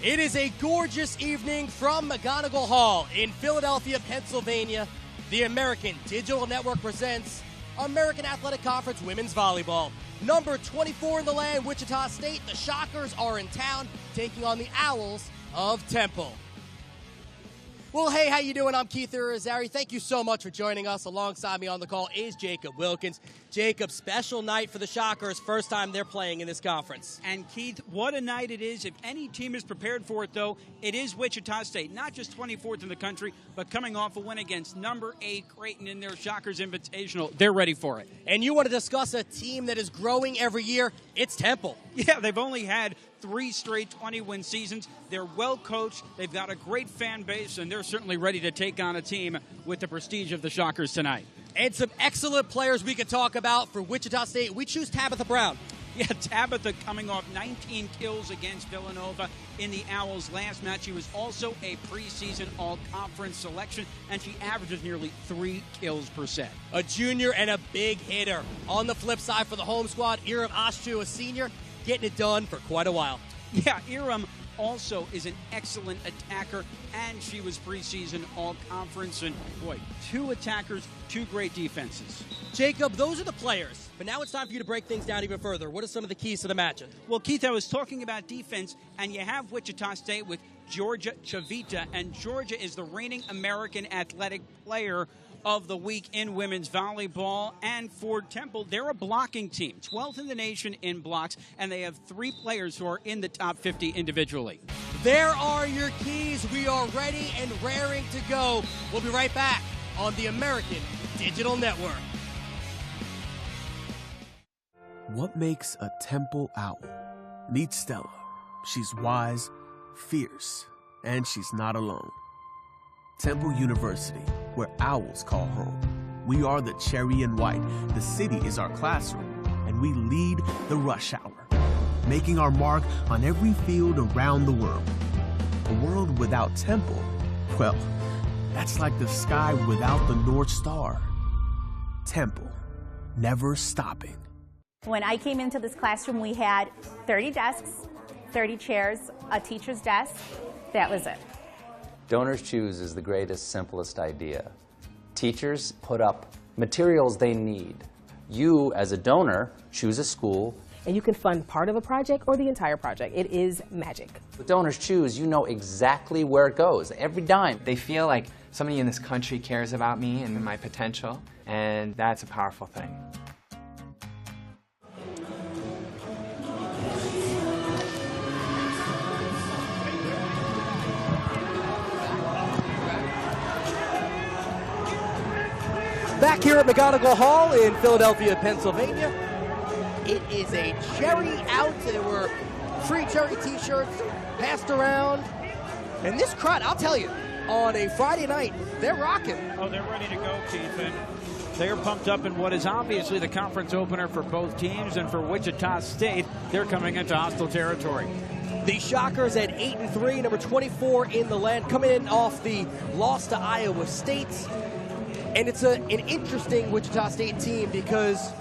It is a gorgeous evening from McGonigal Hall in Philadelphia, Pennsylvania. The American Digital Network presents American Athletic Conference Women's Volleyball. Number 24 in the land, Wichita State. The Shockers are in town, taking on the Owls of Temple. Well, hey, how you doing? I'm Keith Irizarry. Thank you so much for joining us. Alongside me on the call is Jacob Wilkins. Jacob, special night for the Shockers. First time they're playing in this conference. And, Keith, what a night it is. If any team is prepared for it, though, it is Wichita State. Not just 24th in the country, but coming off a win against number 8 Creighton in their Shockers Invitational. They're ready for it. And you want to discuss a team that is growing every year? It's Temple. Yeah, they've only had 3 straight 20-win seasons. They're well coached. They've got a great fan base, and they're certainly ready to take on a team with the prestige of the Shockers tonight. And some excellent players we could talk about for Wichita State. We choose Tabitha Brown. Yeah, Tabitha coming off 19 kills against Villanova in the Owls' last match. She was also a preseason all-conference selection, and she averages nearly 3 kills per set. A junior and a big hitter. On the flip side for the home squad, Irem Asci, a senior, getting it done for quite a while. Yeah, Irem also is an excellent attacker, and she was preseason all-conference. And, boy, 2 attackers, 2 great defenses. Jacob, those are the players. But now it's time for you to break things down even further. What are some of the keys to the match? Well, Keith, I was talking about defense, and you have Wichita State with Georgia Chavita, and Georgia is the reigning American Athletic Player of the week in women's volleyball. And for Temple, they're a blocking team, 12th in the nation in blocks, and they have 3 players who are in the top 50 individually. There are your keys. We are ready and raring to go. We'll be right back on the American Digital Network. What makes a Temple owl? Meet Stella. She's wise, fierce, and she's not alone. Temple University, where owls call home. We are the cherry and white. The city is our classroom, and we lead the rush hour, making our mark on every field around the world. A world without Temple, well, that's like the sky without the North Star. Temple, never stopping. When I came into this classroom, we had 30 desks, 30 chairs, a teacher's desk. That was it. Donors Choose is the greatest, simplest idea. Teachers put up materials they need. You, as a donor, choose a school. And you can fund part of a project or the entire project. It is magic. With Donors Choose, you know exactly where it goes, every dime. They feel like somebody in this country cares about me and my potential, and that's a powerful thing. Back here at McGonigal Hall in Philadelphia, Pennsylvania. It is a cherry out. There were free cherry t-shirts passed around. And this crowd, I'll tell you, on a Friday night, they're rocking. Oh, they're ready to go, Keith. And they're pumped up in what is obviously the conference opener for both teams. And for Wichita State, they're coming into hostile territory. The Shockers at 8-3, number 24 in the land, coming in off the loss to Iowa State. And it's an interesting Wichita State team because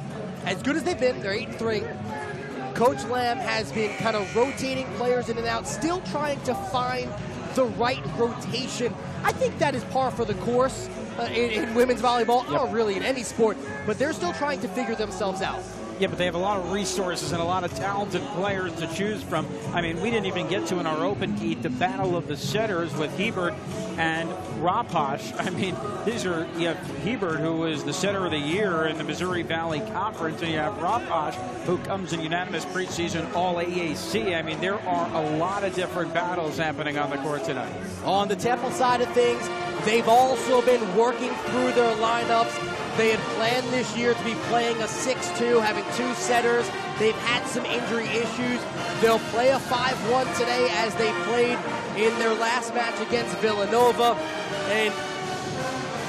as good as they've been, they're 8-3. Coach Lamb has been kind of rotating players in and out, still trying to find the right rotation. I think that is par for the course in women's volleyball, or really in any sport, but they're still trying to figure themselves out. Yeah, but they have a lot of resources and a lot of talented players to choose from. I mean, we didn't even get to in our open, Keith, the battle of the setters with Hiebert and Rapacz. I mean, you have Hiebert, who is the setter of the year in the Missouri Valley Conference, and you have Rapacz, who comes in unanimous preseason All-AAC. I mean, there are a lot of different battles happening on the court tonight. On the Temple side of things, they've also been working through their lineups. They had planned this year to be playing a 6-2, having 2 setters. They've had some injury issues. They'll play a 5-1 today as they played in their last match against Villanova. And,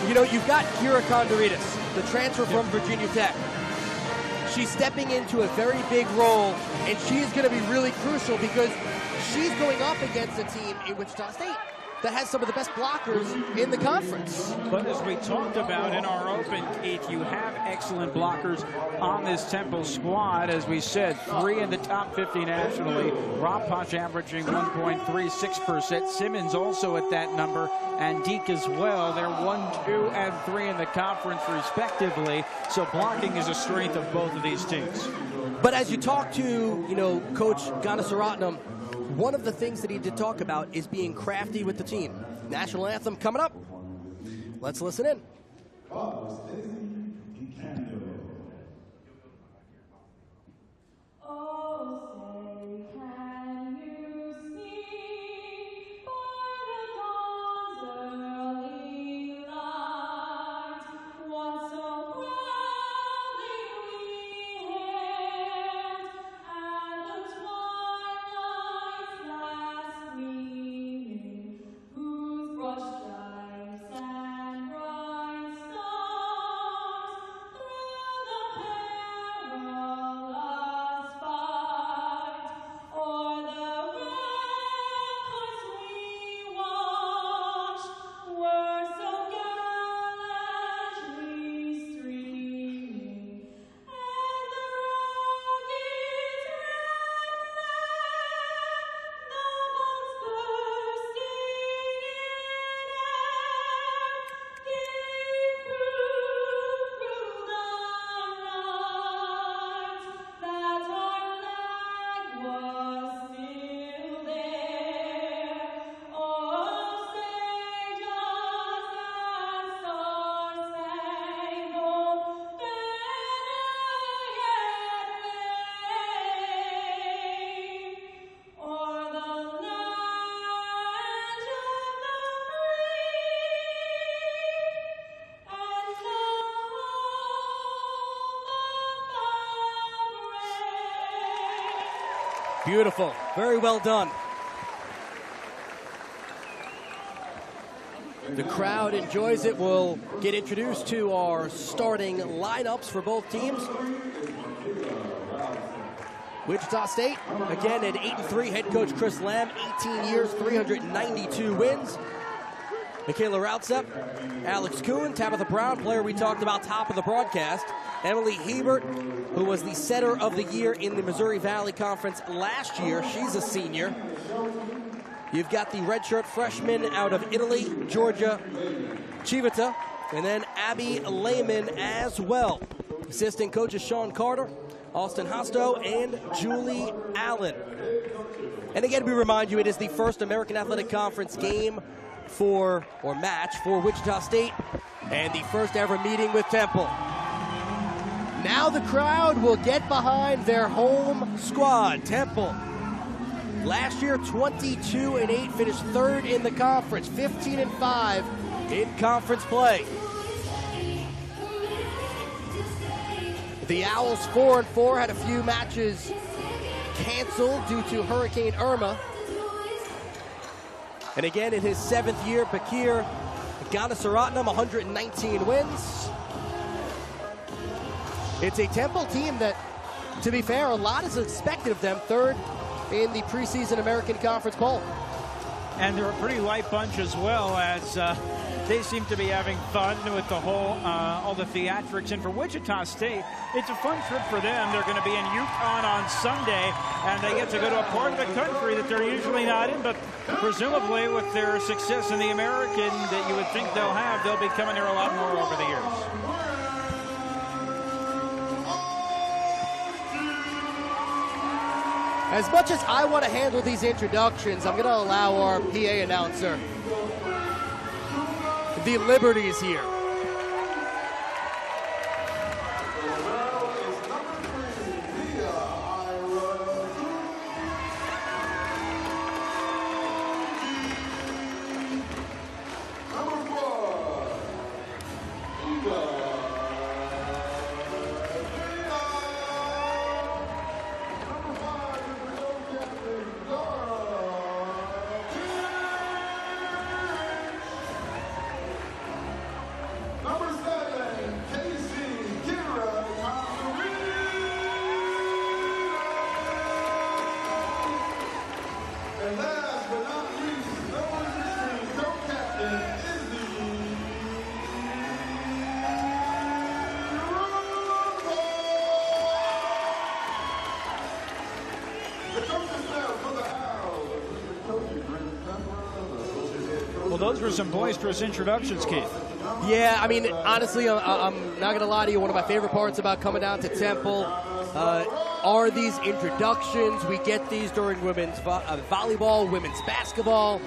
you know, you've got Kira Condoritas, the transfer from Virginia Tech. She's stepping into a very big role, and she is going to be really crucial because she's going up against a team in Wichita State that has some of the best blockers in the conference. But as we talked about in our open, Keith, you have excellent blockers on this Temple squad. As we said, 3 in the top 50 nationally. Rapacz averaging 1.36%. Simmons also at that number, and Deke as well. They're 1, 2, and 3 in the conference respectively. So blocking is a strength of both of these teams. But as you talk to, Coach Ganasarotnam, one of the things that he did talk about is being crafty with the team. National anthem coming up. Let's listen in. Beautiful. Very well done. The crowd enjoys it. We'll get introduced to our starting lineups for both teams. Wichita State, again at 8-3, head coach Chris Lamb, 18 years, 392 wins. Mikaela Raudsepp, Alex Kuhn, Tabitha Brown, player we talked about top of the broadcast. Emily Hiebert, who was the setter of the year in the Missouri Valley Conference last year. She's a senior. You've got the redshirt freshman out of Italy, Georgia Chivita, and then Abbie Lehman as well. Assistant coaches Sean Carter, Austin Hosto, and Julie Allen. And again, we remind you, it is the first American Athletic Conference game match for Wichita State, and the first ever meeting with Temple. Now the crowd will get behind their home squad, Temple. Last year, 22-8, finished third in the conference, 15-5 in conference play. The Owls 4-4, had a few matches canceled due to Hurricane Irma. And again, in his 7th year, Bakir Ganasarotnam, 119 wins. It's a Temple team that, to be fair, a lot is expected of them. Third in the preseason American Conference poll. And they're a pretty light bunch as well, as they seem to be having fun with the whole, all the theatrics. And for Wichita State, it's a fun trip for them. They're going to be in Yukon on Sunday, and they get to go to a part of the country that they're usually not in, but presumably with their success in the American that you would think they'll be coming here a lot more over the years. As much as I want to handle these introductions, I'm going to allow our PA announcer the liberties here. those were some boisterous introductions, Keith. Yeah, I mean, honestly, I'm not going to lie to you. One of my favorite parts about coming down to Temple are these introductions. We get these during women's volleyball, women's basketball.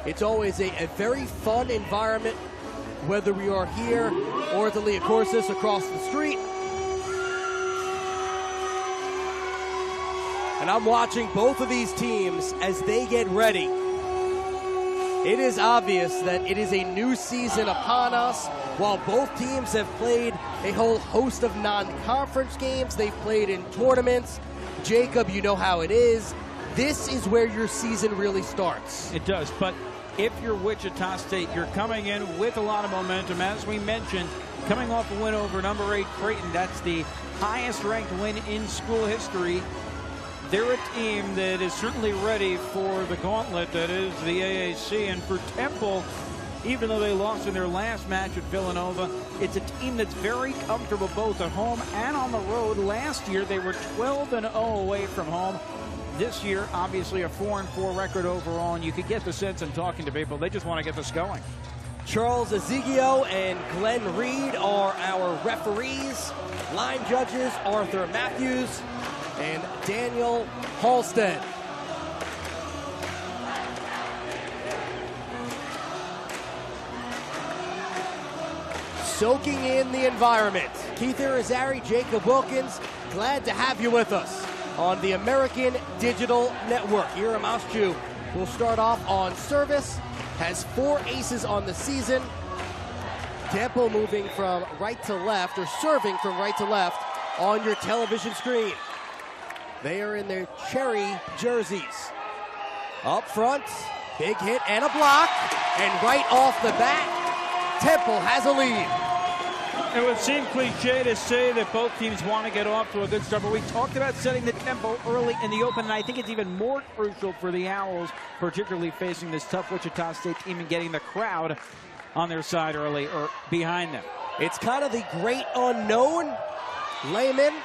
It's always a very fun environment, whether we are here or at the Leah Corsus across the street. And I'm watching both of these teams as they get ready. It is obvious that it is a new season upon us. While both teams have played a whole host of non-conference games, they've played in tournaments. Jacob, you know how it is. This is where your season really starts. It does, but if you're Wichita State, you're coming in with a lot of momentum. As we mentioned, coming off a win over number 8 Creighton, that's the highest ranked win in school history. They're a team that is certainly ready for the gauntlet that is the AAC. And for Temple, even though they lost in their last match at Villanova, it's a team that's very comfortable both at home and on the road. Last year, they were 12-0 away from home. This year, obviously a 4-4 record overall, and you could get the sense in talking to people, they just want to get this going. Charles Ezigio and Glenn Reed are our referees. Line judges, Arthur Matthews and Daniel Halstead. Soaking in the environment. Keith Irizarry, Jacob Wilkins, glad to have you with us on the American Digital Network. Irem Asci will start off on service, has 4 aces on the season. Tempo moving from right to left, or serving from right to left on your television screen. They are in their cherry jerseys. Up front, big hit and a block, and right off the bat, Temple has a lead. It would seem cliche to say that both teams want to get off to a good start, but we talked about setting the tempo early in the open, and I think it's even more crucial for the Owls, particularly facing this tough Wichita State team and getting the crowd on their side early or behind them. It's kind of the great unknown. Lehman.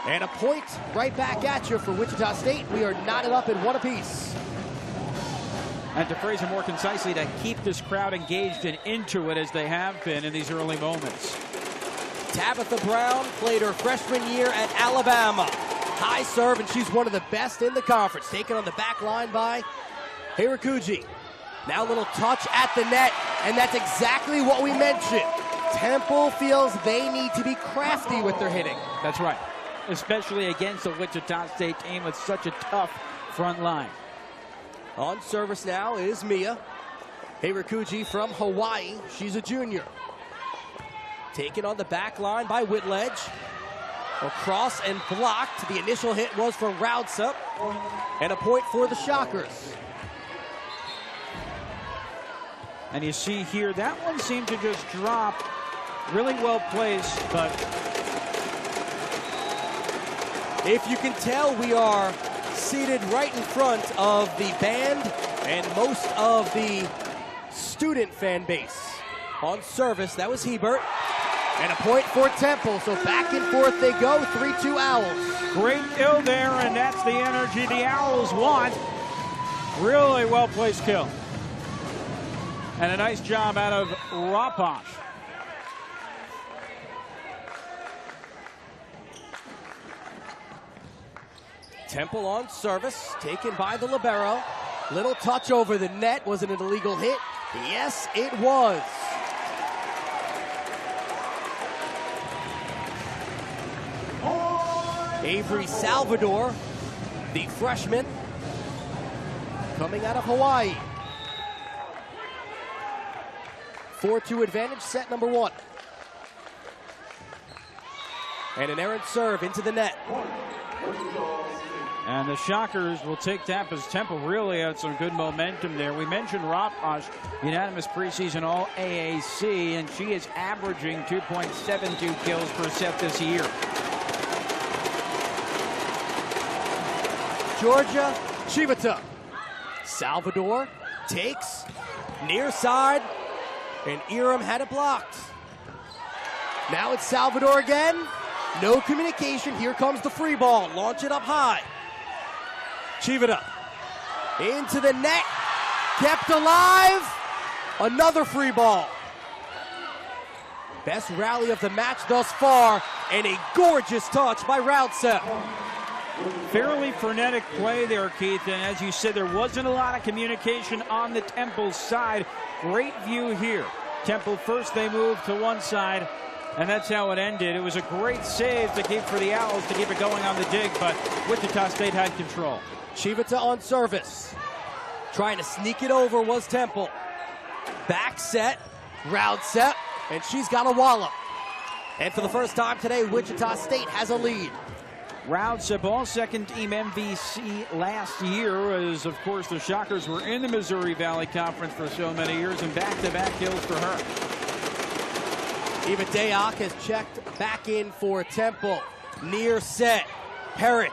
And a point right back at you for Wichita State. We are knotted up in 1 apiece. And to phrase it more concisely, to keep this crowd engaged and into it as they have been in these early moments. Tabitha Brown played her freshman year at Alabama. High serve, and she's one of the best in the conference. Taken on the back line by Hirakuji. Now a little touch at the net, and that's exactly what we mentioned. Temple feels they need to be crafty with their hitting. That's right, especially against a Wichita State team with such a tough front line. On service now is Mia Hirakuji from Hawaii. She's a junior. Taken on the back line by Whitledge. Across and blocked. The initial hit was from Raudsepp. And a point for the Shockers. And you see here, that one seemed to just drop. Really well placed, but if you can tell, we are seated right in front of the band and most of the student fan base. On service, that was Hiebert. And a point for Temple, so back and forth they go, 3-2 Owls. Great kill there, and that's the energy the Owls want. Really well-placed kill. And a nice job out of Rapacz. Temple on service, taken by the libero. Little touch over the net. Was it an illegal hit? Yes, it was. Avery Salvador, the freshman, coming out of Hawaii. 4-2 advantage, set number 1. And an errant serve into the net. And the Shockers will take that as Temple really had some good momentum there. We mentioned Rapacz, unanimous preseason All-AAC, and she is averaging 2.72 kills per set this year. Georgia Chivita. Salvador takes, near side, and Irem had it blocked. Now it's Salvador again. No communication. Here comes the free ball. Launch it up high. Chivita into the net. Kept alive. Another free ball. Best rally of the match thus far, and a gorgeous touch by Raudsepp. Fairly frenetic play there, Keith, and as you said, there wasn't a lot of communication on the Temple side. Great view here. Temple first, they moved to one side, and that's how it ended. It was a great save to keep for the Owls to keep it going on the dig, but Wichita State had control. Chivita on service. Trying to sneak it over was Temple. Back set, Raudsepp, and she's got a wallop. And for the first time today, Wichita State has a lead. Raudsepp, all second-team MVC last year, as of course the Shockers were in the Missouri Valley Conference for so many years, and back-to-back kills for her. Eva Dayak has checked back in for Temple. Near set, Parrish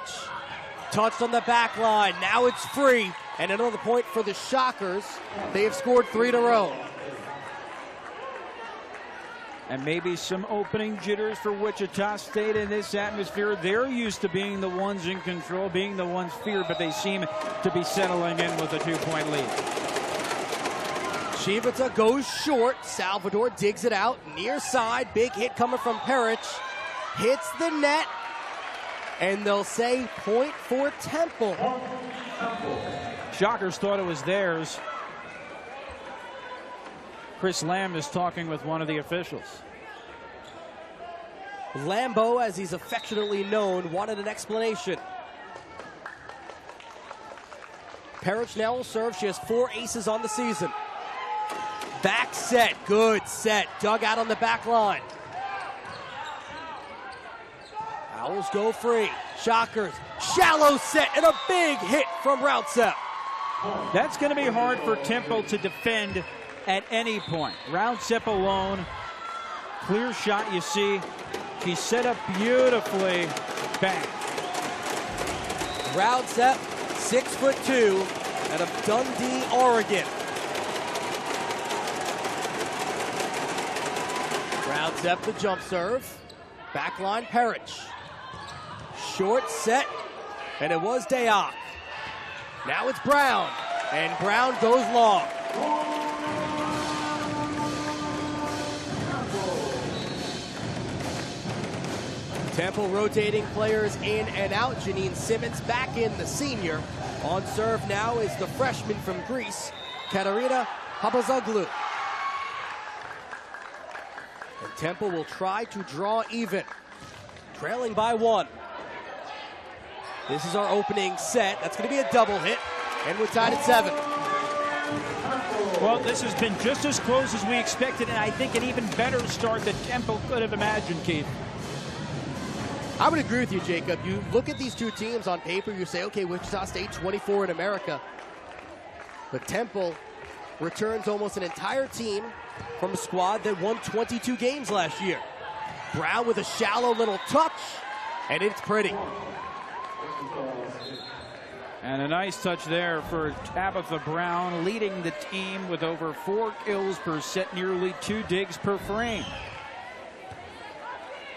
touched on the back line. Now it's free, and another point for the Shockers. They have scored 3 in a row. And maybe some opening jitters for Wichita State in this atmosphere. They're used to being the ones in control, being the ones feared, but they seem to be settling in with a 2-point lead. Chivita goes short. Salvador digs it out. Near side, big hit coming from Parrish. Hits the net, and they'll say point for Temple. Shockers thought it was theirs. Chris Lamb is talking with one of the officials. Lambo, as he's affectionately known, wanted an explanation. Parrish now will serve. She has 4 aces on the season. Back set, good set. Dug out on the back line. Owls go free. Shockers, shallow set, and a big hit from Raudsepp. That's going to be hard for Temple to defend at any point. Raudsepp alone. Clear shot, you see. She set up beautifully. Bang. Raudsepp, 6'2", out of Dundee, Oregon. Raudsepp the jump serve. Backline Parrish. Short set, and it was Dayak. Now it's Brown, and Brown goes long. Temple rotating players in and out. Janine Simmons back in, the senior. On serve now is the freshman from Greece, Katerina Habazoglu. And Temple will try to draw even, trailing by 1. This is our opening set. That's going to be a double hit, and we're tied at 7. Well, this has been just as close as we expected, and I think an even better start than Temple could have imagined, Keith. I would agree with you, Jacob. You look at these two teams on paper, you say, okay, Wichita State 24 in America. But Temple returns almost an entire team from a squad that won 22 games last year. Brown with a shallow little touch, and it's pretty. And a nice touch there for Tabitha Brown, leading the team with over 4 kills per set, nearly 2 digs per frame.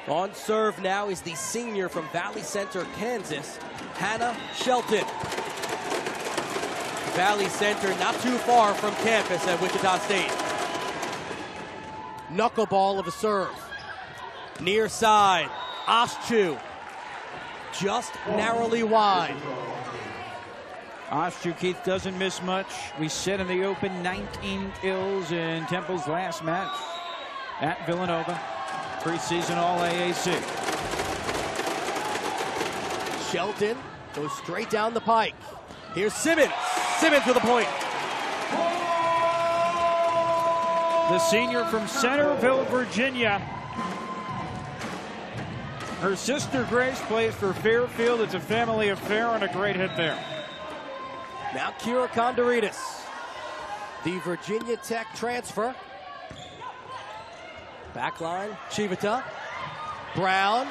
On serve now is the senior from Valley Center, Kansas, Hannah Shelton. Valley Center not too far from campus at Wichita State. Knuckleball of a serve. Near side, Asci, just narrowly wide. Asci, Keith, doesn't miss much. We said in the open, 19 kills in Temple's last match at Villanova. Preseason All-AAC. Shelton goes straight down the pike. Here's Simmons. Simmons with a point. The senior from Centerville, Virginia. Her sister Grace plays for Fairfield. It's a family affair, and a great hit there. Now Kira Condoritis, the Virginia Tech transfer. Backline, Chivita, Brown,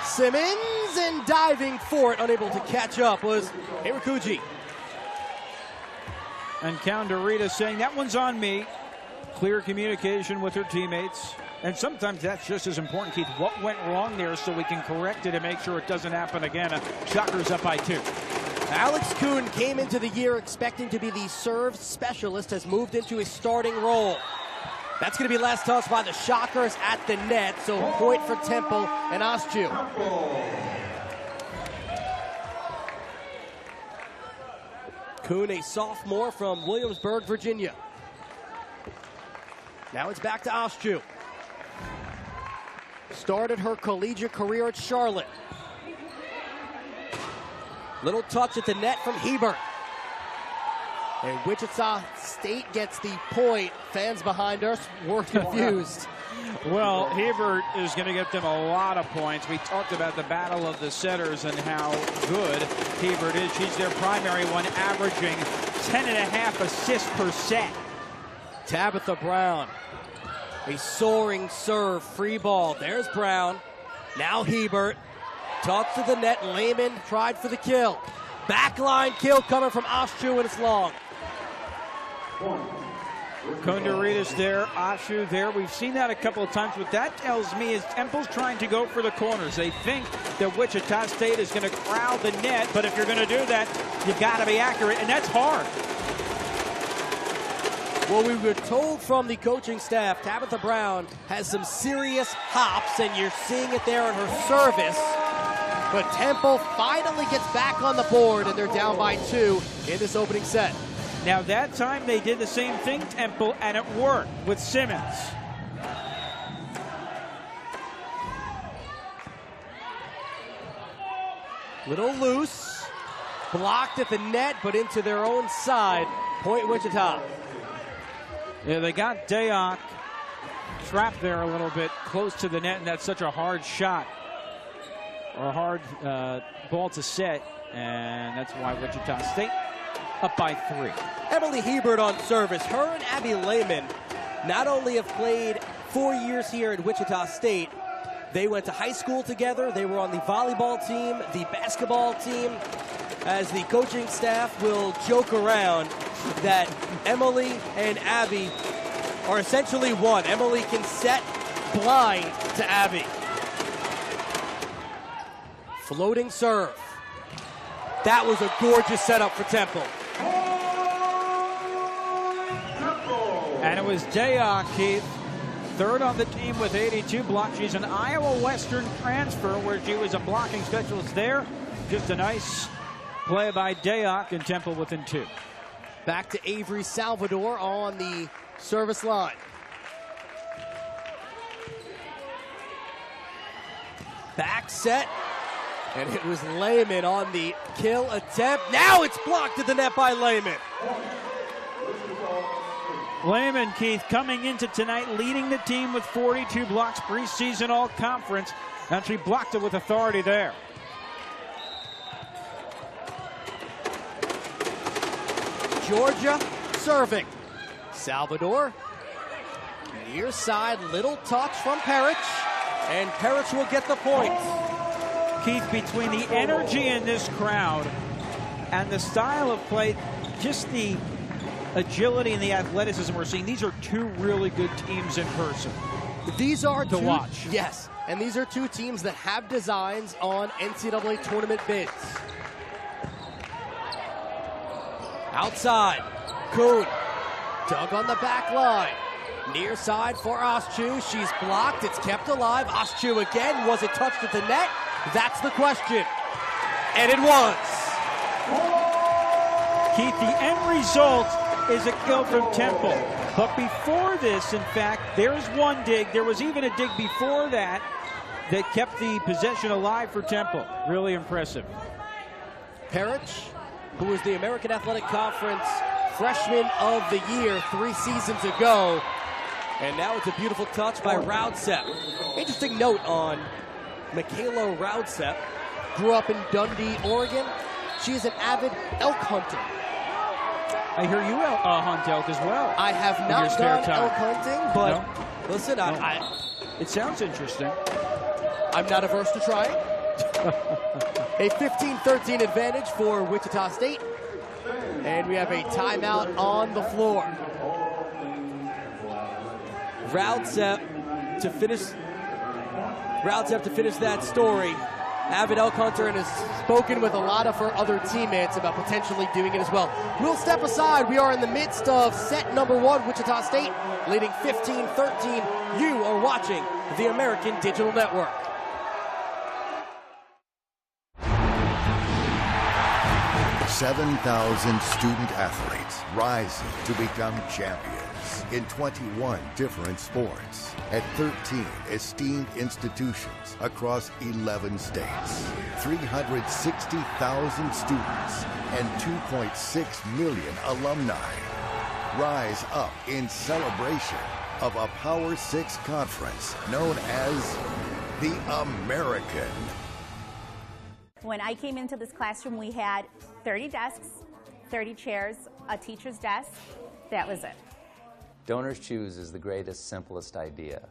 Simmons, and diving for it, unable to catch up, was Hirakuji. And Condorita saying, that one's on me. Clear communication with her teammates. And sometimes that's just as important, Keith. What went wrong there so we can correct it and make sure it doesn't happen again. Shockers up by 2. Alex Kuhn came into the year expecting to be the serve specialist, has moved into a starting role. That's going to be last touch by the Shockers at the net, so point for Temple and Asci. Kuhn, a sophomore from Williamsburg, Virginia. Now it's back to Asci. Started her collegiate career at Charlotte. Little touch at the net from Hiebert. And Wichita State gets the point. Fans behind us were confused. Well, Hiebert is going to get them a lot of points. We talked about the battle of the setters and how good Hiebert is. She's their primary one, averaging 10.5 assists per set. Tabitha Brown, a soaring serve, free ball. There's Brown. Now Hiebert. Touch to the net. Lehman tried for the kill. Backline kill coming from Asci, and it's long. Kondoritas there, Asci there. We've seen that a couple of times. What that tells me is Temple's trying to go for the corners. They think that Wichita State is going to crowd the net, but if you're going to do that, you got to be accurate, and that's hard. Well, we were told from the coaching staff, Tabitha Brown has some serious hops, and you're seeing it there in her service. But Temple finally gets back on the board, and they're down by 2 in this opening set. Now, that time they did the same thing, Temple, and it worked with Simmons. Little loose. Blocked at the net, but into their own side. Point Wichita. Yeah, they got Dayak trapped there a little bit close to the net, and that's such a hard shot. Or a hard ball to set, and that's why Wichita State up by 3. Emily Hiebert on service. Her and Abbie Lehman not only have played 4 years here at Wichita State, they went to high school together. They were on the volleyball team, the basketball team. As the coaching staff will joke around that Emily and Abbie are essentially one. Emily can set blind to Abbie. Floating serve. That was a gorgeous setup for Temple. And it was Dayak, Keith, third on the team with 82 blocks. She's an Iowa Western transfer where she was a blocking specialist there. Just a nice play by Dayak, and Temple within 2. Back to Avery Salvador on the service line. Back set. And it was Lehman on the kill attempt. Now it's blocked at the net by Lehman. Lehman, Keith, coming into tonight, leading the team with 42 blocks, preseason all-conference, and she blocked it with authority there. Georgia serving. Salvador, near side, little touch from Perich, and Perich will get the point. Keith, between the energy in this crowd and the style of play, just the agility and the athleticism we're seeing, these are 2 really good teams in person. These are to watch. Yes, and these are 2 teams that have designs on NCAA tournament bids. Outside, Kuhn, dug on the back line. Near side for Asci. She's blocked. It's kept alive. Asci again. Was it touched at the net? That's the question. And it was. Keith, the end result is a kill from Temple. But before this, in fact, there's one dig. There was even a dig before that that kept the possession alive for Temple. Really impressive. Perich, who was the American Athletic Conference Freshman of the Year 3 seasons ago. And now it's a beautiful touch by Raudsepp. Interesting note on Mikaela Raudsepp. Grew up in Dundee, Oregon. She is an avid elk hunter. I hear you hunt elk as well. I have not done elk hunting, but no. Listen, no. It sounds interesting. I'm not averse to trying. A 15-13 advantage for Wichita State. And we have a timeout on the floor. Raudsepp to finish that story. avid elk hunter and has spoken with a lot of her other teammates about potentially doing it as well. We'll step aside. We are in the midst of set number 1, Wichita State leading 15-13. You are watching the American Digital Network. "7,000 student athletes rising to become champions in 21 different sports at 13 esteemed institutions across 11 states. 360,000 students and 2.6 million alumni rise up in celebration of a Power 6 conference known as the American. When I came into this classroom, we had 30 desks, 30 chairs, a teacher's desk. That was it. Donors Choose is the greatest, simplest idea.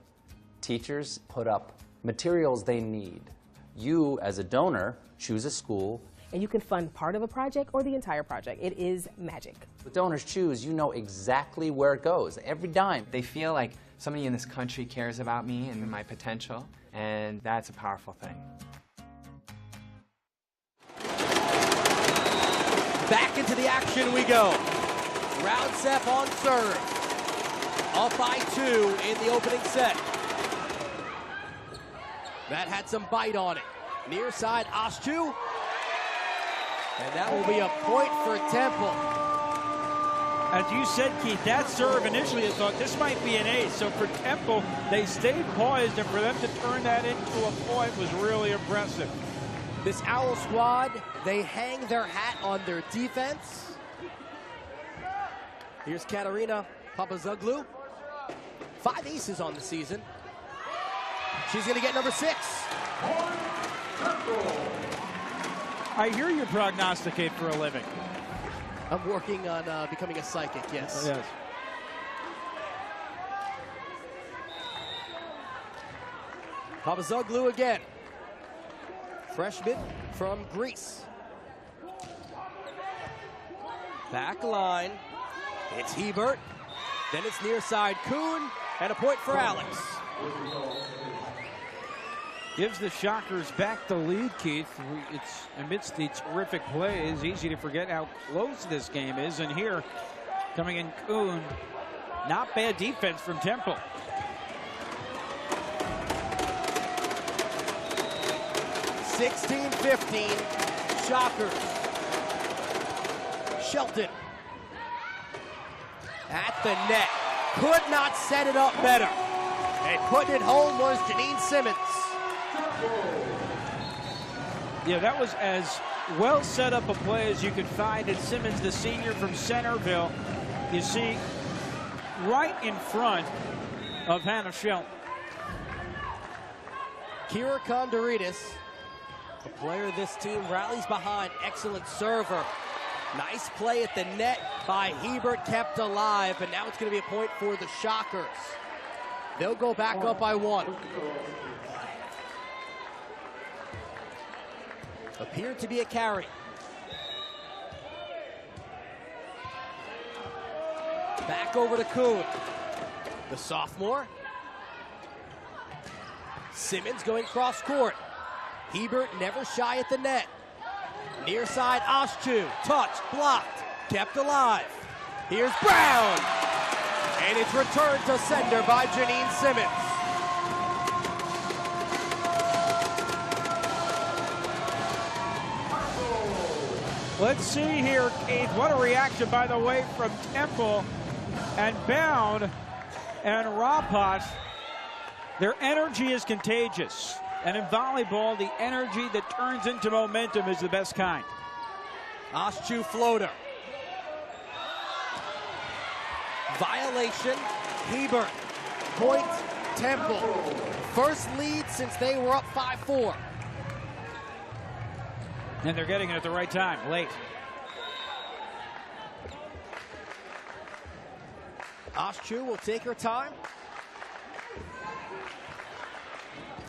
Teachers put up materials they need. You, as a donor, choose a school. And you can fund part of a project or the entire project. It is magic. With Donors Choose, you know exactly where it goes, every dime. They feel like somebody in this country cares about me and my potential, and that's a powerful thing. Back into the action we go. Raudsepp on serve. Up by 2 in the opening set. That had some bite on it. Near side, Asci. And that will be a point for Temple. As you said, Keith, that serve initially I thought this might be an ace. So for Temple, they stayed poised, and for them to turn that into a point was really impressive. This Owl squad, they hang their hat on their defense. Here's Katarina Papazoglu. 5 aces on the season. She's going to get number 6. I hear you prognosticate for a living. I'm working on becoming a psychic, yes. Yes. Papazoglu again. Freshman from Greece. Back line. It's Hiebert. Then it's near side Kuhn. And a point for Alex. Gives the Shockers back the lead, Keith. It's amidst the terrific plays. Easy to forget how close this game is. And here, coming in Kuhn. Not bad defense from Temple. (16-15) Shockers. Shelton. At the net. Could not set it up better. And putting it home was Janine Simmons. Yeah, that was as well set up a play as you could find. And Simmons, the senior from Centerville, you see right in front of Hannah Shelton. Kira Kondoridis, a player this team rallies behind. Excellent server. Nice play at the net by Hiebert, kept alive, and now it's going to be a point for the Shockers. They'll go back up by 1. Appeared to be a carry. Back over to Kuhn. The sophomore. Simmons going cross court. Hiebert never shy at the net. Near side, Asci. Touch, blocked, kept alive. Here's Brown. And it's returned to sender by Janine Simmons. Let's see here, Keith. What a reaction, by the way, from Temple and Bound and Rapacz. Their energy is contagious. And in volleyball, the energy that turns into momentum is the best kind. Asci floater. Violation. Hiebert. Point Temple. First lead since they were up 5-4. And they're getting it at the right time, late. Asci will take her time.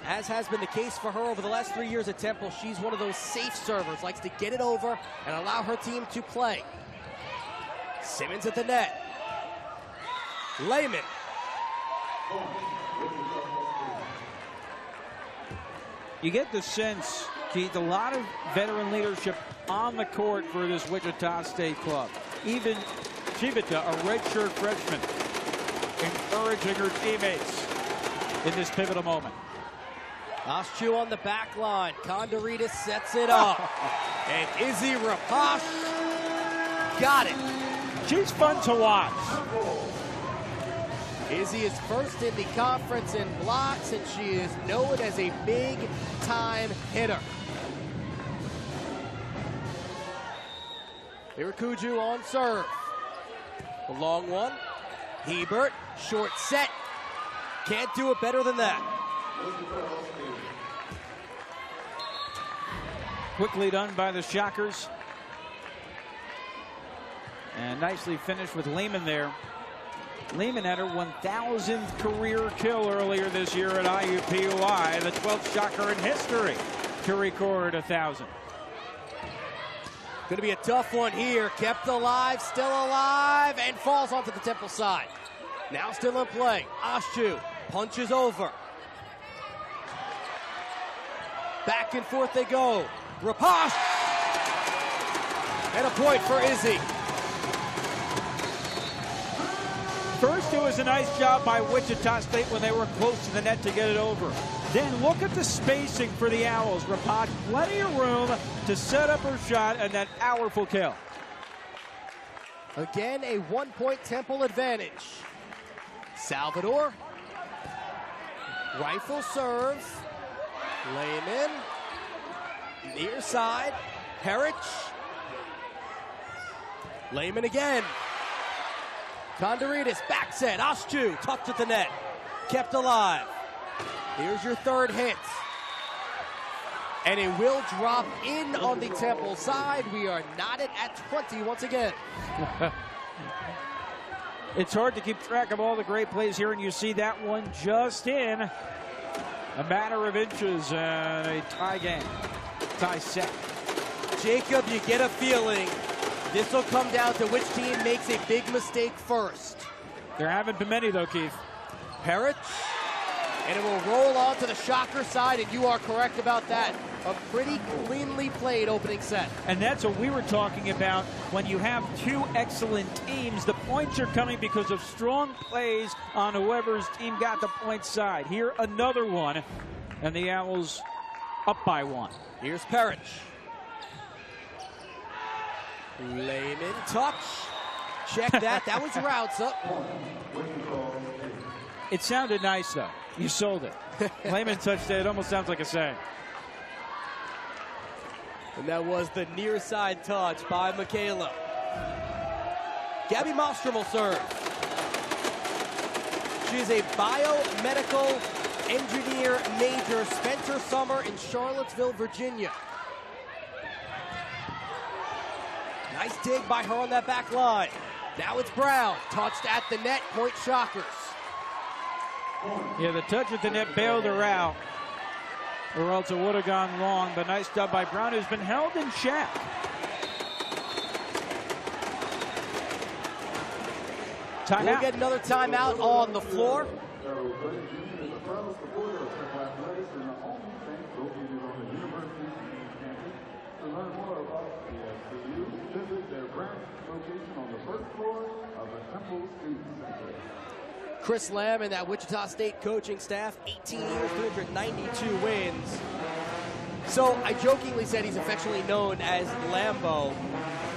As has been the case for her over the last 3 years at Temple, she's one of those safe servers, likes to get it over and allow her team to play. Simmons at the net. Lehman. You get the sense, Keith, a lot of veteran leadership on the court for this Wichita State club. Even Shibata, a redshirt freshman, encouraging her teammates in this pivotal moment. Asci on the back line. Kondoridis sets it up. And Izzy Rapacz got it. She's fun to watch. Izzy is first in the conference in blocks, and she is known as a big-time hitter. Irakuju on serve. The long one. Hiebert, short set. Can't do it better than that. Quickly done by the Shockers. And nicely finished with Lehman there. Lehman had her 1,000th career kill earlier this year at IUPUI, the 12th Shocker in history to record 1,000. Going to be a tough one here. Kept alive, still alive, and falls onto the Temple side. Now still in play. Asci punches over. Back and forth they go. Rapacz! And a point for Izzy. First, it was a nice job by Wichita State when they were close to the net to get it over. Then look at the spacing for the Owls. Rapacz, plenty of room to set up her shot and that powerful kill. Again, a 1-point Temple advantage. Salvador. Rifle serve. Lehman. Near side. Perich. Lehman again. Kondoridis, back set. Asci, tucked at the net. Kept alive. Here's your third hit. And it will drop in on the Temple side. We are knotted at 20 once again. It's hard to keep track of all the great plays here, and you see that one just in. A matter of inches and a tie game. Tie set. Jacob, you get a feeling this will come down to which team makes a big mistake first. There haven't been many, though, Keith. Perich, and it will roll on to the Shocker side, and you are correct about that. A pretty cleanly played opening set. And that's what we were talking about. When you have two excellent teams, the points are coming because of strong plays on whoever's team got the point side. Here, another one, and the Owls up by one. Here's Perich. Lehman, touch. Check that. That was Raudsepp. It sounded nice, though. You sold it. Lehman touched it. It almost sounds like a saying. And that was the near side touch by Mikaela. Gabby Malmstrom will serve. She is a biomedical engineer major, spent her summer in Charlottesville, Virginia. Nice dig by her on that back line. Now it's Brown, touched at the net, point Shockers. Yeah, the touch at the net bailed her out, or else it would have gone long, but nice job by Brown, who's been held in check. Timeout. We'll get another timeout on the floor. Chris Lamb and that Wichita State coaching staff, 18 years, 392 wins. So I jokingly said he's affectionately known as Lambo,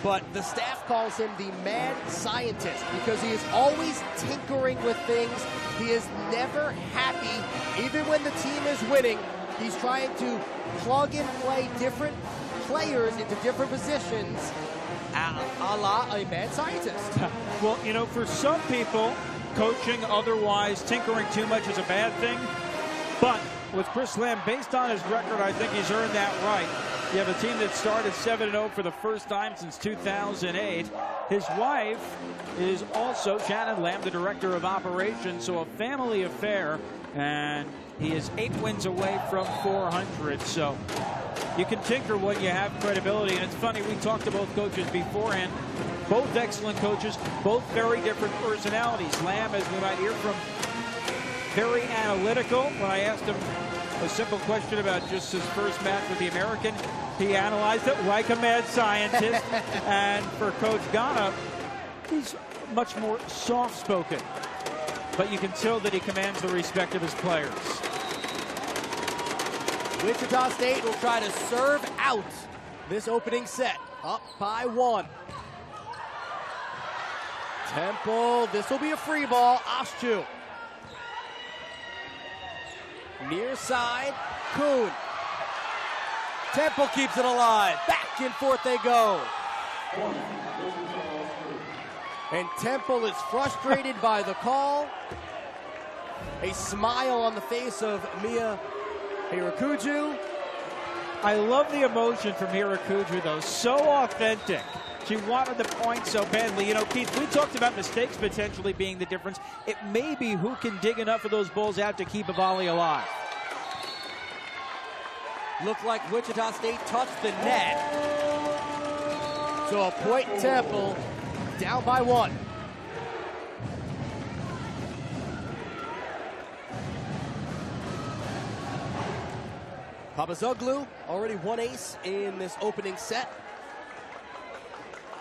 but the staff calls him the mad scientist because he is always tinkering with things. He is never happy. Even when the team is winning, he's trying to plug and play different players into different positions, a la a mad scientist. Well, you know, for some people, coaching, otherwise tinkering too much is a bad thing. But with Chris Lamb, based on his record, I think he's earned that right. You have a team that started 7-0 for the first time since 2008. His wife is also Shannon Lamb, the director of operations, so a family affair. And he is 8 wins away from 400. So you can tinker when you have credibility. And it's funny, we talked to both coaches beforehand. Both excellent coaches, both very different personalities. Lamb, as we might hear from, very analytical. When I asked him a simple question about just his first match with the American. He analyzed it like a mad scientist. And for Coach Ghana, he's much more soft-spoken. But you can tell that he commands the respect of his players. Wichita State will try to serve out this opening set. Up by 1. Temple, this will be a free ball. Asci. Near side, Kuhn. Temple keeps it alive. Back and forth they go. And Temple is frustrated by the call. A smile on the face of Mia Hirakuju. I love the emotion from Hirakuju, though. So authentic. She wanted the point so badly. You know, Keith, we talked about mistakes potentially being the difference. It may be who can dig enough of those balls out to keep a volley alive. Looked like Wichita State touched the net. So a point Temple, down by 1. Papazoglou already 1 ace in this opening set.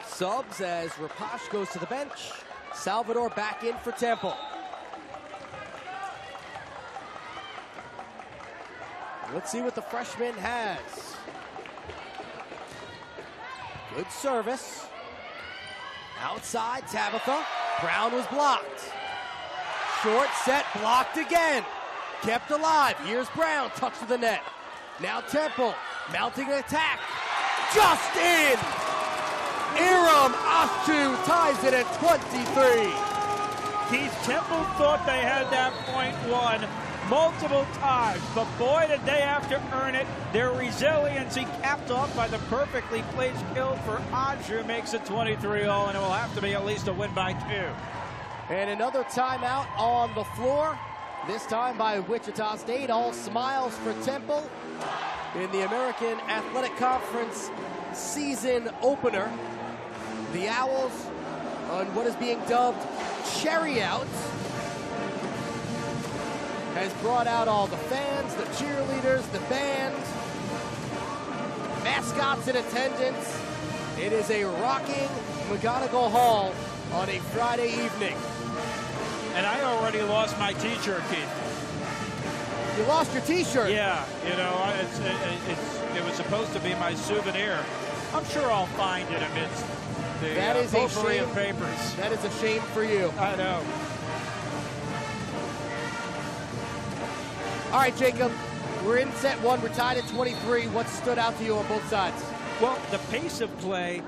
Subs as Rapacz goes to the bench. Salvador back in for Temple. Let's see what the freshman has. Good service. Outside, Tabitha. Brown was blocked. Short set, blocked again. Kept alive. Here's Brown, touch to the net. Now Temple, mounting an attack. Just in! Irem Asci ties it at 23. Keith, Temple thought they had that point won multiple times, but boy, did they have to earn it. Their resiliency capped off by the perfectly placed kill for Asci makes it 23-all, and it will have to be at least a win by 2. And another timeout on the floor, this time by Wichita State. All smiles for Temple in the American Athletic Conference season opener. The Owls on what is being dubbed Cherry Out has brought out all the fans, the cheerleaders, the band, mascots in attendance. It is a rocking McGonigal Hall on a Friday evening. And I already lost my t-shirt, Keith. You lost your t-shirt? Yeah, you know, it was supposed to be my souvenir. I'm sure I'll find it amidst the potpourri of papers. That is a shame for you. I know. All right, Jacob, we're in set 1. We're tied at 23. What stood out to you on both sides? Well, the pace of play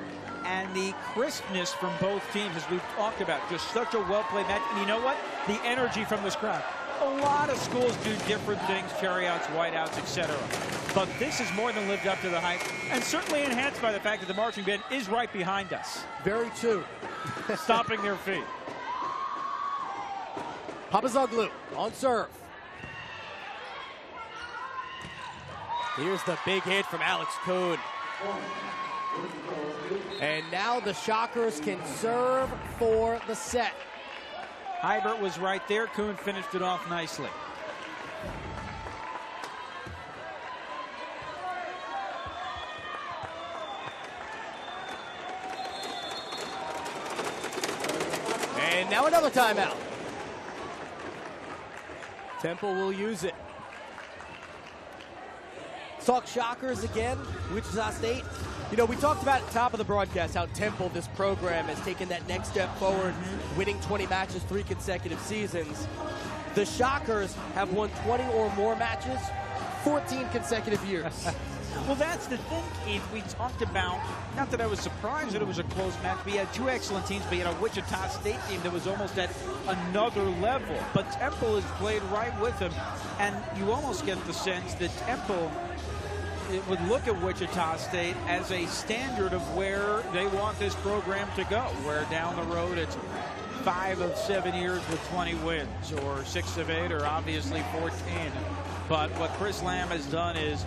and the crispness from both teams, as we've talked about. Just such a well-played match. And you know what? The energy from this crowd. A lot of schools do different things, carryouts, whiteouts, etc. But this has more than lived up to the hype, and certainly enhanced by the fact that the marching band is right behind us. Very true. Stomping their feet. Papazoglou on serve. Here's the big hit from Alex Kuhn. And now the Shockers can serve for the set. Hiebert was right there. Kuhn finished it off nicely. And now another timeout. Temple will use it. Talk Shockers again, Wichita State. You know, we talked about at the top of the broadcast how Temple, this program, has taken that next step forward, winning 20 matches 3 consecutive seasons. The Shockers have won 20 or more matches 14 consecutive years. Well, that's the thing, Keith. We talked about, not that I was surprised that it was a close match. We had 2 excellent teams, but you had a Wichita State team that was almost at another level. But Temple has played right with them, and you almost get the sense that Temple would look at Wichita State as a standard of where they want this program to go, where down the road it's 5 of 7 years with 20 wins, or 6 of 8, or obviously 14. But what Chris Lamb has done is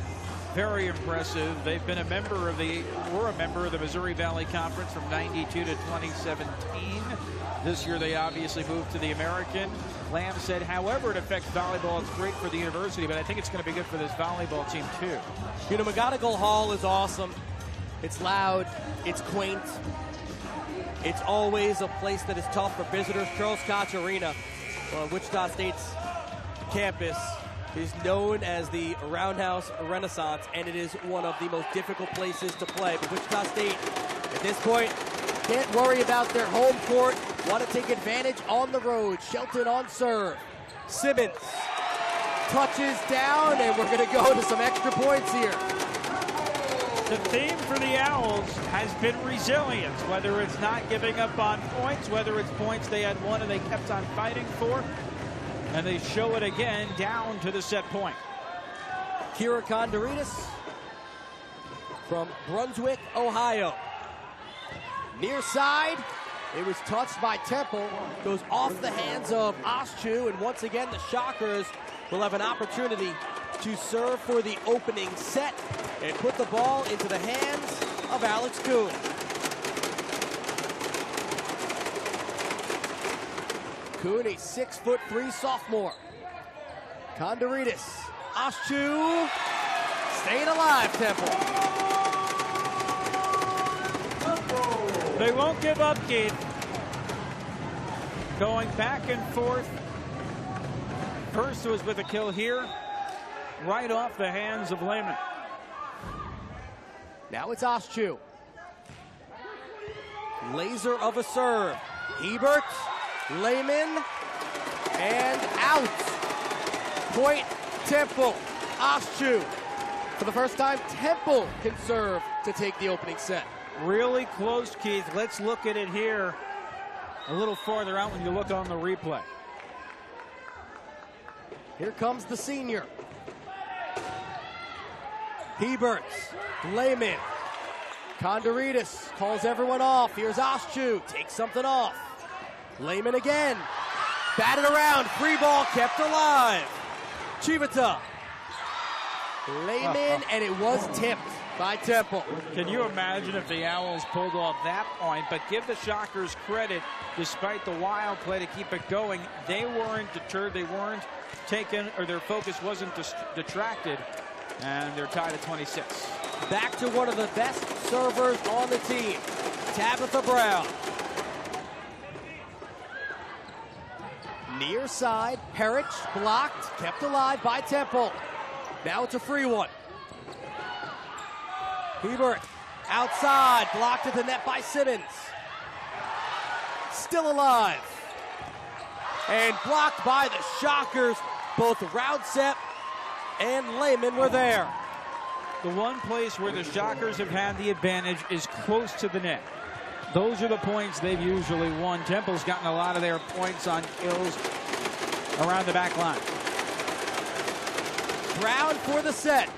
very impressive. They've been were a member of the Missouri Valley Conference from 92 to 2017. This year they obviously moved to the American. Lamb said, however it affects volleyball, it's great for the university, but I think it's going to be good for this volleyball team too. You know, McGonigal Hall is awesome. It's loud, it's quaint. It's always a place that is tough for visitors. Charles Koch Arena on Wichita State's campus is known as the Roundhouse Renaissance, and it is one of the most difficult places to play. But Wichita State, at this point, can't worry about their home court. Want to take advantage on the road. Shelton on serve. Simmons touches down, and we're going to go to some extra points here. The theme for the Owls has been resilience, whether it's not giving up on points, whether it's points they had won and they kept on fighting for, and they show it again down to the set point. Kira Kondoritis from Brunswick, Ohio. Near side, it was touched by Temple, goes off the hands of Asci, and once again the Shockers will have an opportunity to serve for the opening set and put the ball into the hands of Alex Kuhn. Kuhn, a 6'3" sophomore. Kondoritis, Asci, staying alive, Temple. They won't give up, Keith. Going back and forth. First was with a kill here, right off the hands of Lehman. Now it's Asci. Laser of a serve. Hiebert, Lehman, and out. Point Temple. Asci. For the first time, Temple can serve to take the opening set. Really close, Keith. Let's look at it here a little farther out when you look on the replay. Here comes the senior. Hiebert, Lehman, Kondoritis calls everyone off. Here's Asci, takes something off. Lehman again, batted around, free ball kept alive. Chivita, Lehman, and it was tipped by Temple. Can you imagine if the Owls pulled off that point? But give the Shockers credit, despite the wild play to keep it going, they weren't deterred, they weren't taken, or their focus wasn't detracted, and they're tied at 26. Back to one of the best servers on the team, Tabitha Brown. Near side, Perich blocked, kept alive by Temple. Now it's a free one. Hiebert outside, blocked at the net by Simmons. Still alive. And blocked by the Shockers. Both Raudsepp and Lehman were there. The one place where the Shockers have had the advantage is close to the net. Those are the points they've usually won. Temple's gotten a lot of their points on kills around the back line. Brown for the set.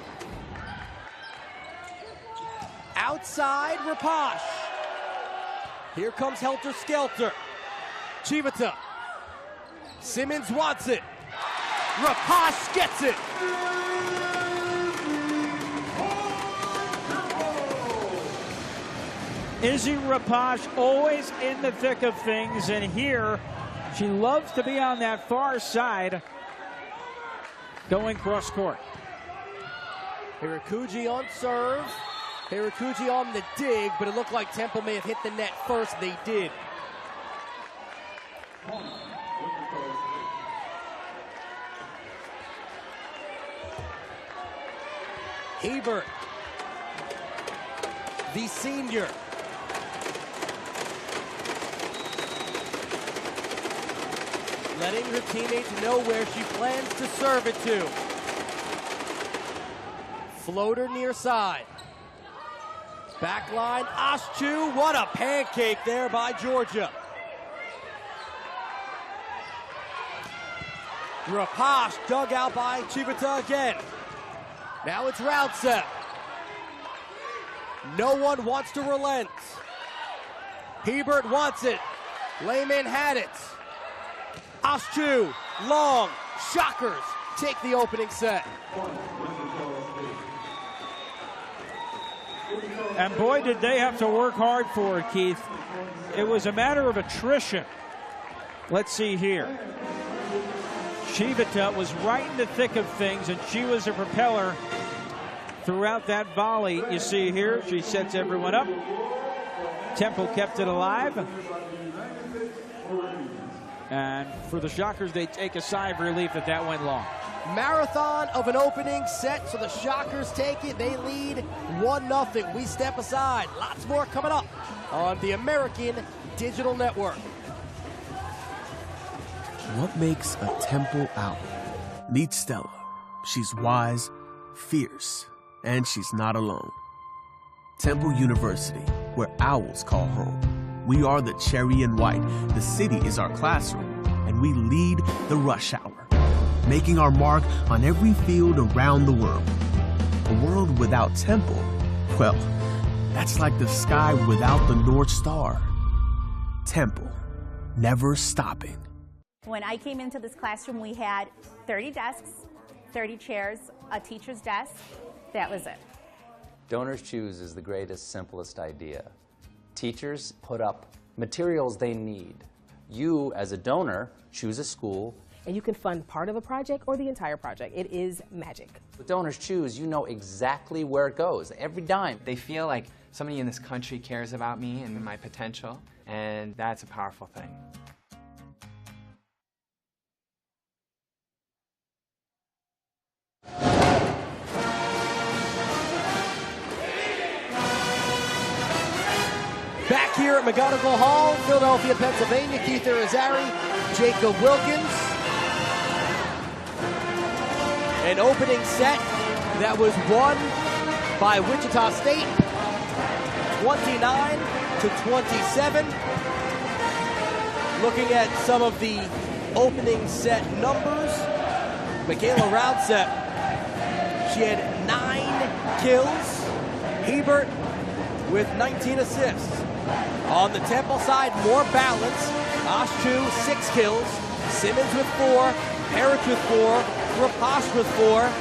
Outside, Rapacz. Here comes Helter Skelter. Chivita. Simmons wants it. Rapacz gets it. Izzy Rapacz always in the thick of things, and here she loves to be on that far side going cross court. Hirakuji on serve. Hirakuji on the dig, but it looked like Temple may have hit the net first. They did. Hiebert, the senior. Letting her teammates know where she plans to serve it to. Floater near side. Backline, Asci, what a pancake there by Georgia. Rapacz dug out by Chivita again. Now it's Raudsepp. No one wants to relent. Hiebert wants it. Lehman had it. Asci, long, Shockers take the opening set. And boy, did they have to work hard for it, Keith. It was a matter of attrition. Let's see here. Hiebert was right in the thick of things, and she was a propeller throughout that volley. You see here, she sets everyone up. Temple kept it alive. And for the Shockers, they take a sigh of relief that that went long. Marathon of an opening set, so the Shockers take it. They lead 1-0. We step aside. Lots more coming up on the American Digital Network. What makes a Temple owl? Meet Stella. She's wise, fierce, and she's not alone. Temple University, where owls call home. We are the cherry and white. The city is our classroom, and we lead the rush hour, making our mark on every field around the world. A world without Temple, well, that's like the sky without the North Star. Temple, never stopping. When I came into this classroom, we had 30 desks, 30 chairs, a teacher's desk. That was it. Donors Choose is the greatest, simplest idea. Teachers put up materials they need. You, as a donor, choose a school. And you can fund part of a project or the entire project. It is magic. With Donors Choose, you know exactly where it goes, every dime. They feel like somebody in this country cares about me and my potential, and that's a powerful thing. Back here at McGonigal Hall, Philadelphia, Pennsylvania, Keith Irizarry, Jacob Wilkins. An opening set that was won by Wichita State, 29-27. Looking at some of the opening set numbers, Mikaela Raudsepp, she had 9 kills. Hiebert with 19 assists. On the Temple side, more balance. Asci, 6 kills. Simmons with 4. Perich with 4. Rapacz with 4.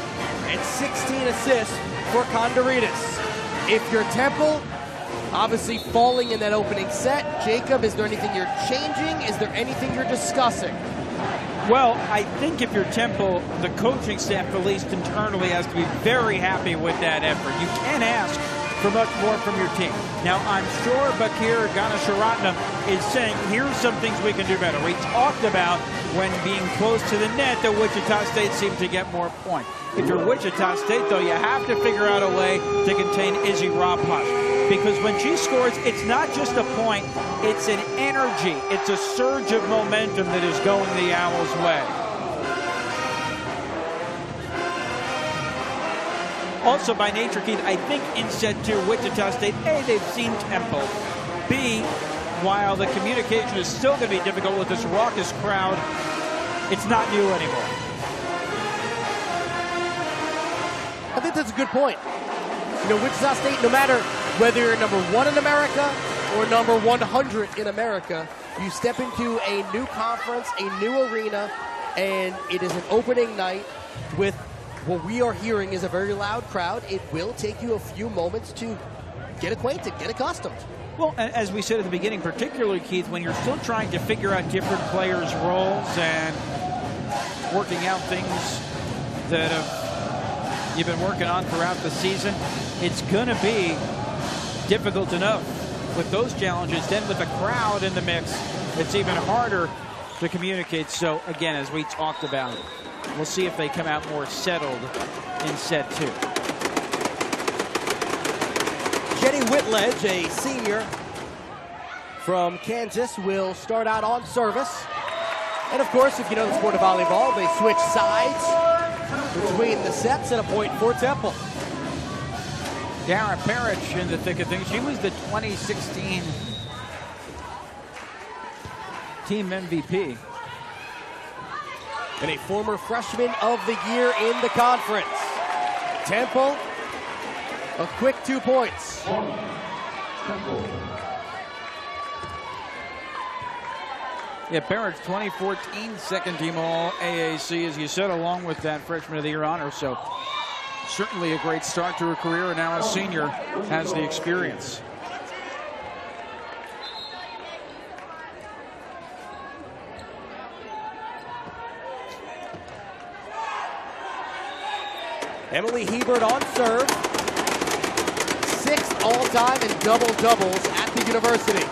And 16 assists for Condoritas. If you're Temple, obviously falling in that opening set. Jacob, is there anything you're changing? Is there anything you're discussing? Well, I think if you're Temple, the coaching staff, at least internally, has to be very happy with that effort. You can't ask for much more from your team. Now, I'm sure Bakir Ganasharatnam is saying, here's some things we can do better. We talked about when being close to the net that Wichita State seemed to get more points. If you're Wichita State, though, you have to figure out a way to contain Izzy Rapacz. Because when she scores, it's not just a point, it's an energy. It's a surge of momentum that is going the Owls' way. Also, by nature, Keith, I think in set 2, Wichita State, A, they've seen Temple. B, while the communication is still going to be difficult with this raucous crowd, it's not new anymore. I think that's a good point. You know, Wichita State, no matter whether you're number 1 in America or number 100 in America, you step into a new conference, a new arena, and it is an opening night with what we are hearing is a very loud crowd. It will take you a few moments to get acquainted, get accustomed. Well, as we said at the beginning, particularly, Keith, when you're still trying to figure out different players' roles and working out things that you've been working on throughout the season, it's going to be difficult enough with those challenges. Then with the crowd in the mix, it's even harder to communicate. So, again, as we talked about, we'll see if they come out more settled in set 2. Jenny Whitledge, a senior from Kansas, will start out on service. And of course, if you know the sport of volleyball, they switch sides between the sets and a point for Temple. Dara Perich in the thick of things. She was the 2016 team MVP. And a former freshman of the year in the conference. Temple, a quick 2 points. Yeah, Perich, 2014 second team all AAC, as you said, along with that freshman of the year honor. So Certainly a great start to her career, and now a senior has the experience. Emily Hiebert on serve. 6th all-time in double-doubles at the university.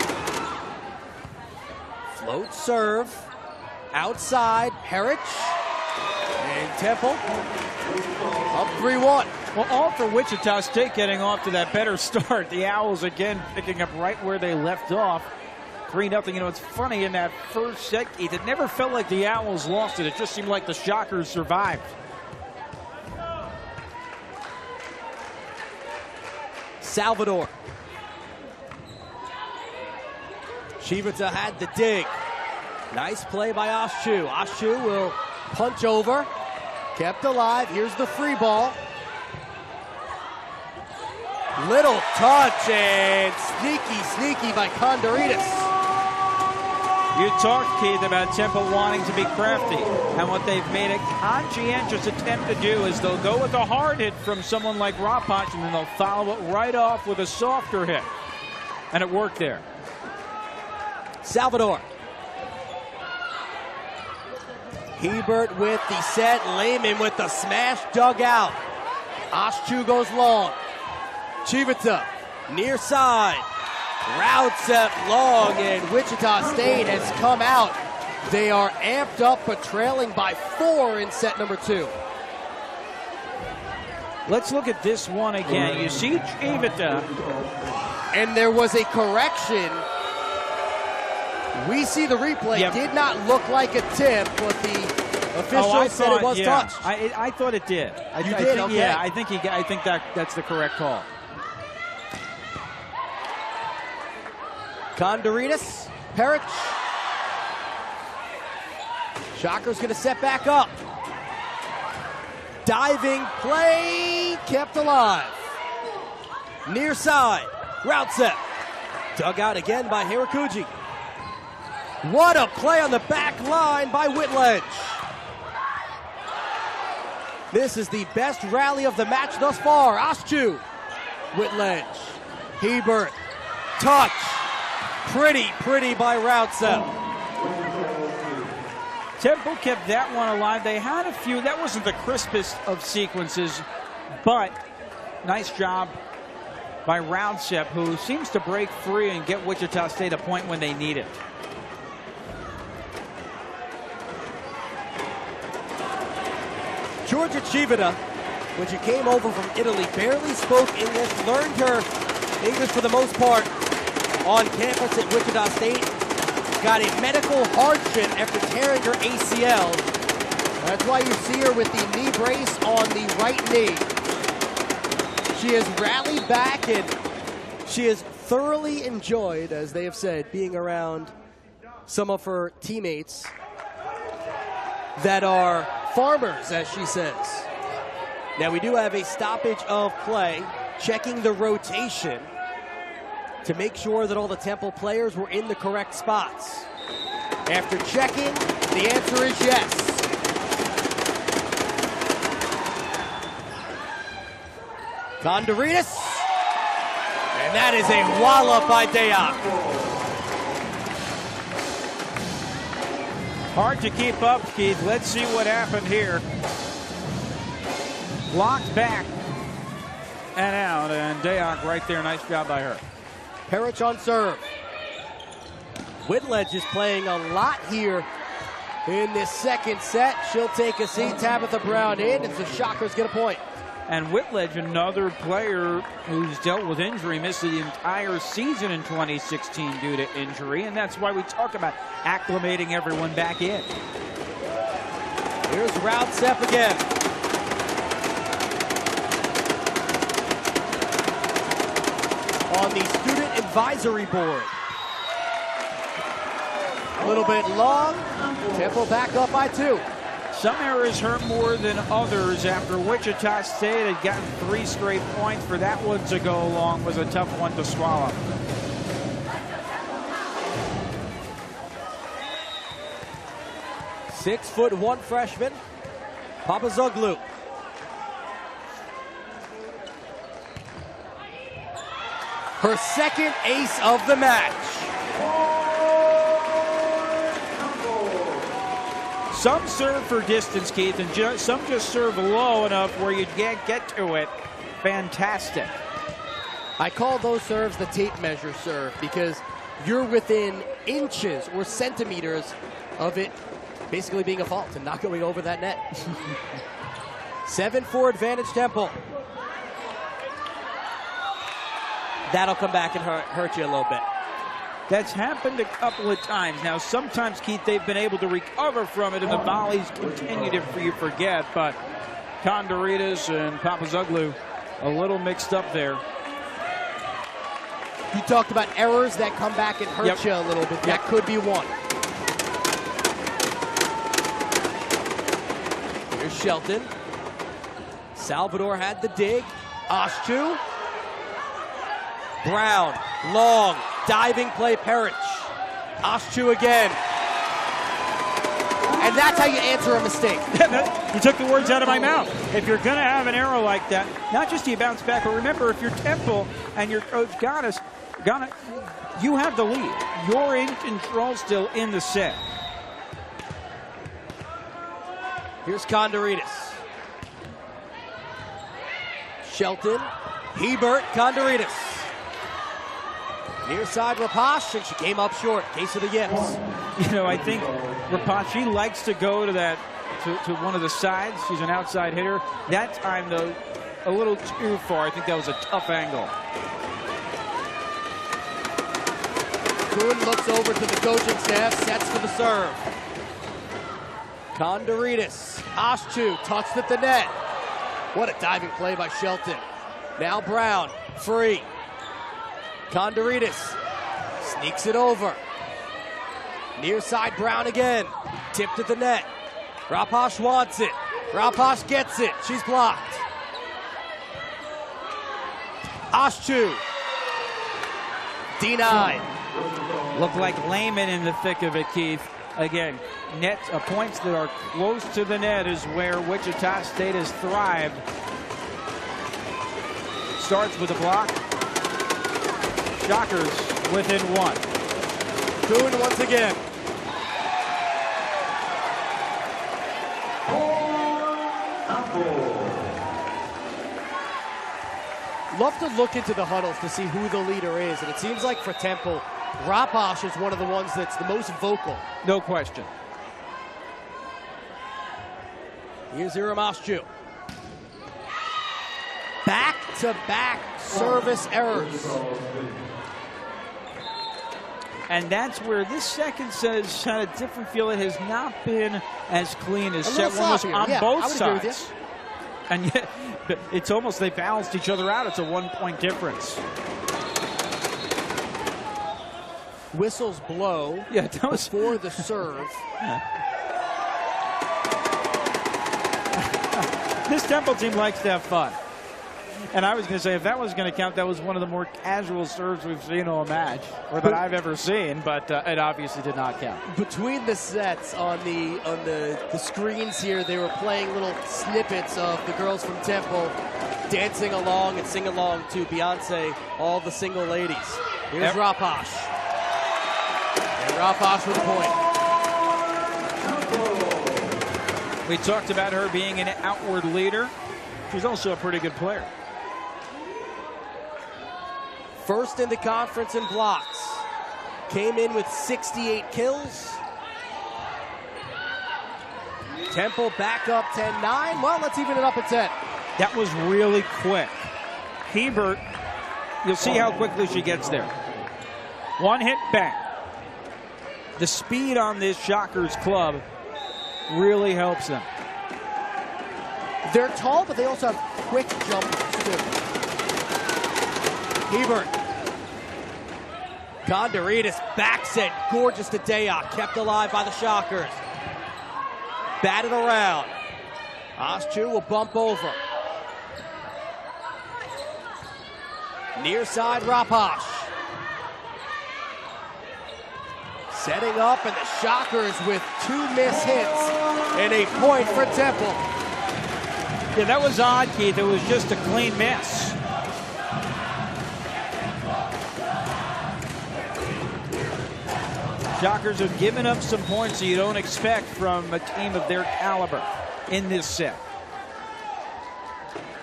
Float serve. Outside, Herich. And Temple. Up 3-1. Well, all for Wichita State getting off to that better start. The Owls again picking up right where they left off. 3-0. You know, it's funny, in that first set, it never felt like the Owls lost it. It just seemed like the Shockers survived. Salvador. Shivita had the dig. Nice play by Asci. Asci will punch over. Kept alive. Here's the free ball. Little touch and sneaky by Condoritas. You talked, Keith, about Temple wanting to be crafty, and what they've made a conscientious attempt to do is they'll go with a hard hit from someone like Rapacz, and then they'll follow it right off with a softer hit. And it worked there. Salvador. Hiebert with the set. Lehman with the smash dug out. Asci goes long. Chivita near side. Raudsepp long, and Wichita State has come out. They are amped up but trailing by 4 in set number 2. Let's look at this one again. You see Chivita. And there was a correction. We see the replay. Yep. Did not look like a tip, but the official said it was touched. I thought it did. You did? Okay. Yeah, I think that's the correct call. Condoritas, Herich. Shockers going to set back up. Diving play, kept alive. Near side, Raudsepp. Dug out again by Hirakuji. What a play on the back line by Whitledge. This is the best rally of the match thus far. Asci, Whitledge, Hiebert, touch. Pretty by Raudsepp. Temple kept that one alive. They had a few. That wasn't the crispest of sequences, but nice job by Raudsepp, who seems to break free and get Wichita State a point when they need it. Georgia Chivita, when she came over from Italy, barely spoke English, learned her English for the most part on campus at Wichita State. Got a medical hardship after tearing her ACL. That's why you see her with the knee brace on the right knee. She has rallied back, and she has thoroughly enjoyed, as they have said, being around some of her teammates that are farmers, as she says. Now we do have a stoppage of play, checking the rotation to make sure that all the Temple players were in the correct spots. After checking, the answer is yes. Condoritas, and that is a wallop by Dayak. Hard to keep up, Keith. Let's see what happened here. Blocked back and out, and Dayak right there. Nice job by her. Herich on serve. Whitledge is playing a lot here in this second set. She'll take a seat. Tabitha Brown in, and the Shockers get a point. And Whitledge, another player who's dealt with injury, missed the entire season in 2016 due to injury, and that's why we talk about acclimating everyone back in. Here's Raudsepp again. On the student advisory board. A little bit long. Temple back up by 2. Some errors hurt more than others after Wichita State had gotten 3 straight points. For that one to go along was a tough one to swallow. "6'1" freshman, Papazoglu. Her second ace of the match. Some serve for distance, Keith, and some just serve low enough where you can't get to it. Fantastic. I call those serves the tape measure serve because you're within inches or centimeters of it basically being a fault and not going over that net. 7-4 advantage Temple. That'll come back and hurt you a little bit. That's happened a couple of times. Now, sometimes, Keith, they've been able to recover from it, and the volleys continue to you forget. But Kondoritis and Papazoglu a little mixed up there. You talked about errors that come back and hurt you a little bit. That could be one. Here's Shelton. Salvador had the dig. Asci. Brown, long, diving play, Perich. Asci again. And that's how you answer a mistake. You took the words out of my mouth. If you're going to have an arrow like that, not just do you bounce back, but remember, if you're Temple and your coach Gaddis, you have the lead. You're in control still in the set. Here's Kondoritis. Shelton, Hiebert, Kondoritis. Near side Rapacz, and she came up short. Case of the yips. You know, I think Rapacz, she likes to go to that to one of the sides. She's an outside hitter. That time, though, a little too far. I think that was a tough angle. Kuhn looks over to the coaching staff, sets for the serve. Kondoritis, Asci touched at the net. What a diving play by Shelton. Now Brown, free. Kondoritis sneaks it over. Near side Brown again. Tipped at the net. Rapacz wants it. Rapacz gets it. She's blocked. Asci. denied. Looked like Lehman in the thick of it, Keith. Again, points that are close to the net is where Wichita State has thrived. Starts with a block. Shockers within one. Kuhn once again. Love to look into the huddles to see who the leader is, and it seems like for Temple, Rapacz is one of the ones that's the most vocal. No question. Here's Irem Asci. Back-to-back service errors. And that's where this second set has had a different feel. It has not been as clean as set one was on both sides. And yet, it's almost they balanced each other out. It's a 1-point difference. Whistles blow before the serve. This Temple team likes to have fun. And I was going to say, if that was going to count, that was one of the more casual serves we've seen all match, or that I've ever seen, but it obviously did not count. Between the sets on the screens here, they were playing little snippets of the girls from Temple dancing along and sing along to Beyonce, All the Single Ladies. Here's Rapacz. And Rapacz with a point. We talked about her being an outward leader. She's also a pretty good player. First in the conference in blocks. Came in with 68 kills. Temple back up 10-9. Well, let's even it up at 10. That was really quick. Hiebert, you'll see how quickly she gets there. One hit, bang. The speed on this Shockers club really helps them. They're tall, but they also have quick jumpers, too. Hiebert. Kondoritis back set. Gorgeous to Dayoc. Kept alive by the Shockers. Batted around. Asci will bump over. Near side Rapacz. Setting up, and the Shockers with 2 missed hits and a point for Temple. Yeah, that was odd, Keith. It was just a clean miss. Shockers have given up some points that you don't expect from a team of their caliber in this set.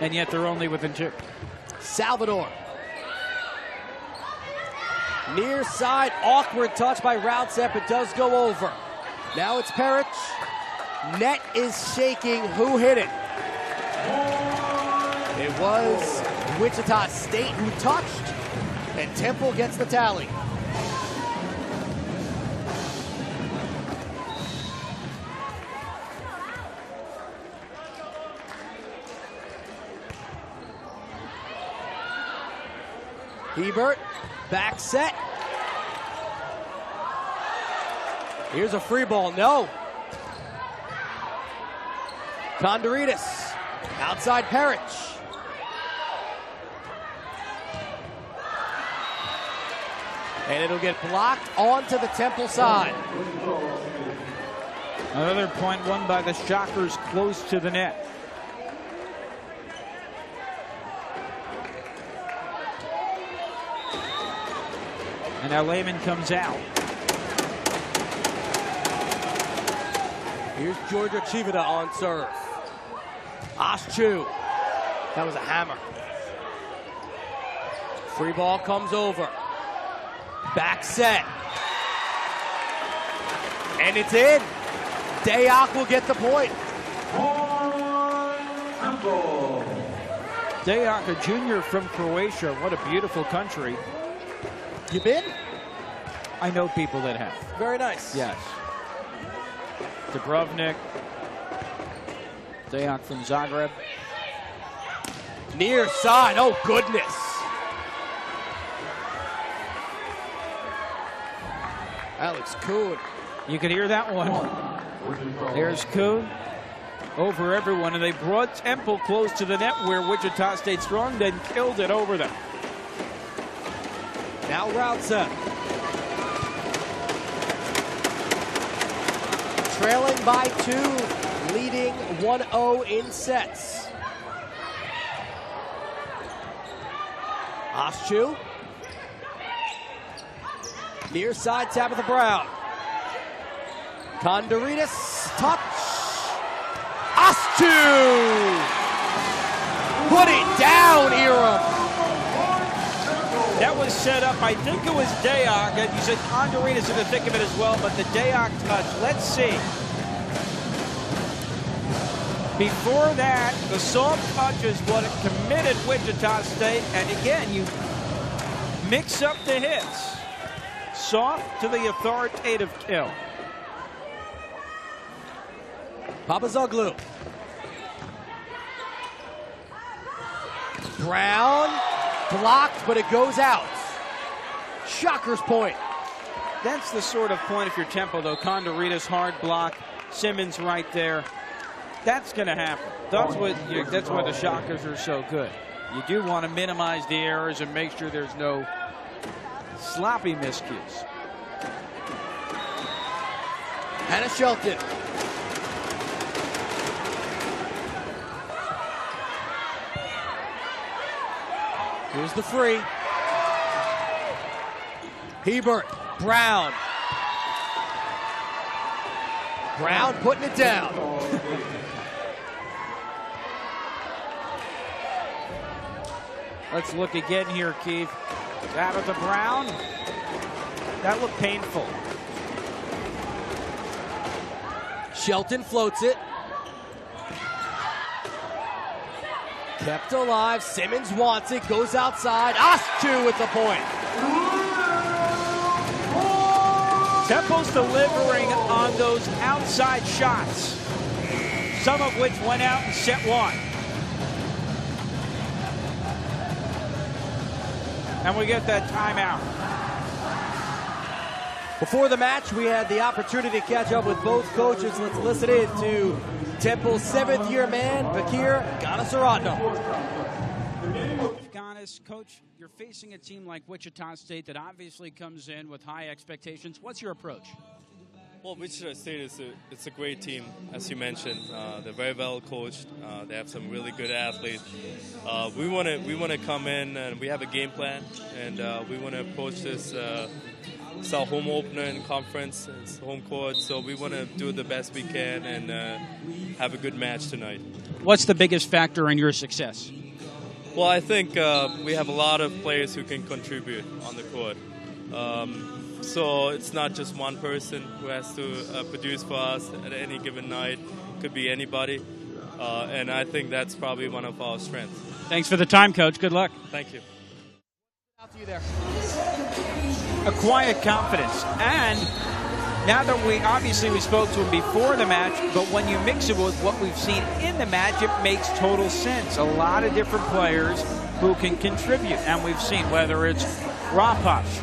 And yet they're only within 2. Salvador. Near side, awkward touch by Raudsepp. It does go over. Now it's Perich. Net is shaking. Who hit it? It was Wichita State who touched, and Temple gets the tally. Hiebert, back set. Here's a free ball, no. Condoritas, outside Perich. And it'll get blocked onto the Temple side. Another point won by the Shockers close to the net. And now Lehman comes out. Here's Georgia Chivita on serve. Asci. That was a hammer. Free ball comes over. Back set. And it's in. Dayak will get the point. Dayak, a junior from Croatia. What a beautiful country. You been? I know people that have. Very nice. Yes. Dubrovnik. Dayak from Zagreb. Near side. Oh, goodness. Alex Kuhn. You can hear that one. There's Kuhn over everyone, and they brought Temple close to the net where Wichita State strong, then killed it over them. Now Raudsepp. Trailing by 2, leading 1-0 in sets. Asci. Near side, Tabitha Brown. Condoritas, touch. Asci! Put it down, Irem. That was set up, I think it was Dayak, and you said Condoritas in the thick of it as well, but the Dayak touch, let's see. Before that, the soft touch is what committed Wichita State, and again, you mix up the hits. Soft to the authoritative kill. Papazoglu. Brown blocked, but it goes out. Shockers point. That's the sort of point if you're Temple, though. Condoritas hard block, Simmons right there. That's going to happen. That's why the Shockers are so good. You do want to minimize the errors and make sure there's no sloppy miscues. Hannah Shelton. Here's the free. Hiebert, Brown. Brown putting it down. Let's look again here, Keith. Tabitha Brown. That looked painful. Shelton floats it. Kept alive. Simmons wants it. Goes outside. Asci with the point. Temple's delivering on those outside shots, some of which went out in set 1. And we get that timeout. Before the match, we had the opportunity to catch up with both coaches. Let's listen in to Temple's 7th-year man, Bakir Ganesaratnam. Ganes, Coach, you're facing a team like Wichita State that obviously comes in with high expectations. What's your approach? Well, Wichita State it's a great team, as you mentioned. They're very well coached. They have some really good athletes. We want to come in and we have a game plan, and we want to approach this it's our home opener in conference. It's home court, so we want to do the best we can and have a good match tonight. What's the biggest factor in your success? Well, I think we have a lot of players who can contribute on the court. So it's not just one person who has to produce for us at any given night. It could be anybody. And I think that's probably one of our strengths. Thanks for the time, Coach. Good luck. Thank you. Out to you there. A quiet confidence. And now that we spoke to him before the match, but when you mix it with what we've seen in the match, it makes total sense. A lot of different players who can contribute. And we've seen whether it's Rapacz,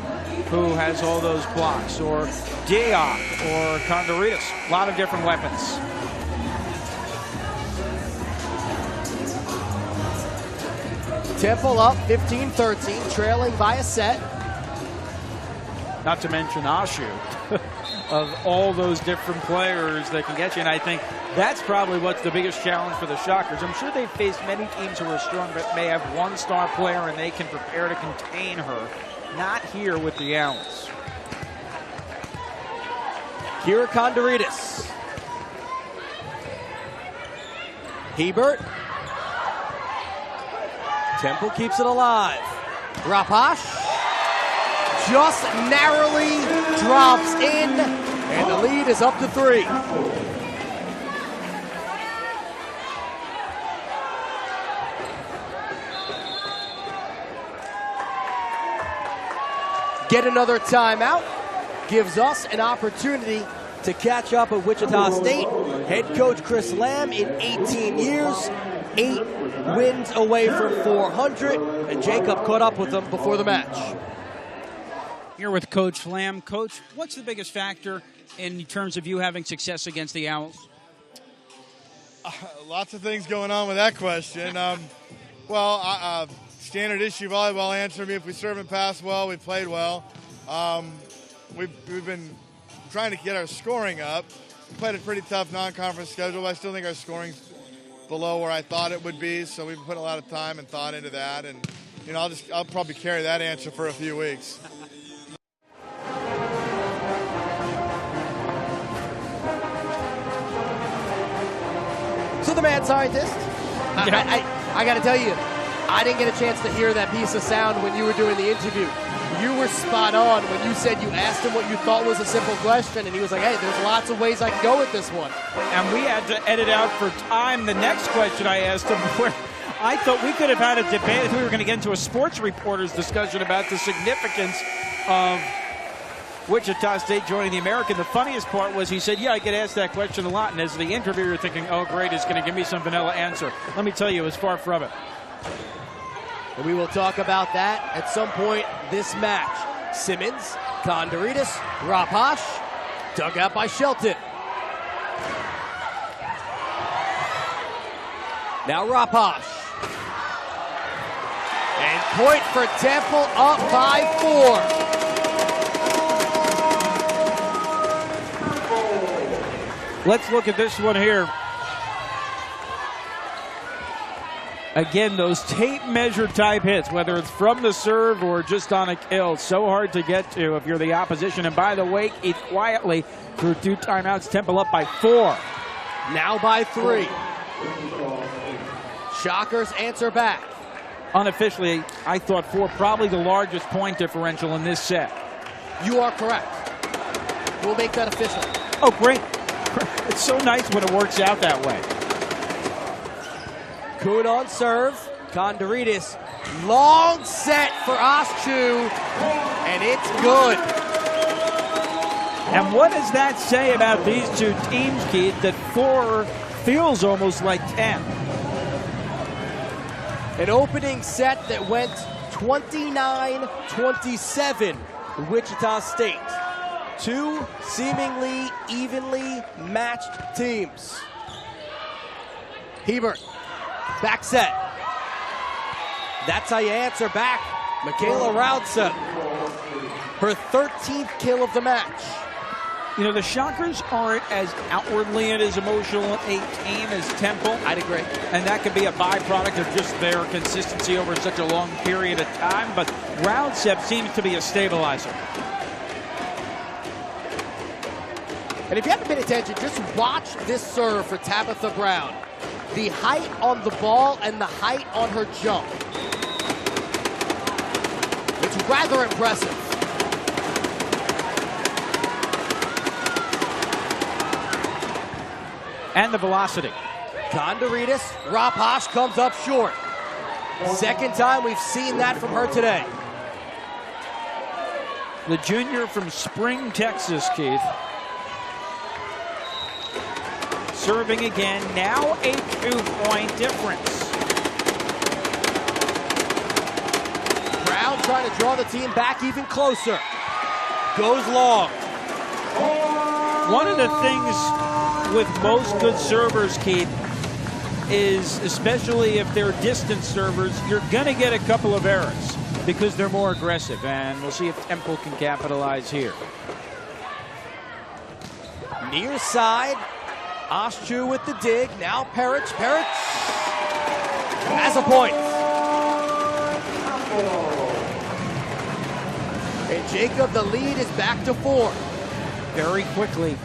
who has all those blocks, or Diak, or Kondoridis. A lot of different weapons. Temple up 15-13, trailing by a set. Not to mention Asci, of all those different players that can get you. And I think that's probably what's the biggest challenge for the Shockers. I'm sure they've faced many teams who are strong but may have one star player and they can prepare to contain her. Not here with the Owls. Kira Kondoridis. Hiebert. Temple keeps it alive. Rapacz just narrowly drops in, and the lead is up to 3. Get another timeout. Gives us an opportunity to catch up with Wichita State. Head coach Chris Lamb in 18 years, 8 wins away from 400, and Jacob caught up with them before the match. Here with Coach Lamb. Coach, what's the biggest factor in terms of you having success against the Owls? Lots of things going on with that question. Standard issue volleyball answer me. If we serve and pass well, we played well. We've been trying to get our scoring up. We played a pretty tough non-conference schedule, but I still think our scoring's below where I thought it would be. So we've put a lot of time and thought into that, and I'll probably carry that answer for a few weeks. So the mad scientist, I got to tell you, I didn't get a chance to hear that piece of sound when you were doing the interview. You were spot on when you said you asked him what you thought was a simple question, and he was like, hey, there's lots of ways I can go with this one. And we had to edit out for time the next question I asked him, where I thought we could have had a debate if we were going to get into a sports reporter's discussion about the significance of Wichita State joining the American. The funniest part was he said, yeah, I get asked that question a lot, and as the interviewer, you're thinking, oh, great, he's going to give me some vanilla answer. Let me tell you, it was far from it. And we will talk about that at some point this match. Simmons, Kondoridis, Rapacz, dug out by Shelton. Now Rapacz. And point for Temple, up by 4. Let's look at this one here. Again, those tape measure type hits, whether it's from the serve or just on a kill, so hard to get to if you're the opposition. And by the way, it quietly through 2 timeouts, Temple up by 4. Now by 3. Shockers answer back. Unofficially, I thought 4, probably the largest point differential in this set. You are correct. We'll make that official. Oh, great. It's so nice when it works out that way. Kuhn on serve. Kondoridis. Long set for Asci. And it's good. And what does that say about these two teams, Keith, that 4 feels almost like 10? An opening set that went 29-27 Wichita State. 2 seemingly evenly matched teams. Hiebert. Back set. That's how you answer back. Mikaela Raudsepp. Her 13th kill of the match. You know, the Shockers aren't as outwardly and as emotional a team as Temple. I'd agree. And that could be a byproduct of just their consistency over such a long period of time. But Raudsepp seems to be a stabilizer. And if you haven't paid attention, just watch this serve for Tabitha Brown. The height on the ball and the height on her jump. It's rather impressive. And the velocity. Kondaridis, Rapacz comes up short. Second time we've seen that from her today. The junior from Spring, Texas, Keith. Serving again, now a 2-point difference. Brown trying to draw the team back even closer. Goes long. One of the things with most good servers, Keith, is especially if they're distance servers, you're going to get a couple of errors because they're more aggressive. And we'll see if Temple can capitalize here. Near side. Asci with the dig. Now Perich. Perich has a point. And Jacob, the lead is back to 4. Very quickly.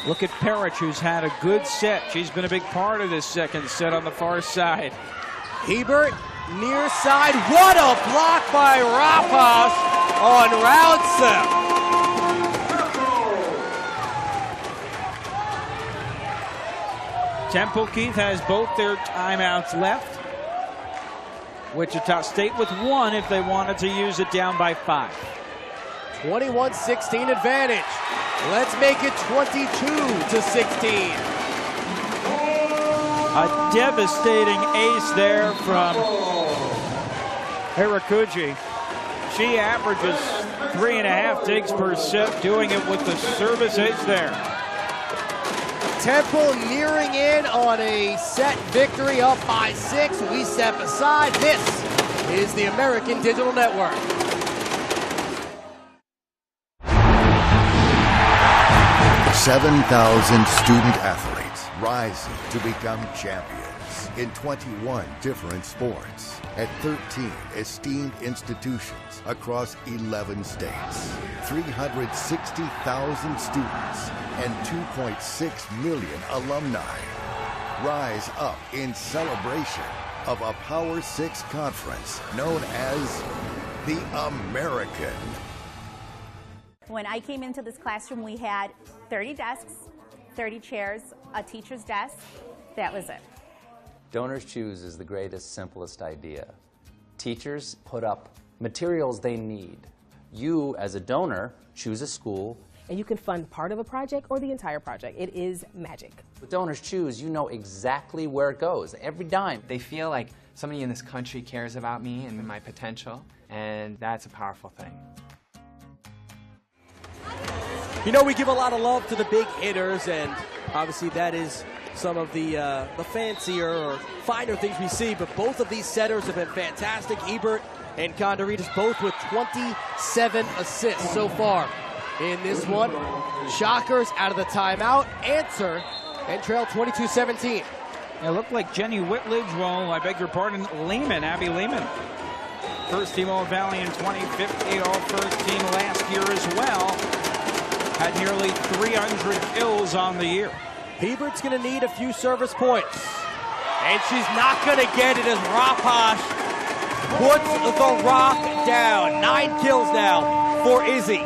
Look at Perich, who's had a good set. She's been a big part of this second set on the far side. Hiebert, near side. What a block by Rapacz on Raudsepp. Temple, Keith, has both their timeouts left. Wichita State with 1 if they wanted to use it, down by 5. 21-16 advantage. Let's make it 22-16. A devastating ace there from Hirakuji. She averages 3.5 digs per set, doing it with the service ace there. Temple nearing in on a set victory, up by 6. We step aside. This is the American Digital Network. $7,000 student athletes rising to become champions in 21 different sports at 13 esteemed institutions across 11 states. 360,000 students and 2.6 million alumni rise up in celebration of a Power 6 conference known as the American. When I came into this classroom, we had 30 desks, 30 chairs, a teacher's desk. That was it. Donors Choose is the greatest, simplest idea. Teachers put up materials they need. You, as a donor, choose a school. And you can fund part of a project or the entire project. It is magic. With Donors Choose, you know exactly where it goes, every dime. They feel like somebody in this country cares about me and my potential, and that's a powerful thing. You know, we give a lot of love to the big hitters, and obviously that is some of the fancier or finer things we see, but both of these setters have been fantastic. Hiebert and Kondaridis both with 27 assists so far in this one. Shockers out of the timeout, answer, and trail 22-17. It looked like Jenny Whitledge, well, I beg your pardon, Lehman, Abbie Lehman. First team All-Valley in 2015, all-first team last year as well. Had nearly 300 kills on the year. Hiebert's going to need a few service points. And she's not going to get it as Rapacz puts the rock down. 9 kills now for Izzy.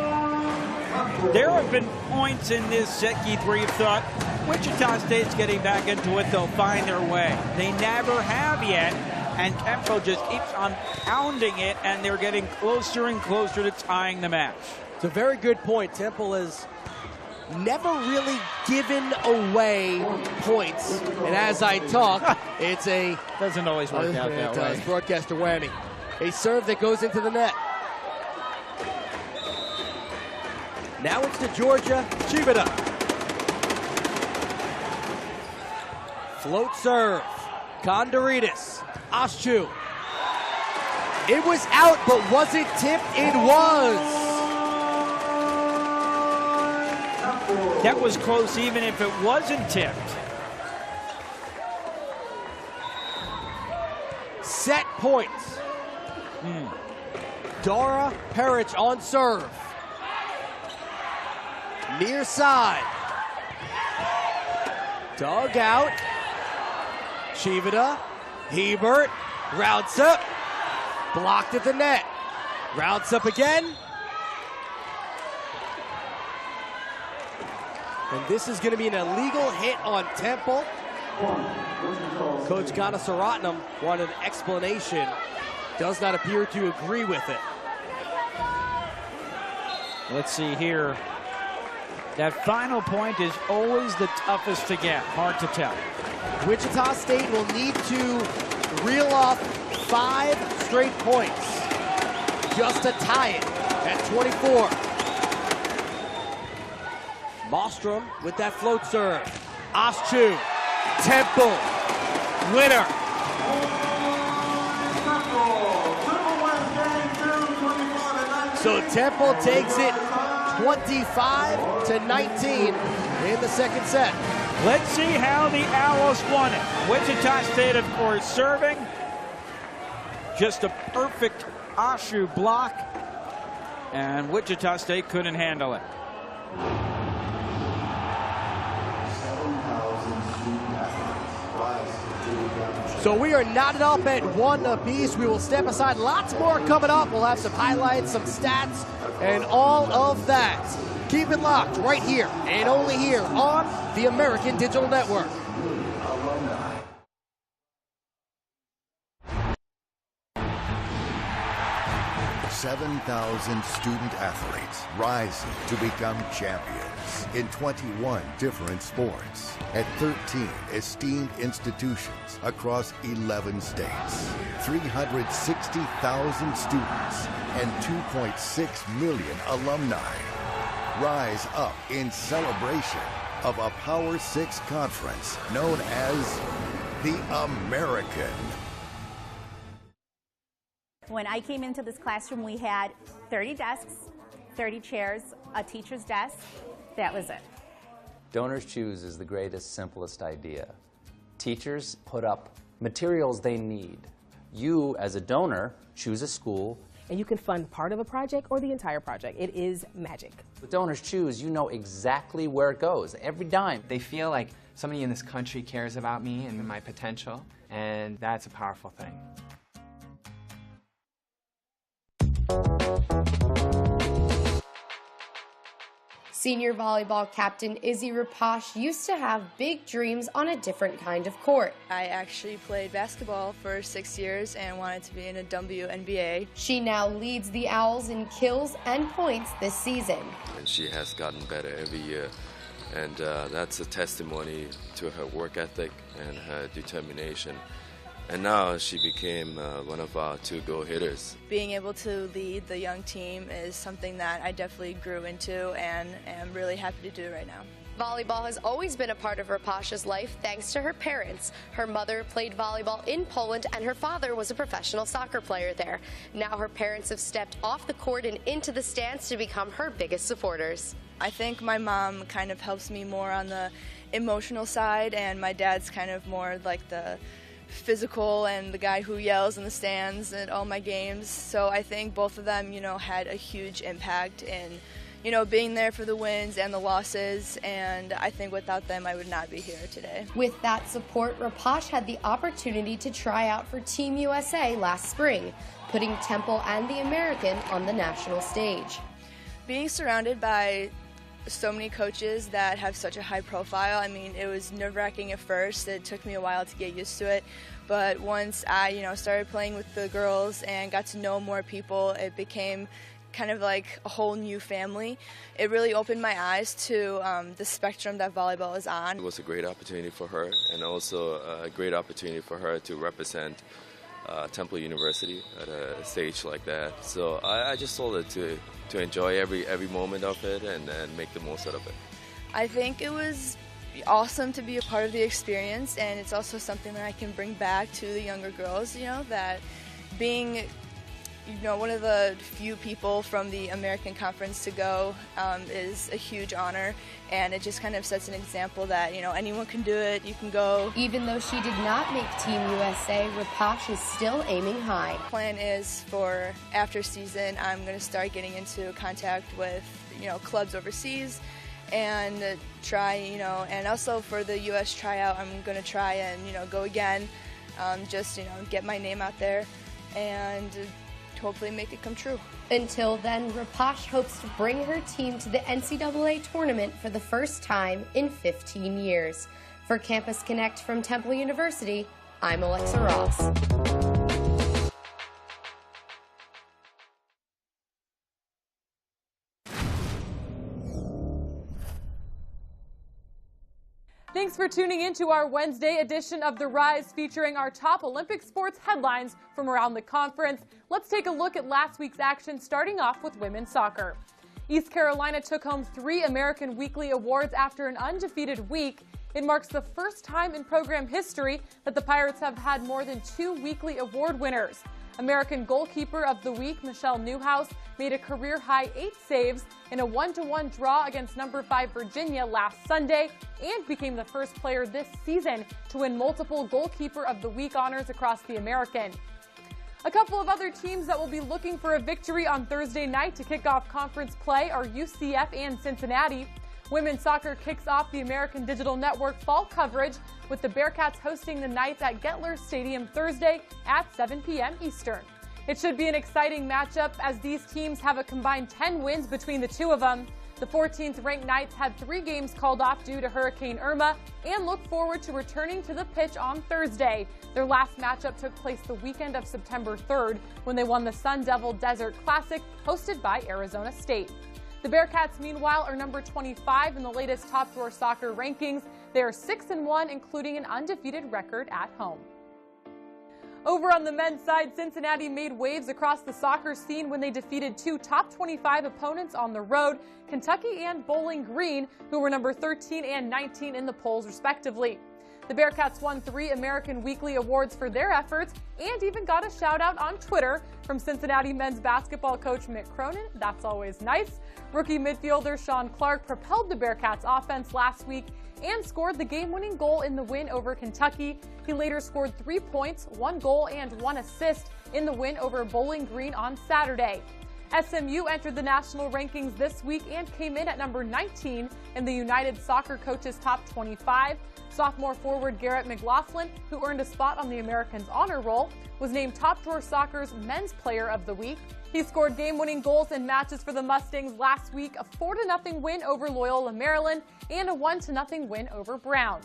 There have been points in this set, Keith, where you've thought, Wichita State's getting back into it, they'll find their way. They never have yet, and Temple just keeps on pounding it, and they're getting closer and closer to tying the match. It's a very good point. Temple has never really given away points. And as I talk, it's a... Doesn't always work out that way. It does. Broadcaster whammy. A serve that goes into the net. Now it's to Georgia Chibata. Float serve. Kondaridis. Asci. It was out, but was it tipped? It was. That was close even if it wasn't tipped. Set points. Dara Perich on serve. Near side. Dug out. Chivita, Hiebert, Raudsepp, blocked at the net. Raudsepp again. And this is going to be an illegal hit on Temple. Coach Ganasarattnam wanted an explanation. Does not appear to agree with it. Let's see here. That final point is always the toughest to get. Hard to tell. Wichita State will need to reel off 5 straight points just to tie it at 24. Mostrom with that float serve. Asci, Temple, winner. So Temple takes it 25-19 in the second set. Let's see how the Owls won it. Wichita State, of course, serving. Just a perfect Asci block. And Wichita State couldn't handle it. So we are knotted up at 1 apiece. We will step aside. Lots more coming up. We'll have some highlights, some stats, and all of that. Keep it locked right here and only here on the American Digital Network. 7,000 student athletes rising to become champions in 21 different sports at 13 esteemed institutions across 11 states. 360,000 students and 2.6 million alumni rise up in celebration of a Power 6 conference known as the American. When I came into this classroom, we had 30 desks, 30 chairs, a teacher's desk. That was it. Donors Choose is the greatest, simplest idea. Teachers put up materials they need. You, as a donor, choose a school. And you can fund part of a project or the entire project. It is magic. With Donors Choose, you know exactly where it goes, every dime. They feel like somebody in this country cares about me and my potential, and that's a powerful thing. Senior volleyball captain Izzy Rapacz used to have big dreams on a different kind of court. I actually played basketball for 6 years and wanted to be in a WNBA. She now leads the Owls in kills and points this season. And she has gotten better every year, and that's a testimony to her work ethic and her determination. And now she became one of our 2 goal hitters. Being able to lead the young team is something that I definitely grew into and am really happy to do right now. Volleyball has always been a part of Rapacz's life thanks to her parents. Her mother played volleyball in Poland and her father was a professional soccer player there. Now her parents have stepped off the court and into the stands to become her biggest supporters. I think my mom kind of helps me more on the emotional side, and my dad's kind of more like the physical and the guy who yells in the stands at all my games. So I think both of them, had a huge impact in, being there for the wins and the losses, and I think without them I would not be here today. With that support, Rapacz had the opportunity to try out for Team USA last spring, putting Temple and the American on the national stage. Being surrounded by so many coaches that have such a high profile, it was nerve-wracking at first. It took me a while to get used to it, but once I started playing with the girls and got to know more people, it became kind of like a whole new family. It really opened my eyes to the spectrum that volleyball is on. It was a great opportunity for her, and also a great opportunity for her to represent Temple University at a stage like that. So I just told her to enjoy every moment of it and make the most out of it. I think it was awesome to be a part of the experience, and it's also something that I can bring back to the younger girls, that being one of the few people from the American Conference to go is a huge honor, and it just kind of sets an example that, anyone can do it, you can go. Even though she did not make Team USA, Rapacz is still aiming high. Plan is for after season, I'm going to start getting into contact with, clubs overseas and try, and also for the U.S. tryout, I'm going to try and, go again, just, get my name out there and hopefully make it come true. Until then, Rapacz hopes to bring her team to the NCAA tournament for the first time in 15 years. For Campus Connect from Temple University, I'm Alexa Ross. Thanks for tuning in to our Wednesday edition of The Rise, featuring our top Olympic sports headlines from around the conference. Let's take a look at last week's action, starting off with women's soccer. East Carolina took home 3 American Weekly Awards after an undefeated week. It marks the first time in program history that the Pirates have had more than 2 weekly award winners. American Goalkeeper of the Week, Michelle Newhouse, made a career-high 8 saves in a 1-1 draw against number 5 Virginia last Sunday, and became the first player this season to win multiple Goalkeeper of the Week honors across the American. A couple of other teams that will be looking for a victory on Thursday night to kick off conference play are UCF and Cincinnati. Women's soccer kicks off the American Digital Network fall coverage with the Bearcats hosting the Knights at Gettler Stadium Thursday at 7 p.m. Eastern. It should be an exciting matchup as these teams have a combined 10 wins between the two of them. The 14th ranked Knights had 3 games called off due to Hurricane Irma and look forward to returning to the pitch on Thursday. Their last matchup took place the weekend of September 3rd when they won the Sun Devil Desert Classic hosted by Arizona State. The Bearcats, meanwhile, are number 25 in the latest Top Drawer Soccer rankings. They are 6-1, including an undefeated record at home. Over on the men's side, Cincinnati made waves across the soccer scene when they defeated 2 top 25 opponents on the road, Kentucky and Bowling Green, who were number 13 and 19 in the polls, respectively. The Bearcats won 3 American Weekly Awards for their efforts and even got a shout-out on Twitter from Cincinnati men's basketball coach Mick Cronin. That's always nice. Rookie midfielder Sean Clark propelled the Bearcats' offense last week and scored the game-winning goal in the win over Kentucky. He later scored 3 points, 1 goal, and 1 assist in the win over Bowling Green on Saturday. SMU entered the national rankings this week and came in at number 19 in the United Soccer Coaches Top 25. Sophomore forward Garrett McLaughlin, who earned a spot on the Americans Honor Roll, was named Top Drawer Soccer's Men's Player of the Week. He scored game-winning goals in matches for the Mustangs last week, a 4-0 win over Loyola Maryland and a 1-0 win over Brown.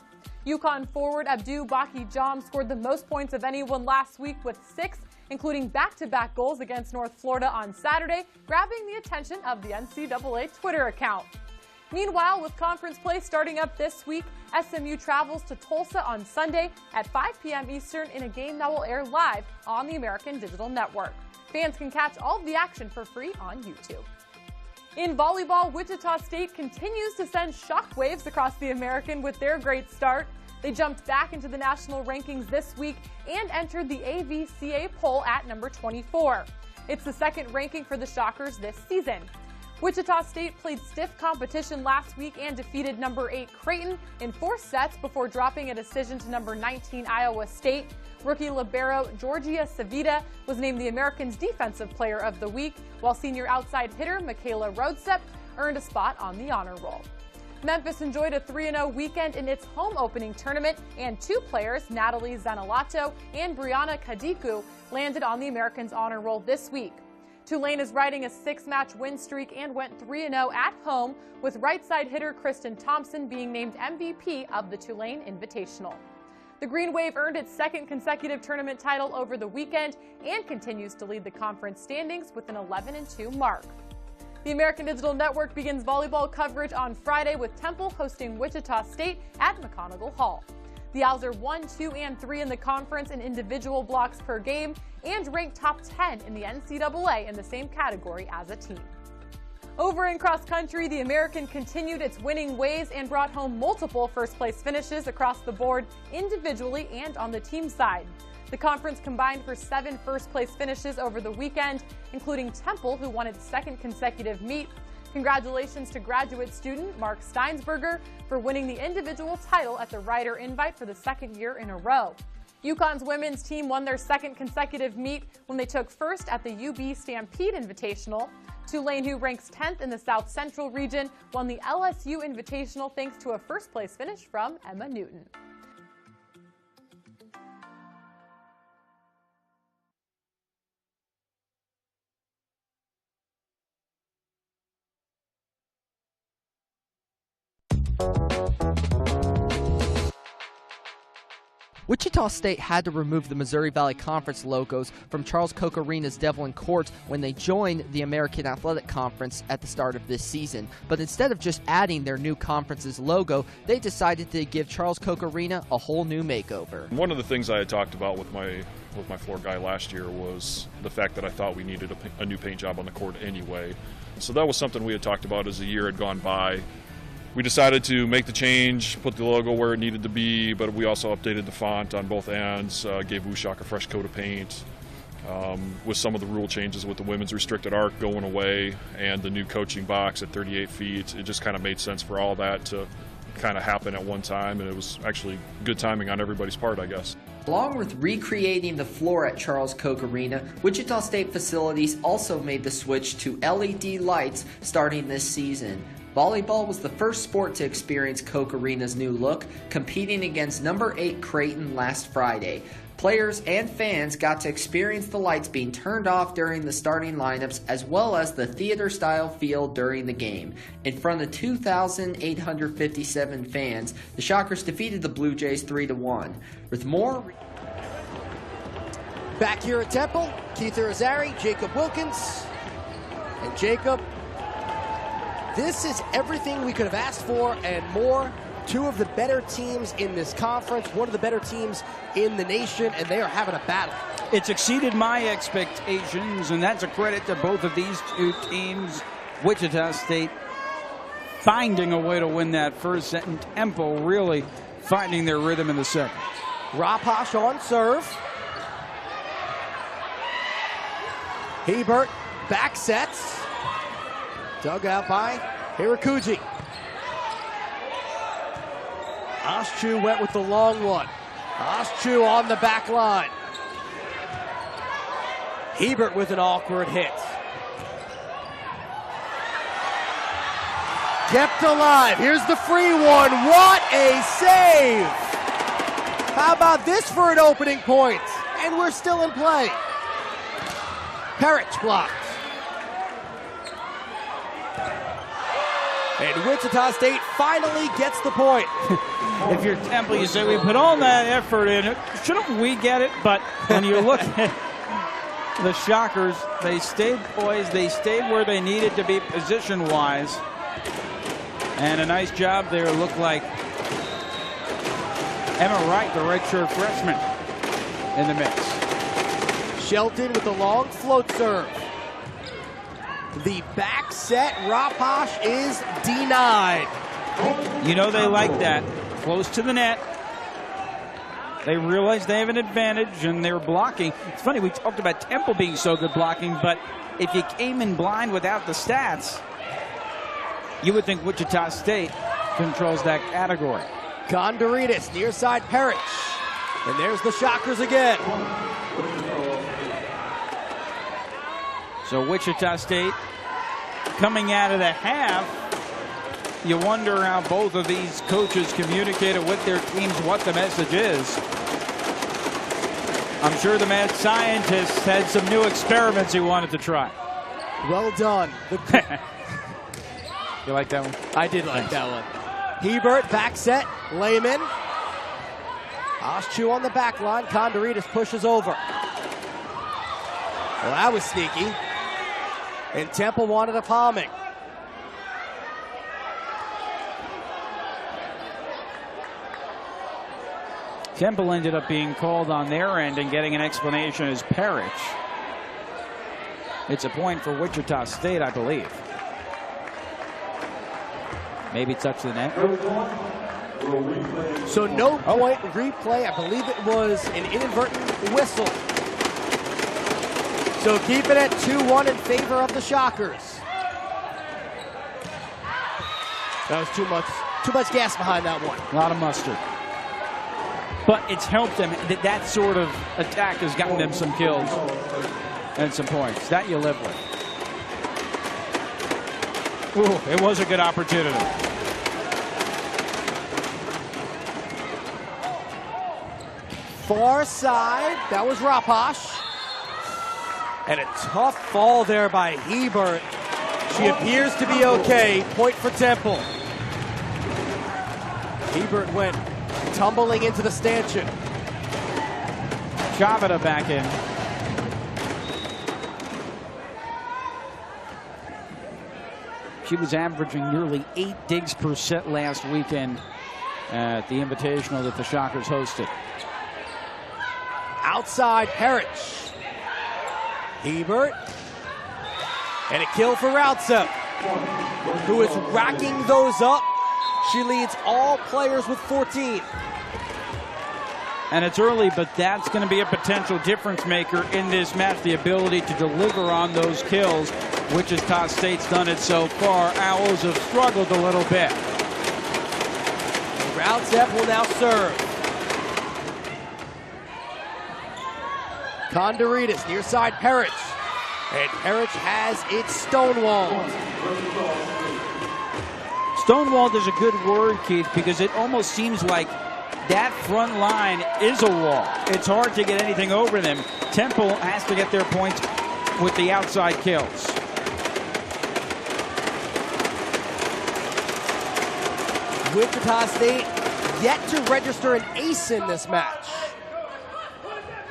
UConn forward Abdu Baki Jam scored the most points of anyone last week with 6, including back-to-back goals against North Florida on Saturday, grabbing the attention of the NCAA Twitter account. Meanwhile, with conference play starting up this week, SMU travels to Tulsa on Sunday at 5 p.m. Eastern in a game that will air live on the American Digital Network. Fans can catch all of the action for free on YouTube. In volleyball, Wichita State continues to send shockwaves across the American with their great start. They jumped back into the national rankings this week and entered the AVCA poll at number 24. It's the second ranking for the Shockers this season. Wichita State played stiff competition last week and defeated number 8 Creighton in 4 sets before dropping a decision to number 19 Iowa State. Rookie libero Georgia Savita was named the Americans' Defensive Player of the Week, while senior outside hitter Mikaela Raudsepp earned a spot on the honor roll. Memphis enjoyed a 3-0 weekend in its home opening tournament, and 2 players, Natalie Zanalato and Brianna Kadiku, landed on the Americans' honor roll this week. Tulane is riding a 6-match win streak and went 3-0 at home, with right side hitter Kristen Thompson being named MVP of the Tulane Invitational. The Green Wave earned its 2nd consecutive tournament title over the weekend and continues to lead the conference standings with an 11-2 mark. The American Digital Network begins volleyball coverage on Friday with Temple hosting Wichita State at McConnell Hall. The Owls are 1, 2, and 3 in the conference in individual blocks per game and ranked top 10 in the NCAA in the same category as a team. Over in cross country, the American continued its winning ways and brought home multiple first-place finishes across the board individually and on the team side. The conference combined for 7 first-place finishes over the weekend, including Temple, who won its 2nd consecutive meet. Congratulations to graduate student Mark Steinsberger for winning the individual title at the Ryder Invite for the 2nd year in a row. UConn's women's team won their second consecutive meet when they took first at the UB Stampede Invitational. Tulane, who ranks 10th in the South Central region, won the LSU Invitational thanks to a first-place finish from Emma Newton. Wichita State had to remove the Missouri Valley Conference logos from Charles Koch Arena's Devlin Courts when they joined the American Athletic Conference at the start of this season. But instead of just adding their new conference's logo, they decided to give Charles Koch Arena a whole new makeover. One of the things I had talked about with my floor guy last year was the fact that I thought we needed a new paint job on the court anyway. So that was something we had talked about as the year had gone by. We decided to make the change, put the logo where it needed to be, but we also updated the font on both ends, gave Wushak a fresh coat of paint. With some of the rule changes with the women's restricted arc going away and the new coaching box at 38 feet, it just kind of made sense for all that to kind of happen at one time, and it was actually good timing on everybody's part, I guess. Along with recreating the floor at Charles Koch Arena, Wichita State facilities also made the switch to LED lights starting this season. Volleyball was the first sport to experience Koch Arena's new look, competing against number 8 Creighton last Friday. Players and fans got to experience the lights being turned off during the starting lineups, as well as the theater-style feel during the game. In front of 2,857 fans, the Shockers defeated the Blue Jays 3-1. With more... Back here at Temple, Keith Irizarry, Jacob Wilkins, and Jacob, this is everything we could have asked for and more. Two of the better teams in this conference, one of the better teams in the nation, and they are having a battle. It's exceeded my expectations, and that's a credit to both of these two teams. Wichita State finding a way to win that first set, and Temple really finding their rhythm in the second. Rapacz on serve. Hiebert back sets. Dug out by Hirakuji. Asci went with the long one. Asci on the back line. Hiebert with an awkward hit. Kept alive. Here's the free one. What a save! How about this for an opening point? And we're still in play. Perich blocked. And Wichita State finally gets the point. If you're Temple, you say, we put all that effort in it. Shouldn't we get it? But when you look at the Shockers, they stayed poised. They stayed where they needed to be position-wise. And a nice job there. Looked like Emma Wright, the redshirt freshman, in the mix. Shelton with the long float serve. The back set, Rapacz is denied. You know they like that. Close to the net. They realize they have an advantage, and they're blocking. It's funny, we talked about Temple being so good blocking, but if you came in blind without the stats, you would think Wichita State controls that category. Gondoritis, near side Perich. And there's the Shockers again. So Wichita State coming out of the half, you wonder how both of these coaches communicated with their teams what the message is. I'm sure the mad scientist had some new experiments he wanted to try. Well done. You like that one? I did like that one. Hiebert, back set, Lehman. Asci on the back line. Gondoritis pushes over. Well, that was sneaky. And Temple wanted a palming. Temple ended up being called on their end and getting an explanation as Perich. It's a point for Wichita State, I believe. Maybe touch the net. So no point replay. I believe it was an inadvertent whistle. So keep it at 2-1 in favor of the Shockers. That was too much gas behind that one. A lot of mustard. but it's helped them. That sort of attack has gotten them some kills and some points. That you live with. Ooh, it was a good opportunity. Far side, that was Rapacz. And a tough fall there by Hiebert. She appears to be okay. Point for Temple. Hiebert went tumbling into the stanchion. Chavita back in. She was averaging nearly 8 digs per set last weekend at the Invitational that the Shockers hosted. Outside Raudsepp. Hiebert. And a kill for Raudsepp, who is racking those up. She leads all players with 14. And it's early, but that's going to be a potential difference maker in this match, the ability to deliver on those kills. Wichita State's done it so far. Owls have struggled a little bit. Raudsepp will now serve. Condoritas near side Raudsepp. And Raudsepp has it stonewalled. Stonewalled is a good word, Keith, because it almost seems like that front line is a wall. It's hard to get anything over them. Temple has to get their points with the outside kills. Wichita State yet to register an ace in this match.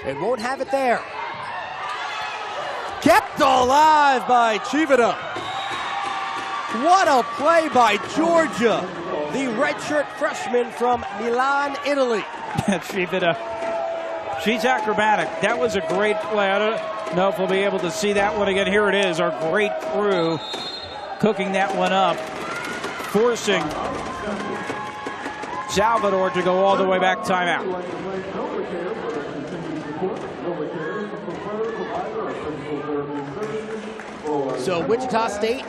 It won't have it there. Kept alive by Chavita. What a play by Georgia, the redshirt freshman from Milan, Italy. Chavita, she's acrobatic. That was a great play. I don't know if we'll be able to see that one again. Here it is, our great crew cooking that one up, forcing Salvador to go all the way back timeout. So Wichita State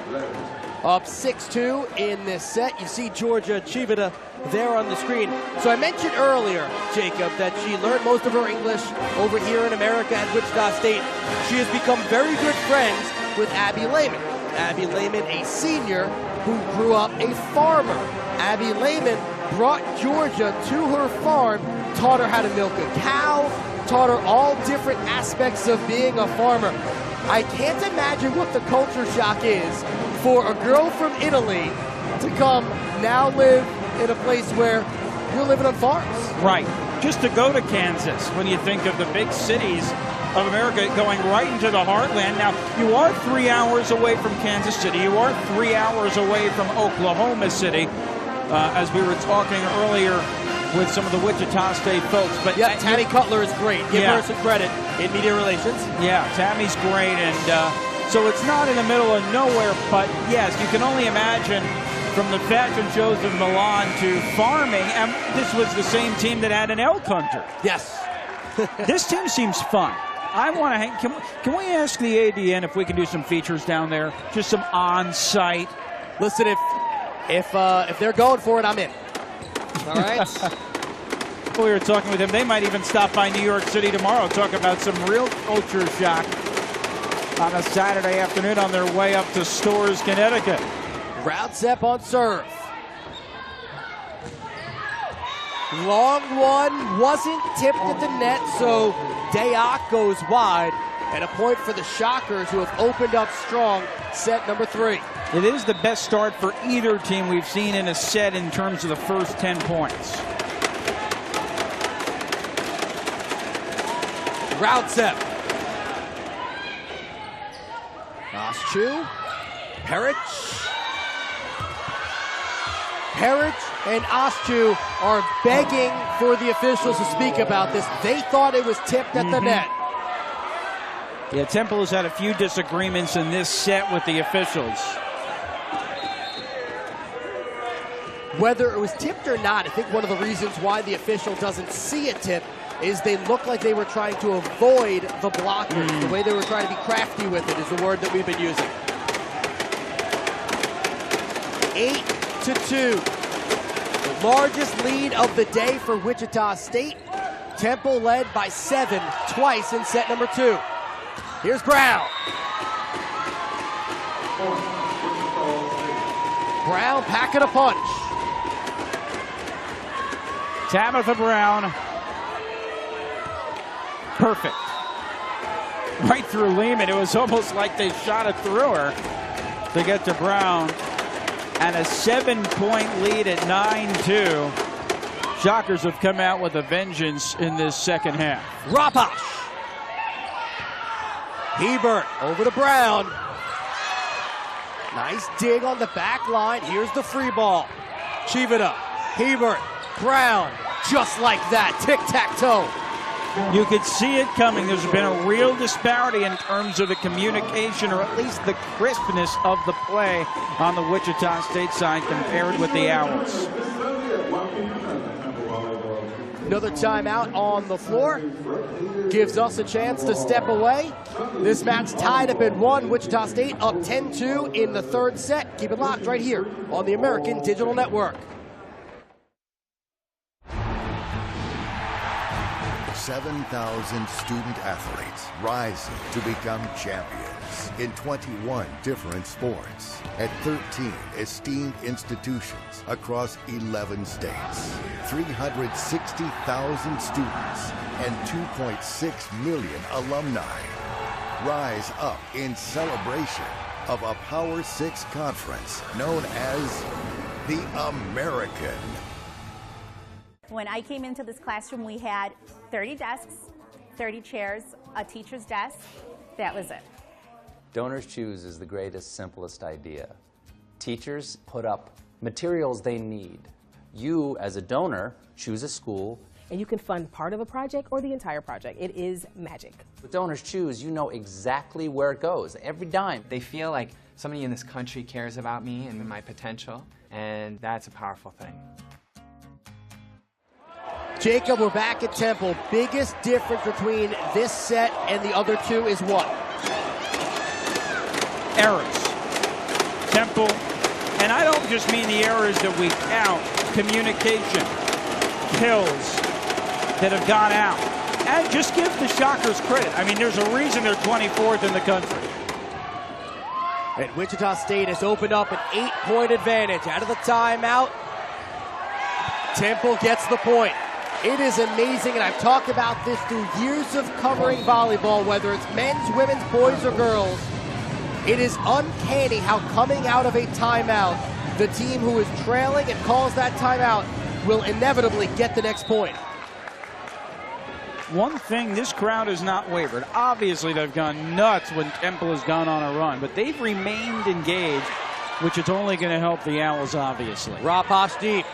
up 6-2 in this set. You see Georgia Chavita there on the screen. So I mentioned earlier, Jacob, that she learned most of her English over here in America at Wichita State. She has become very good friends with Abbie Lehman. Abbie Lehman, a senior who grew up a farmer. Abbie Lehman brought Georgia to her farm, taught her how to milk a cow, taught her all different aspects of being a farmer. I can't imagine what the culture shock is for a girl from Italy to come now live in a place where you're living on farms. Right. Just to go to Kansas, when you think of the big cities of America, going right into the heartland. Now, you are 3 hours away from Kansas City. You are 3 hours away from Oklahoma City, as we were talking earlier with some of the Wichita State folks. But yeah, Tammy Cutler is great. Give her some credit in media relations. Yeah, Tammy's great, and so it's not in the middle of nowhere, but yes, you can only imagine from the fashion shows of Milan to farming, and this was the same team that had an elk hunter. Yes. This team seems fun. I want to hang. Can we ask the ADN if we can do some features down there? Just some on-site. Listen, if they're going for it, I'm in. All right. We were talking with them. They might even stop by New York City tomorrow, talk about some real culture shock on a Saturday afternoon on their way up to Storrs, Connecticut. Raudsepp on serve. Long one, wasn't tipped at the net, so Dayak goes wide. And a point for the Shockers, who have opened up strong, set number 3. It is the best start for either team we've seen in a set in terms of the first 10 points. Raudsepp. Asci. Raudsepp and Asci are begging for the officials to speak about this. They thought it was tipped at the net. Yeah, Temple has had a few disagreements in this set with the officials. Whether it was tipped or not, I think one of the reasons why the official doesn't see a tip is they look like they were trying to avoid the blockers. The way they were trying to be crafty with it is the word that we've been using. 8-2. The largest lead of the day for Wichita State. Temple led by 7 twice in set number 2. Here's Brown. Brown packing a punch. Tabitha Brown. Perfect. Right through Lehman. It was almost like they shot it through her to get to Brown. And a 7-point lead at 9-2. Shockers have come out with a vengeance in this second half. Rapacz. Hiebert over to Brown. Nice dig on the back line. Here's the free ball. Chivita, Hiebert, Brown. Just like that. Tic-tac-toe. You could see it coming. There's been a real disparity in terms of the communication, or at least the crispness of the play on the Wichita State side compared with the Owls. Another timeout on the floor. Gives us a chance to step away. This match tied up at 1. Wichita State up 10-2 in the third set. Keep it locked right here on the American Digital Network. 7,000 student athletes rising to become champions in 21 different sports at 13 esteemed institutions across 11 states. 360,000 students and 2.6 million alumni rise up in celebration of a Power 6 conference known as the American. When I came into this classroom, we had 30 desks, 30 chairs, a teacher's desk. That was it. Donors Choose is the greatest, simplest idea. Teachers put up materials they need. You, as a donor, choose a school. And you can fund part of a project or the entire project. It is magic. With Donors Choose, you know exactly where it goes, every dime. They feel like somebody in this country cares about me and my potential, and that's a powerful thing. Jacob, we're back at Temple. Biggest difference between this set and the other two is what? Errors. Temple, and I don't just mean the errors that we count, communication, kills that have gone out. And just give the Shockers credit. I mean, there's a reason they're 24th in the country. And Wichita State has opened up an 8-point advantage. Out of the timeout, Temple gets the point. It is amazing, and I've talked about this through years of covering volleyball, whether it's men's, women's, boys, or girls. It is uncanny how coming out of a timeout, the team who is trailing and calls that timeout will inevitably get the next point. One thing, this crowd has not wavered. Obviously, they've gone nuts when Temple has gone on a run, but they've remained engaged, which is only going to help the Owls, obviously. Rapacz deep.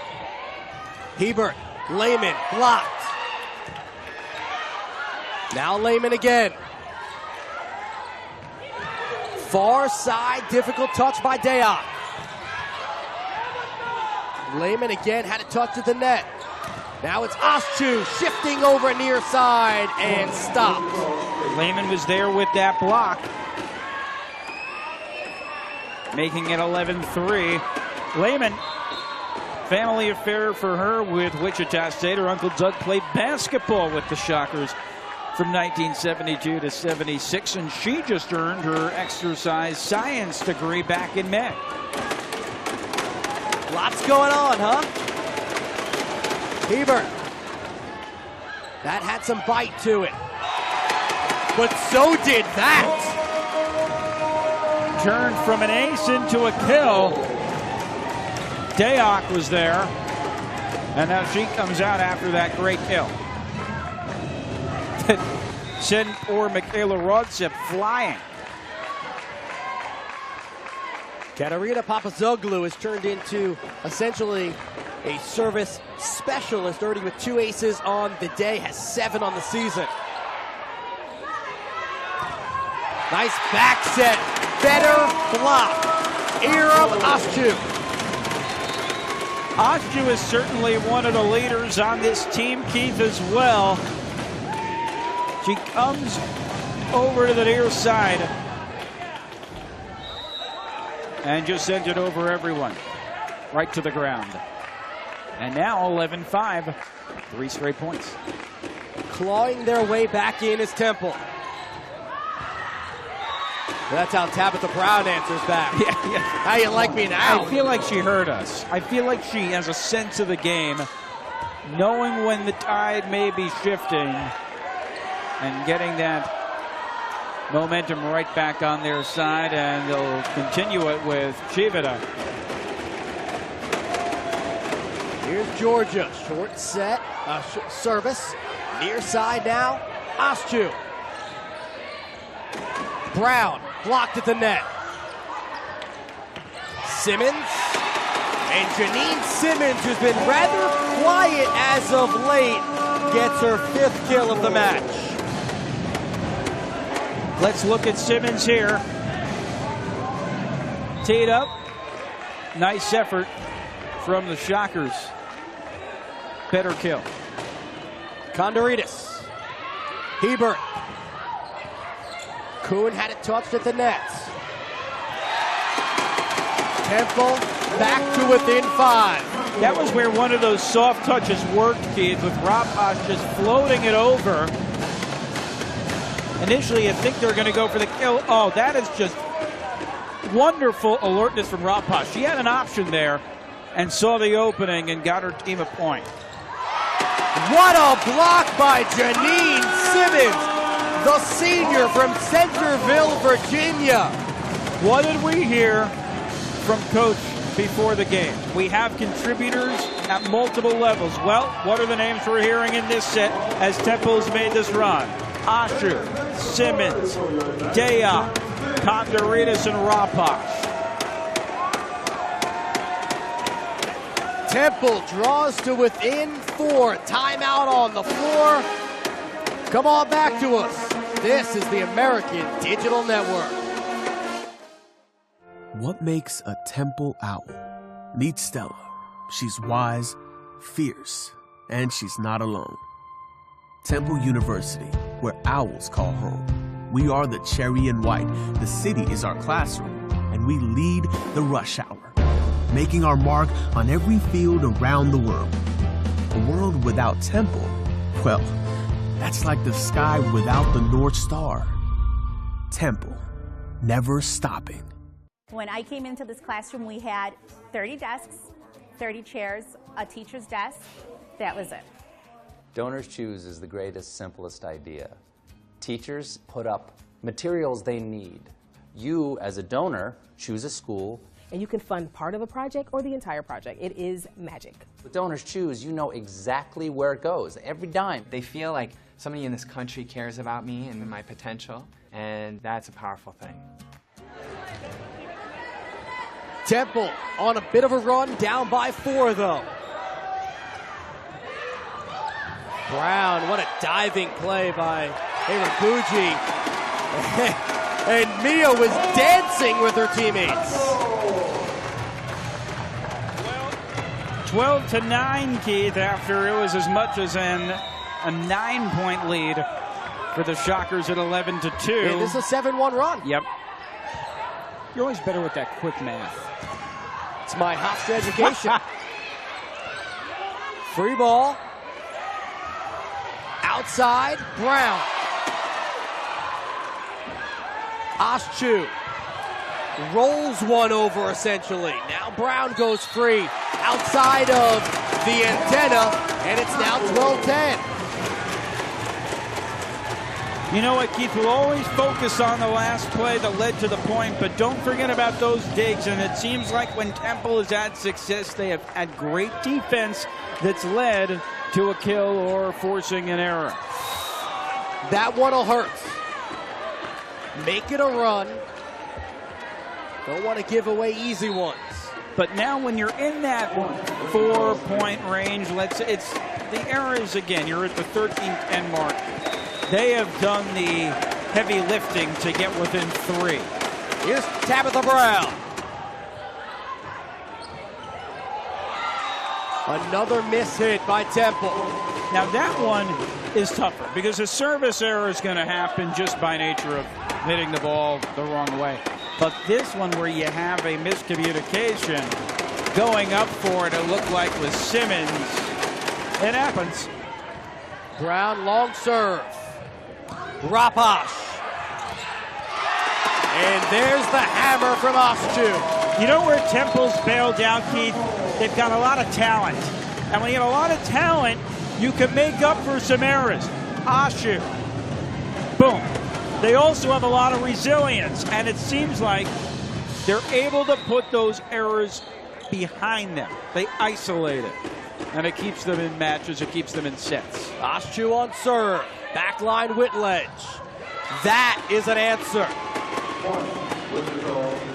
Hiebert. Lehman blocked. Now Lehman again. Far side, difficult touch by Dayak. Lehman again had a touch at the net. Now it's Asci shifting over near side and stopped. Lehman was there with that block, making it 11-3. Lehman, family affair for her with Wichita State. Her Uncle Doug played basketball with the Shockers from 1972 to 76, and she just earned her exercise science degree back in May. Lots going on, huh? Hiebert. That had some bite to it. But so did that. Turned from an ace into a kill. Dayak was there, and now she comes out after that great kill. Send poor Mikaela Raudsepp flying. Katarina Papazoglou has turned into essentially a service specialist, already with 2 aces on the day, has 7 on the season. Nice back set, better block. Irem Asci. Asci is certainly one of the leaders on this team, Keith, as well. She comes over to the near side and just sends it over everyone, right to the ground. And now 11-5, 3 straight points. clawing their way back in is Temple. That's how Tabitha Brown answers back. Yeah. How you like me now? I feel like she heard us. I feel like she has a sense of the game, knowing when the tide may be shifting and getting that momentum right back on their side, and they'll continue it with Chivita. Here's Georgia. Short set, service. Near side now, Asci. Brown blocked at the net. Simmons. And Janine Simmons, who's been rather quiet as of late, gets her 5th kill of the match. Let's look at Simmons here. Teed up. Nice effort from the Shockers. Better kill. Condoritis. Hiebert. Kuhn had it touched at the nets. Temple back to within 5. That was where one of those soft touches worked, Keith, with Rapacz just floating it over. Initially, you think they're going to go for the kill. Oh, that is just wonderful alertness from Rapacz. She had an option there and saw the opening and got her team a point. What a block by Janine Simmons, the senior from Centerville, Virginia. What did we hear from Coach before the game? We have contributors at multiple levels. Well, what are the names we're hearing in this set as Temple's made this run? Asci, Simmons, Deya, Condoritis, and Rapacz. Temple draws to within 4. Timeout on the floor. Come on back to us. This is the American Digital Network. What makes a Temple owl? Meet Stella. She's wise, fierce, and she's not alone. Temple University, where owls call home. We are the cherry and white. The city is our classroom, and we lead the rush hour, making our mark on every field around the world. A world without Temple, well, that's like the sky without the North Star. Temple, never stopping. When I came into this classroom, we had 30 desks, 30 chairs, a teacher's desk. That was it. Donors Choose is the greatest, simplest idea. Teachers put up materials they need. You, as a donor, choose a school. And you can fund part of a project or the entire project. It is magic. With Donors Choose, you know exactly where it goes, every dime. They feel like somebody in this country cares about me and my potential, and that's a powerful thing. Temple on a bit of a run, down by 4 though. Brown, what a diving play by Raudsepp. And Mia was dancing with her teammates. 12-9, Keith, after it was as much as a 9-point lead for the Shockers at 11-2. Yeah, this is a 7-1 run. Yep. You're always better with that quick math. It's my Hofstra education. Free ball. Outside, Brown. Asci rolls one over essentially. Now Brown goes free outside of the antenna, and it's now 12-10. You know what, Keith, we'll always focus on the last play that led to the point, but don't forget about those digs. And it seems like when Temple has had success, they have had great defense that's led to a kill or forcing an error. That one'll hurt. Make it a run. Don't want to give away easy ones. But now when you're in that 4-point range, it's the errors again. You're at the 13-10 mark. They have done the heavy lifting to get within 3. Here's Tabitha Brown. Another miss hit by Temple. Now that one is tougher because a service error is going to happen just by nature of hitting the ball the wrong way. But this one where you have a miscommunication, going up for it looked like with Simmons. It happens. Brown, long serve. Rapacz. And there's the hammer from Asci. You know where Temple's bailed out, Keith? They've got a lot of talent. And when you have a lot of talent, you can make up for some errors. Asci. Boom. They also have a lot of resilience, and it seems like they're able to put those errors behind them. They isolate it, and it keeps them in matches. It keeps them in sets. Asci on serve. Backline Whitledge. That is an answer.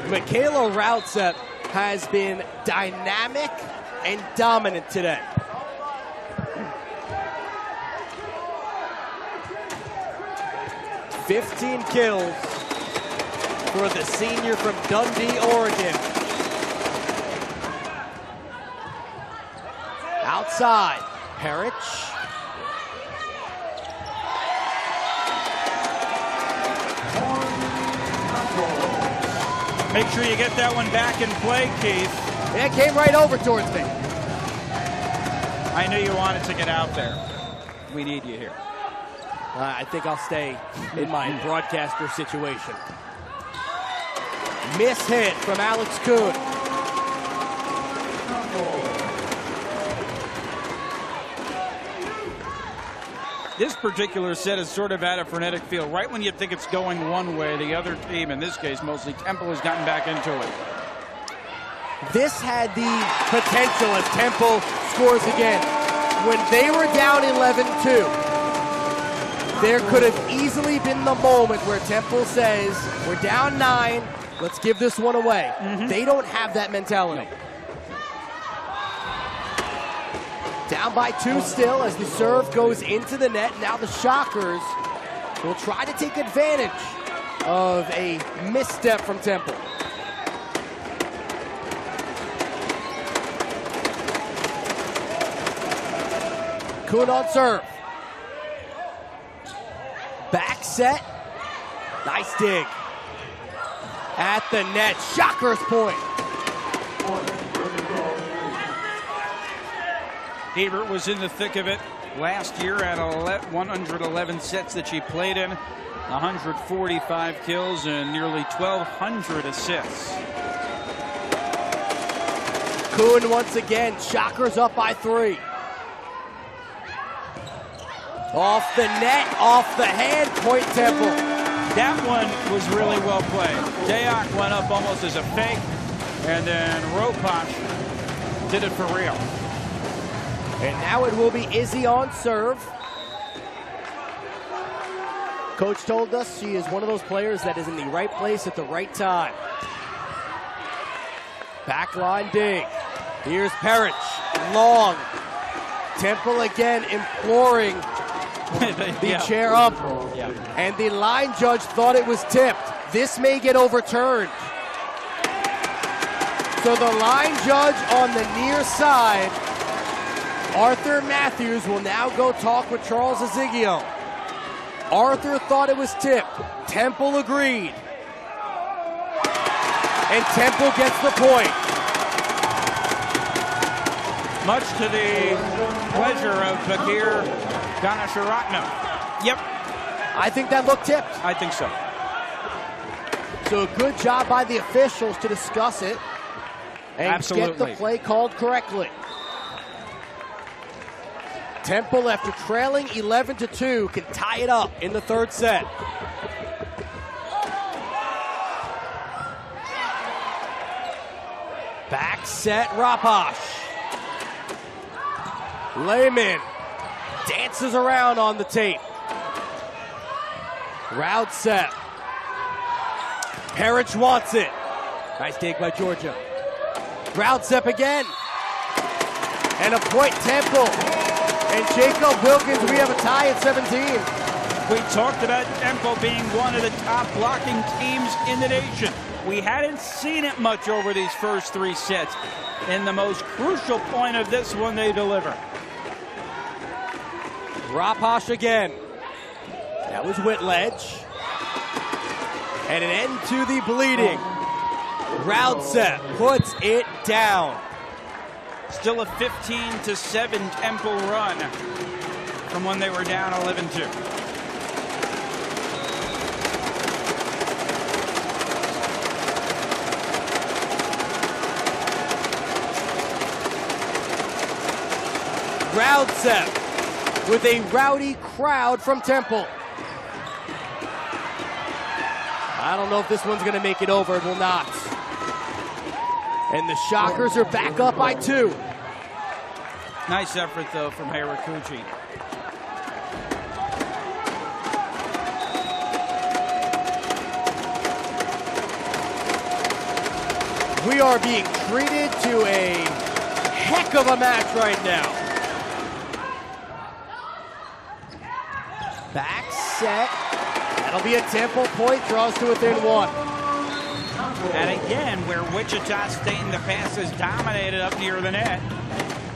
Mikaela Raudsepp has been dynamic and dominant today. $15 kills for the senior from Dundee, Oregon. Outside, Perich. Make sure you get that one back in play, Keith. It came right over towards me. I knew you wanted to get out there. We need you here. I think I'll stay in my broadcaster situation. Miss hit from Alex Kuhn. This particular set is sort of at a frenetic feel. Right when you think it's going one way, the other team, in this case mostly Temple, has gotten back into it. This had the potential as Temple scores again. When they were down 11-2, there could have easily been the moment where Temple says, we're down 9, let's give this one away. They don't have that mentality. Down by 2 still as the serve goes into the net. Now the Shockers will try to take advantage of a misstep from Temple. Kuhn on serve. Back set. Nice dig. At the net. Shockers point. Hiebert was in the thick of it last year at 111 sets that she played in, 145 kills and nearly 1,200 assists. Kuhn once again, Shockers up by 3. Off the net, off the hand, point Temple. That one was really well played. Dayak went up almost as a fake, and then Rapacz did it for real. And now it will be Izzy on serve. Coach told us she is one of those players that is in the right place at the right time. Backline dig. Here's Perich. Long. Temple again imploring the chair up. And the line judge thought it was tipped. This may get overturned. So the line judge on the near side, Arthur Matthews, will now go talk with Charles Ezigio. Arthur thought it was tipped. Temple agreed. And Temple gets the point. Much to the pleasure of Bakir Ganasharatnam. Yep. I think that looked tipped. I think so. So a good job by the officials to discuss it and get the play called correctly. Temple, after trailing 11-2, can tie it up in the third set. Back set, Rapacz. Lehman dances around on the tape. Raudsepp. Perich wants it. Nice dig by Georgia. Raudsepp again. And a point Temple. And Jacob Wilkins, we have a tie at 17. We talked about Temple being one of the top blocking teams in the nation. We hadn't seen it much over these first 3 sets. In the most crucial point of this one, they deliver. Rapacz again. That was Whitledge. And an end to the bleeding. Raudsepp puts it down. Still a 15-7 Temple run. from when they were down 11-2. Raudsepp with a rowdy crowd from Temple. I don't know if this one's going to make it over. It will not. And the Shockers are back up by 2. Nice effort, though, from Harakuchi. We are being treated to a heck of a match right now. Back set. That'll be a Temple point, draws to within 1. And again, where Wichita State in the past has dominated up near the net,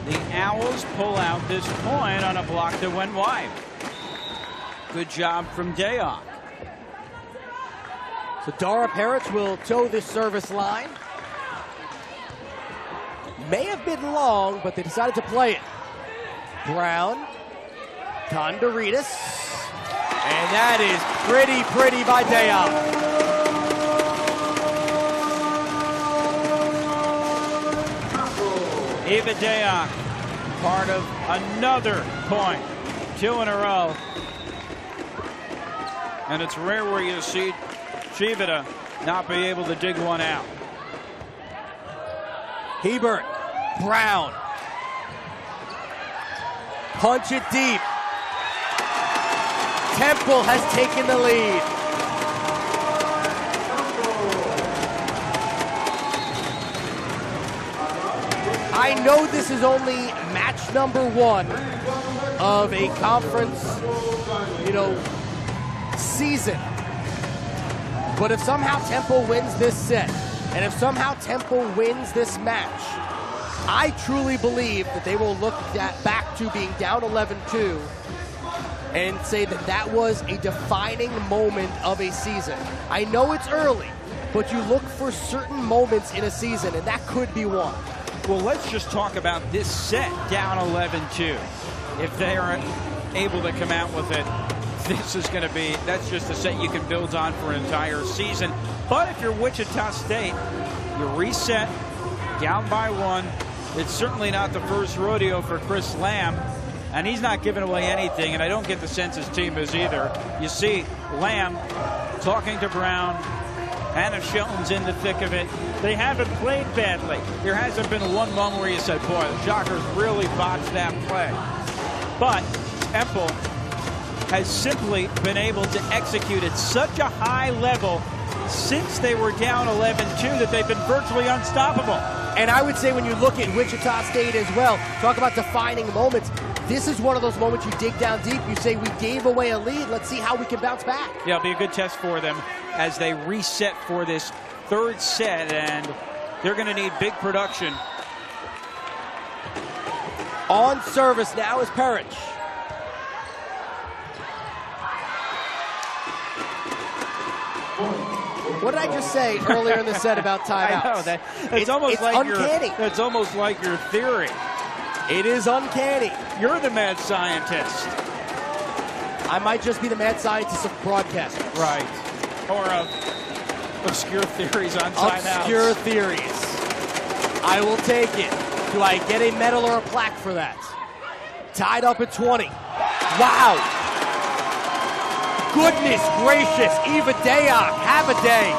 the Owls pull out this point on a block that went wide. Good job from Dayoc. So Dara Perich will toe this service line. May have been long, but they decided to play it. Brown, Kondoritis, and that is pretty by Dayoc. Eva Dayoc, part of another point. 2 in a row. And it's rare where you see Shibata not be able to dig one out. Hiebert, Brown. Punch it deep. Temple has taken the lead. I know this is only match number 1 of a conference, season. But if somehow Temple wins this set, and if somehow Temple wins this match, I truly believe that they will look back to being down 11-2 and say that that was a defining moment of a season. I know it's early, but you look for certain moments in a season, and that could be one. Well, let's just talk about this set down 11-2. If they are able to come out with it, this is going to be, that's just a set you can build on for an entire season. But if you're Wichita State, you reset, down by 1. It's certainly not the first rodeo for Chris Lamb, and he's not giving away anything, and I don't get the sense his team is either. You see Lamb talking to Brown. Hannah Shelton's in the thick of it. They haven't played badly. There hasn't been one moment where you said, boy, the Shockers really botched that play. But Temple has simply been able to execute at such a high level since they were down 11-2 that they've been virtually unstoppable. And I would say when you look at Wichita State as well, talk about defining moments, this is one of those moments you dig down deep. You say, we gave away a lead. Let's see how we can bounce back. Yeah, it'll be a good test for them as they reset for this 3rd set, and they're going to need big production. On service now is Perich. What did I just say earlier in the set about timeouts? I know that. It's almost like uncanny. It's almost like your theory. It is uncanny. You're the mad scientist. I might just be the mad scientist of broadcasting. Right. Or of obscure theories on timeouts. Obscure theories. I will take it. Do I get a medal or a plaque for that? Tied up at 20. Wow. Goodness gracious. Eva Dayoc, have a day.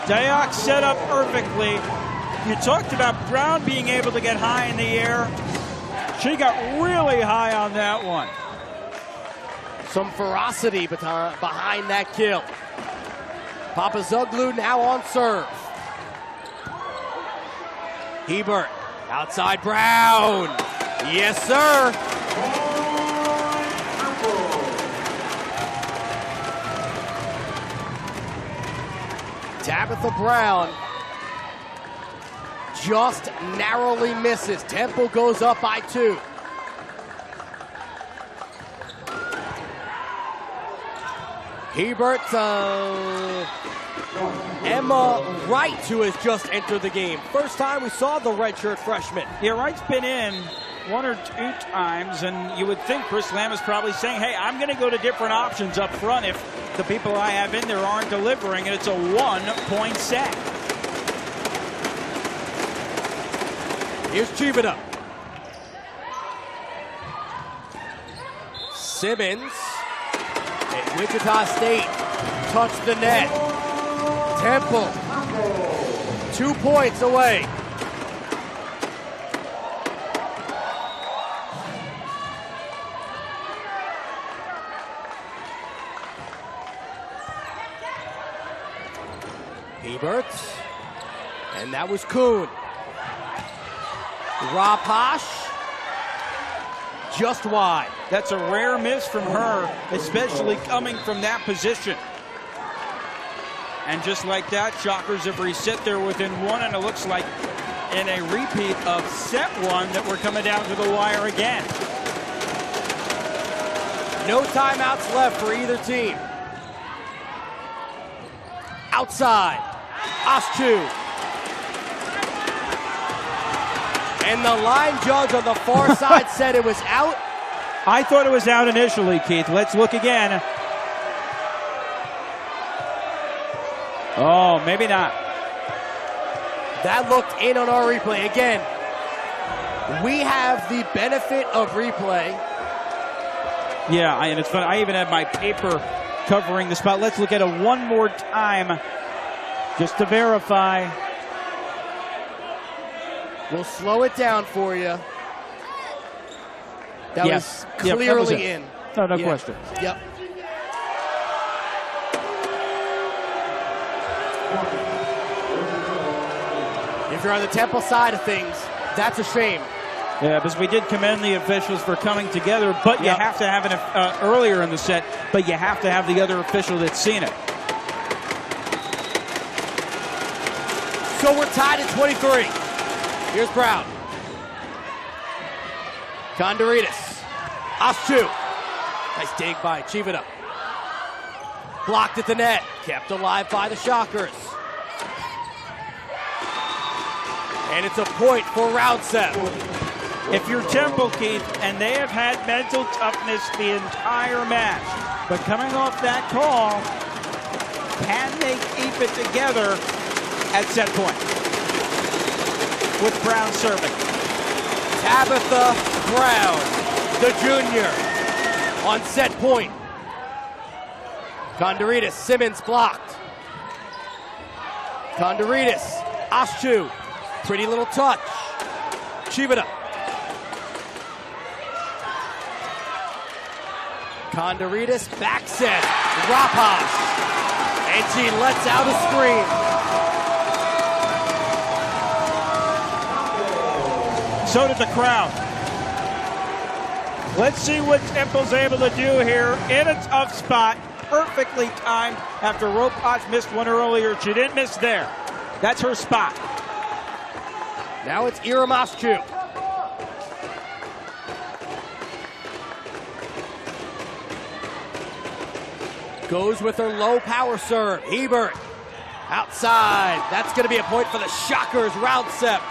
Dayoc set up perfectly. You talked about Brown being able to get high in the air. She got really high on that one. Some ferocity behind that kill. Papazoglu now on serve. Hiebert, outside Brown. Yes, sir. Tabitha Brown just narrowly misses. Temple goes up by 2. Hiebert, Emma Wright, who has just entered the game. First time we saw the redshirt freshman. Yeah, Wright's been in 1 or 2 times, and you would think Chris Lamb is probably saying, hey, I'm going to go to different options up front if the people I have in there aren't delivering, and it's a 1-point set. Here's Chivita. Simmons and Wichita State touch the net. Temple 2 points away. Hiebert, and that was Kuhn. Rapacz, just wide. That's a rare miss from her, especially coming from that position. And just like that, Shockers have reset there within 1, and it looks like in a repeat of set 1 that we're coming down to the wire again. No timeouts left for either team. Outside, Asci. And the line judge on the far side said it was out. I thought it was out initially, Keith. Let's look again. Oh, maybe not. That looked in on our replay. Again, we have the benefit of replay. Yeah, and it's fun. I even have my paper covering the spot. Let's look at it one more time just to verify. We'll slow it down for you. That yes. was clearly that was in. No question. Yep. If you're on the Temple side of things, that's a shame. Yeah, because we did commend the officials for coming together, but you have to have an earlier in the set, but you have to have the other official that's seen it. So we're tied at 23. Here's Brown. Condoritas. Asci. Nice dig by Chivita. Blocked at the net. Kept alive by the Shockers. And it's a point for Raudsepp. If you're Temple, Keith, and they have had mental toughness the entire match, but coming off that call, can they keep it together at set point? With Brown serving. Tabitha Brown, the junior, on set point. Condoritas, Simmons blocked. Condoritas, Asci, pretty little touch. Chivita. Condoritas back set. Rapacz. And she lets out a scream. So did the crowd. Let's see what Temple's able to do here in a tough spot. Perfectly timed after Rapacz missed one earlier. She didn't miss there. That's her spot. Now it's Irem Asci. Goes with her low power serve. Hiebert outside. That's going to be a point for the Shockers. Raudsepp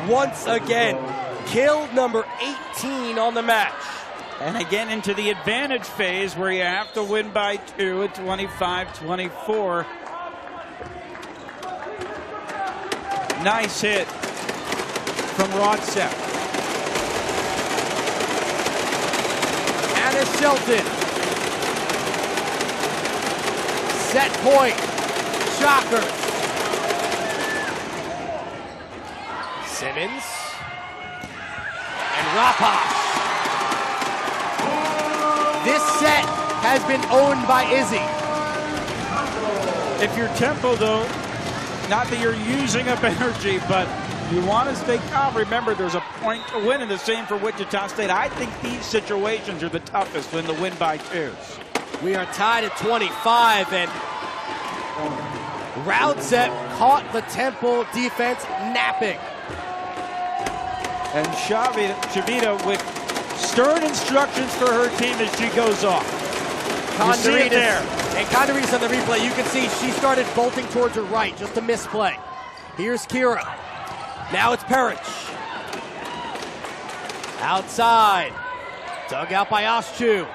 once again killed number 18 on the match. And again into the advantage phase where you have to win by 2 at 25-24. Nice hit from Raudsepp. Anna Shelton. Set point. Shockers. Simmons. And Rapacz. This set has been owned by Izzy. If you're Temple, though, not that you're using up energy, but you want to stay calm. Remember, there's a point to win, and the same for Wichita State. I think these situations are the toughest when the win by 2s. We are tied at 25, and Raudsepp caught the Temple defense napping. And Chivita with stern instructions for her team as she goes off. Condoritas And Condoretis on the replay, you can see she started bolting towards her right, just a misplay. Here's Kira. Now it's Perich. Outside. Dug out by Asci.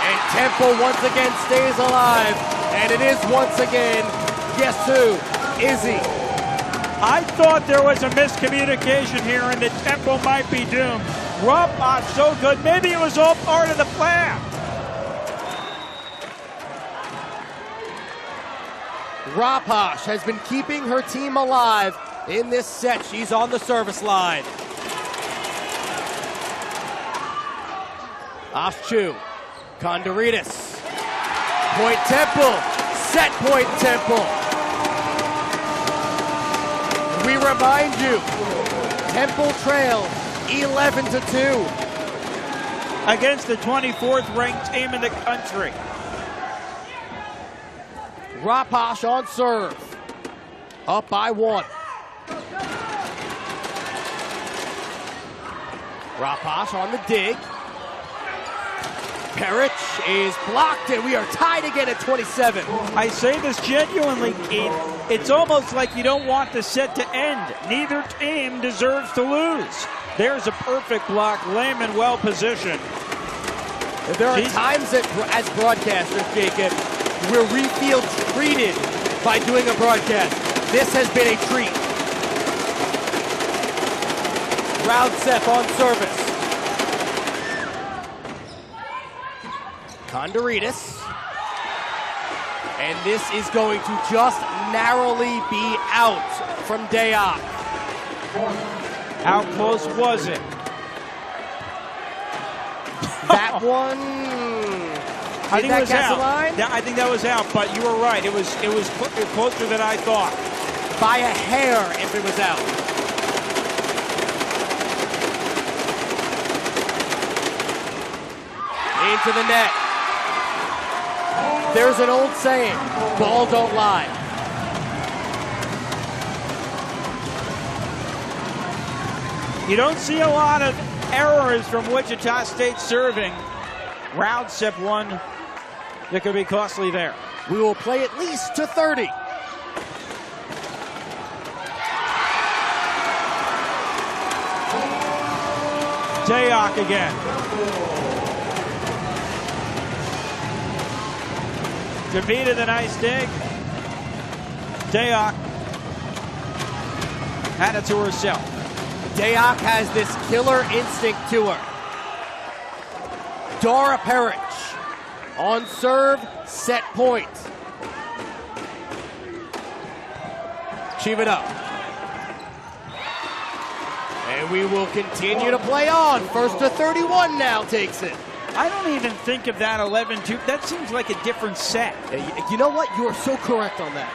And Temple once again stays alive. And it is once again, guess who? Izzy. I thought there was a miscommunication here and that Temple might be doomed. Rapacz so good. Maybe it was all part of the plan. Rapacz has been keeping her team alive in this set. She's on the service line. Asci, Condoretis, point Temple, set point Temple. We remind you, Temple trail 11-2 against the 24th ranked team in the country. Rapacz on serve, up by 1. Rapacz on the dig. Perich is blocked, and we are tied again at 27. I say this genuinely, Keith. It's almost like you don't want the set to end. Neither team deserves to lose. There's a perfect block. Lehman well positioned. There are times that, as broadcasters, Jacob, where we feel treated by doing a broadcast. This has been a treat. Raudsepp on service. Condoretis. And this is going to just narrowly be out from Dayak. How close was it? That one. I think it was out. Line? I think that was out, but you were right. It was closer than I thought. By a hair if it was out. Into the net. There's an old saying, ball don't lie. You don't see a lot of errors from Wichita State serving. Raudsepp one that could be costly there. We will play at least to 30. Dayak again. Davida the nice dig. Dayak had it to herself. Dayak has this killer instinct to her. Dora Perich on serve, set point. Achieve it up. And we will continue to play on. First to 31 now takes it. I don't even think of that 11-2. That seems like a different set. You know what? You are so correct on that.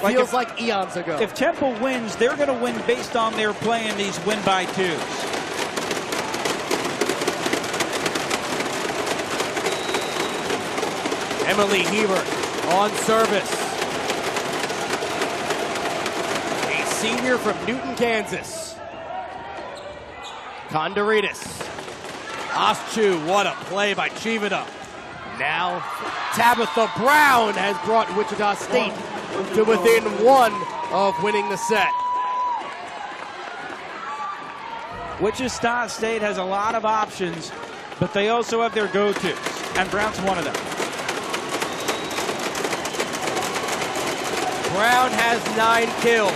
Feels like eons ago. If Temple wins, they're going to win based on their playing these win-by-twos. Emily Hiebert on service. A senior from Newton, Kansas. Condoretis. Asci, what a play by Chivita. Now, Tabitha Brown has brought Wichita State to within 1 of winning the set. Wichita State has a lot of options, but they also have their go-tos, and Brown's one of them. Brown has 9 kills.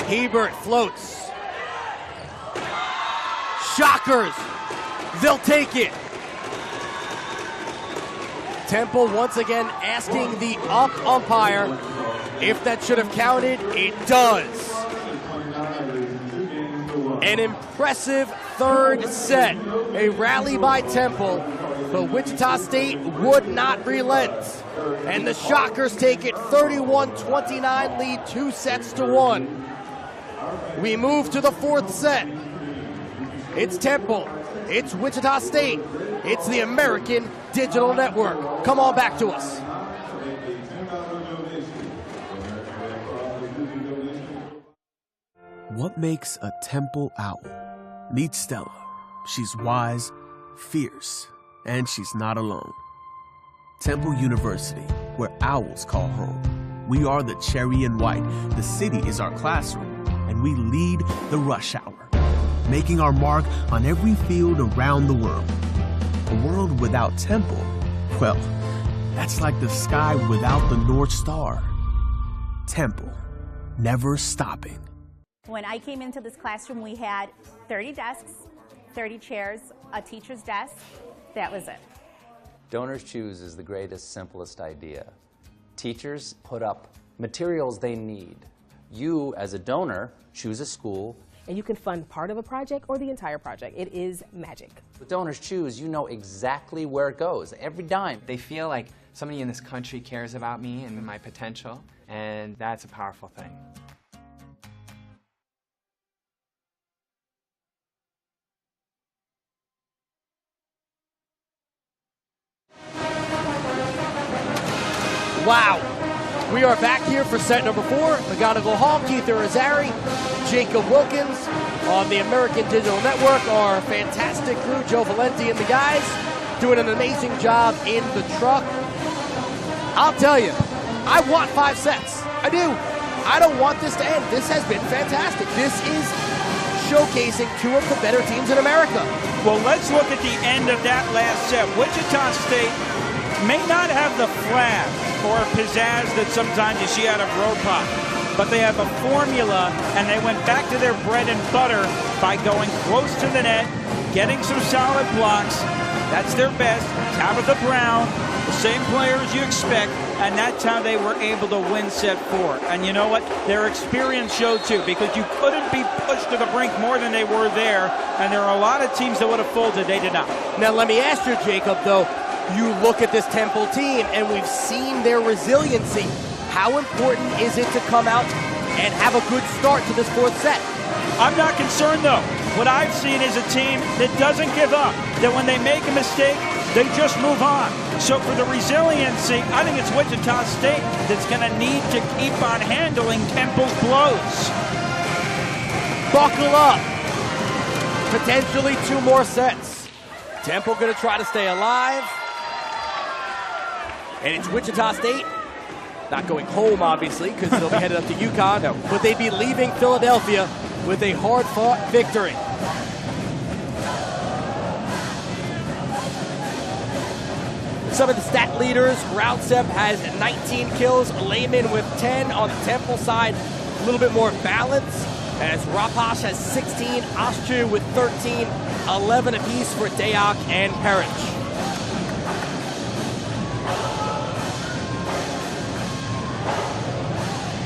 Hiebert floats. Shockers. They'll take it. Temple once again asking the umpire if that should have counted. It does. An impressive third set. A rally by Temple, but Wichita State would not relent. And the Shockers take it 31-29 lead, 2-1. We move to the 4th set. It's Temple. It's Wichita State. It's the American Digital Network. Come on back to us. What makes a Temple owl? Meet Stella. She's wise, fierce, and she's not alone. Temple University, where owls call home. We are the cherry and white. The city is our classroom, and we lead the rush hour, making our mark on every field around the world. A world without Temple, well, that's like the sky without the North Star. Temple, never stopping. When I came into this classroom, we had 30 desks, 30 chairs, a teacher's desk. That was it. Donors Choose is the greatest, simplest idea. Teachers put up materials they need. You, as a donor, choose a school. And you can fund part of a project or the entire project. It is magic. With Donors Choose, you know exactly where it goes, every dime. They feel like somebody in this country cares about me and my potential, and that's a powerful thing. Wow. We are back here for set number 4. McGonigal Hall, Keith Irizarry, Jacob Wilkins on the American Digital Network. Our fantastic crew, Joe Valenti and the guys, doing an amazing job in the truck. I'll tell you, I want 5 sets. I do. I don't want this to end. This has been fantastic. This is showcasing 2 of the better teams in America. Well, let's look at the end of that last set. Wichita State may not have the flash or pizzazz that sometimes you see out of Rapacz, but they have a formula, and they went back to their bread and butter by going close to the net, getting some solid blocks. That's their best. Tabitha Brown, the same players you expect, and that's how they were able to win set 4. And you know what? Their experience showed too, because you couldn't be pushed to the brink more than they were there, and there are a lot of teams that would have folded. They did not. Now let me ask you, Jacob, though, you look at this Temple team, and we've seen their resiliency. How important is it to come out and have a good start to this 4th set? I'm not concerned, though. What I've seen is a team that doesn't give up, that when they make a mistake, they just move on. So for the resiliency, I think it's Wichita State that's going to need to keep on handling Temple's blows. Buckle up. Potentially 2 more sets. Temple going to try to stay alive. And it's Wichita State, not going home, obviously, because they'll be headed up to UConn, but they'd be leaving Philadelphia with a hard-fought victory. Some of the stat leaders, Raudsepp has 19 kills, Lehman with 10 on the Temple side, a little bit more balance, as Rapacz has 16, Asci with 13, 11 apiece for Dayak and Perich.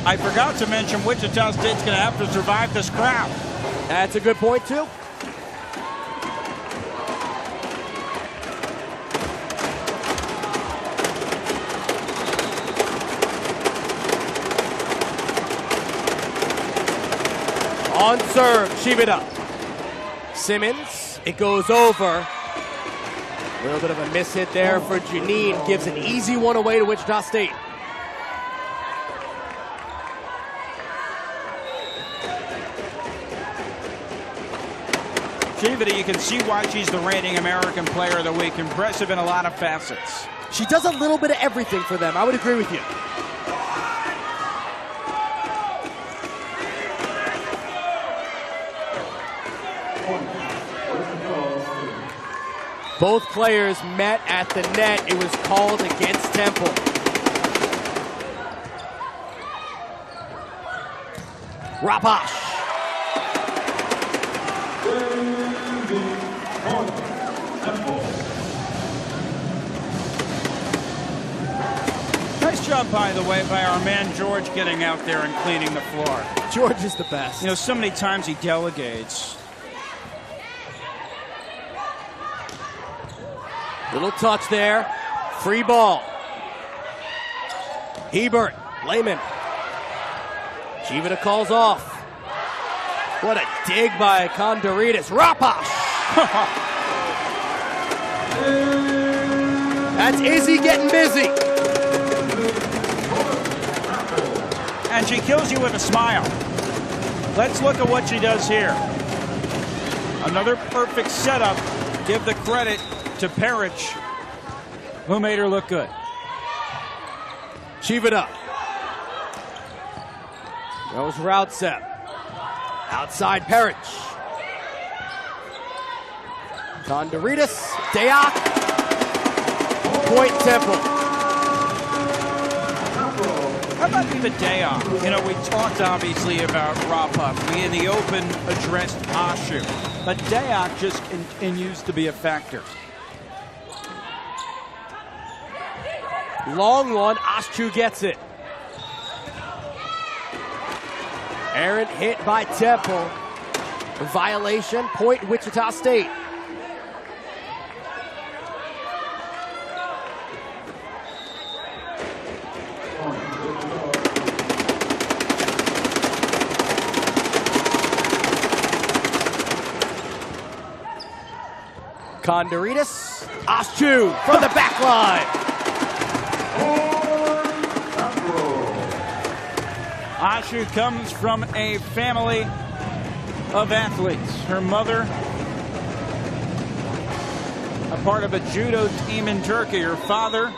I forgot to mention Wichita State's going to have to survive this crowd. That's a good point, too. On serve, Hiebert. Simmons, it goes over. A little bit of a miss hit there for Janine. Gives an easy one away to Wichita State. Hiebert, you can see why she's the reigning American Player of the Week. Impressive in a lot of facets. She does a little bit of everything for them. I would agree with you. Both players met at the net. It was called against Temple. Rapacz. Nice job, by the way, by our man George getting out there and cleaning the floor. George is the best. You know, so many times he delegates. Little touch there. Free ball. Hiebert, Lehman. Hiebert calls off. What a dig by Condoritas. Rapacz. That's Izzy getting busy. And she kills you with a smile. Let's look at what she does here. Another perfect setup. Give the credit to Perich, who made her look good. Chivita. Goes Raudsepp. Outside Perich. Kondoritis. Dayak. Point Temple. How about even Dayak? You know, we talked obviously about Rapacz. We in the open addressed Asci. But Dayak just continues to be a factor. Long one. Asci gets it. Errant hit by Temple. Violation. Point Wichita State. Kondoritis, Asci from the back line. Asci comes from a family of athletes. Her mother, a part of a judo team in Turkey. Her father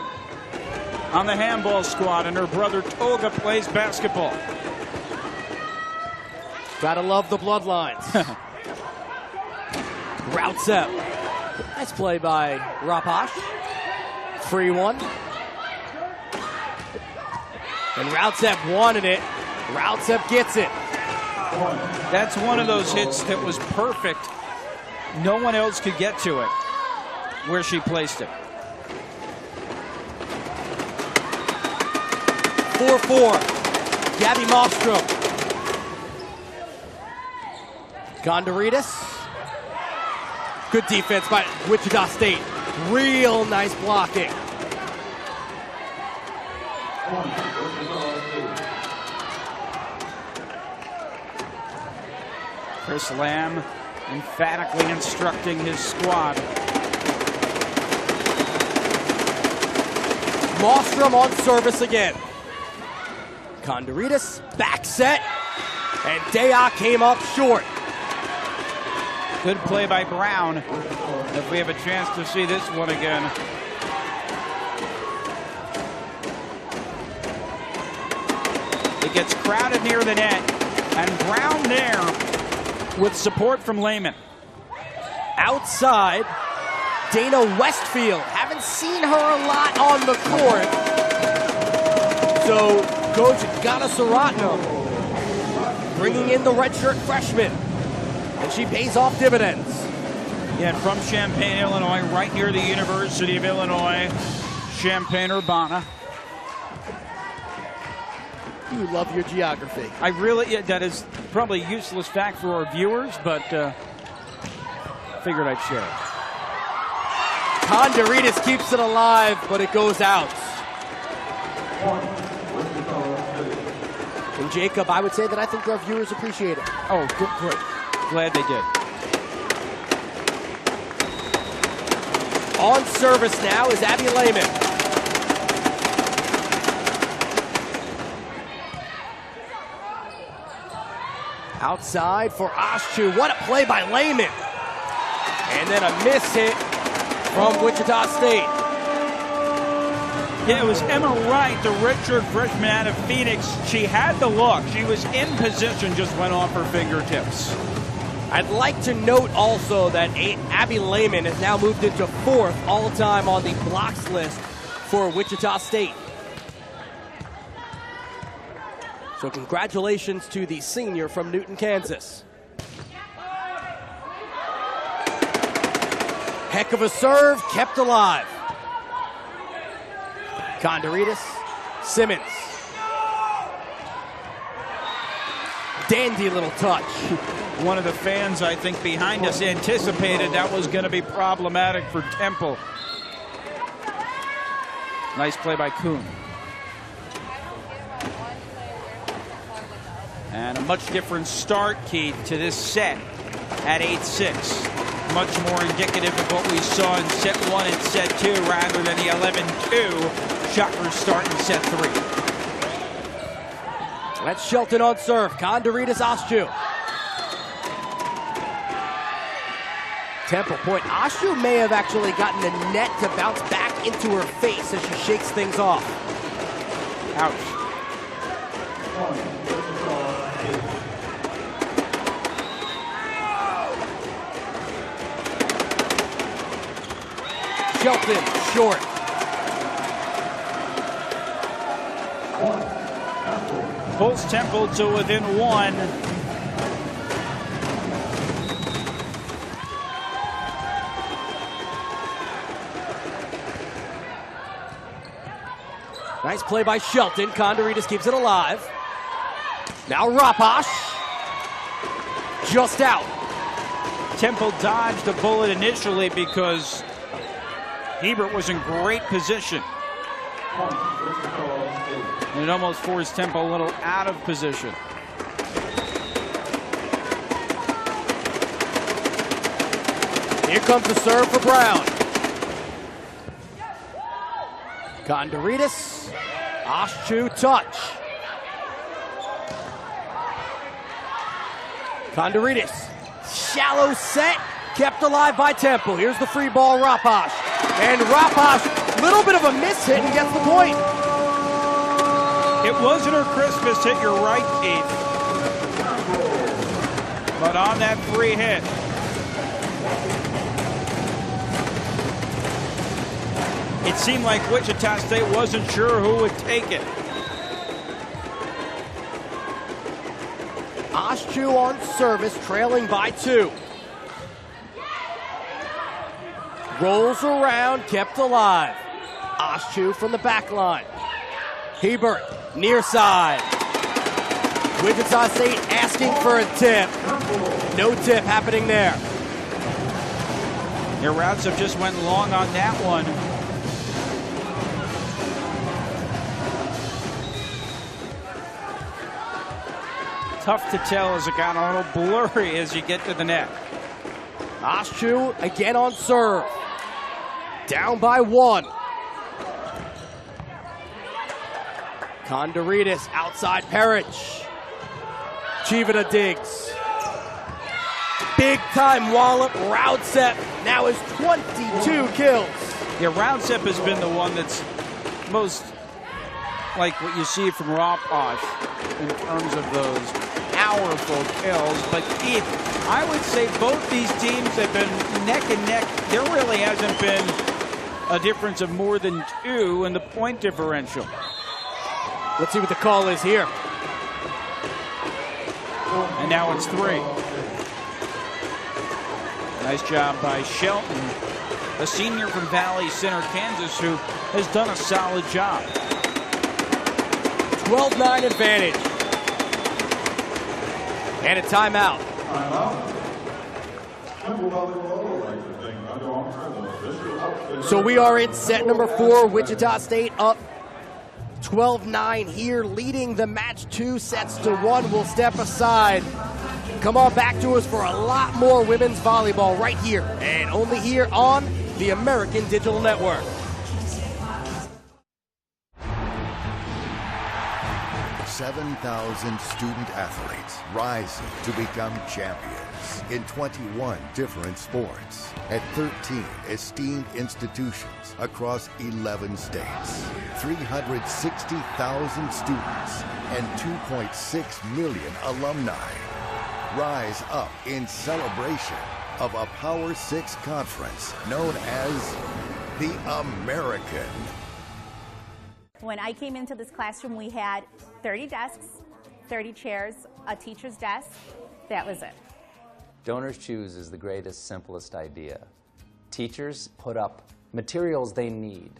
on the handball squad, and her brother Tolga plays basketball. Gotta love the bloodlines. Raudsepp. Nice play by Rapacz. Free one. And Raudsepp wanted it. Raudsepp gets it. That's one of those hits that was perfect. No one else could get to it where she placed it. 4-4. Gabby Mostrom. Kondoritis. Good defense by Wichita State. Real nice blocking. Chris Lamb emphatically instructing his squad. Mostrom on service again. Kondoritis, back set, and Dayak came up short. Good play by Brown. If we have a chance to see this one again. It gets crowded near the net, and Brown there with support from Lehman. Outside, Dana Westfield. Haven't seen her a lot on the court. So Coach Gana Serratno bringing in the redshirt freshman. And she pays off dividends. Yeah, from Champaign, Illinois, right near the University of Illinois, Champaign-Urbana. You love your geography. I really, yeah, that is probably a useless fact for our viewers, but figured I'd share it. Kondoritis keeps it alive, but it goes out. And Jacob, I would say that I think our viewers appreciate it. Oh, good, great. Glad they did. On service now is Abbie Lehman. Outside for Asci. What a play by Lehman. And then a miss hit from Wichita State. Yeah, it was Emma Wright, the redshirt freshman out of Phoenix. She had the look. She was in position, just went off her fingertips. I'd like to note also that Abbie Lehman has now moved into 4th all-time on the blocks list for Wichita State. So congratulations to the senior from Newton, Kansas. Heck of a serve, kept alive. Kondoritis, Simmons. Dandy little touch. One of the fans, I think, behind us anticipated that was going to be problematic for Temple. Nice play by Kuhn. And a much different start, Keith, to this set at 8-6. Much more indicative of what we saw in set 1 and set 2 rather than the 11-2 shocker start in set 3. That's Shelton on serve. Kondoritis, Asci. Temple point. Asci may have actually gotten the net to bounce back into her face as she shakes things off. Ouch. Shelton, short. Pulls Temple to within one. Nice play by Shelton. Condoritas keeps it alive. Now Rapacz. Just out. Temple dodged the bullet initially because Hiebert was in great position. And it almost forced Temple a little out of position. Here comes the serve for Brown. Condoritas. Asci touch. Condoritas. Shallow set. Kept alive by Temple. Here's the free ball, Rapacz. And Rapacz, little bit of a miss hit and gets the point. It wasn't her crispest hit, you're right, Keith. But on that free hit, it seemed like Wichita State wasn't sure who would take it. Asci on service, trailing by 2. Rolls around, kept alive. Asci from the back line. Hiebert, near side. Wichita State asking for a tip. No tip happening there. Yeah, Raudsepp just went long on that one. Tough to tell as it got a little blurry as you get to the net. Asci again on serve. Down by 1. Condoritas outside Perich. Chivita digs. Big time wallop. Raudsepp now has 22 kills. Yeah, Raudsepp has been the one that's most like what you see from Rapacz in terms of those powerful kills. But Keith, I would say both these teams have been neck and neck. There really hasn't been a difference of more than 2 in the point differential. Let's see what the call is here. And now it's 3. Nice job by Shelton, a senior from Valley Center, Kansas, who has done a solid job. 12-9 advantage. And a timeout. So we are in set number 4. Wichita State up 12-9 here, leading the match 2 sets to 1. We'll step aside. Come on back to us for a lot more women's volleyball right here, and only here on the American Digital Network. $7,000 student athletes rising to become champions in 21 different sports at 13 esteemed institutions across 11 states. 360,000 students and 2.6 million alumni rise up in celebration of a Power 6 conference known as the American. When I came into this classroom, we had 30 desks, 30 chairs, a teacher's desk. That was it. Donors Choose is the greatest, simplest idea. Teachers put up materials they need.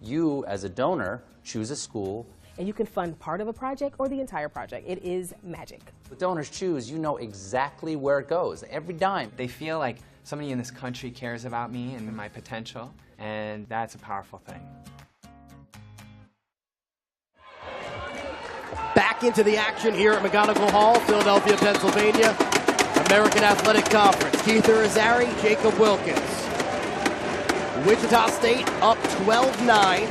You, as a donor, choose a school. And you can fund part of a project or the entire project. It is magic. With Donors Choose, you know exactly where it goes, every dime. They feel like somebody in this country cares about me and my potential, and that's a powerful thing. Back into the action here at McGonigal Hall, Philadelphia, Pennsylvania. American Athletic Conference. Keith Irizarry, Jacob Wilkins. Wichita State up 12-9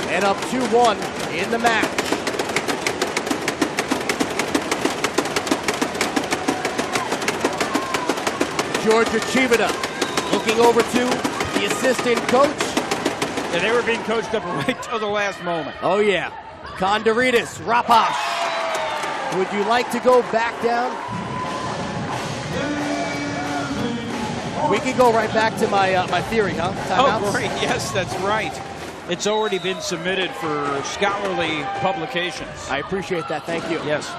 and up 2-1 in the match. Georgia Chivita Looking over to the assistant coach. And they were being coached up right till the last moment. Oh, yeah. Izzy Rapacz. Would you like to go back down? We can go right back to my theory, huh? Timeouts? Oh, great. Yes, that's right. It's already been submitted for scholarly publications. I appreciate that. Thank you. Yes.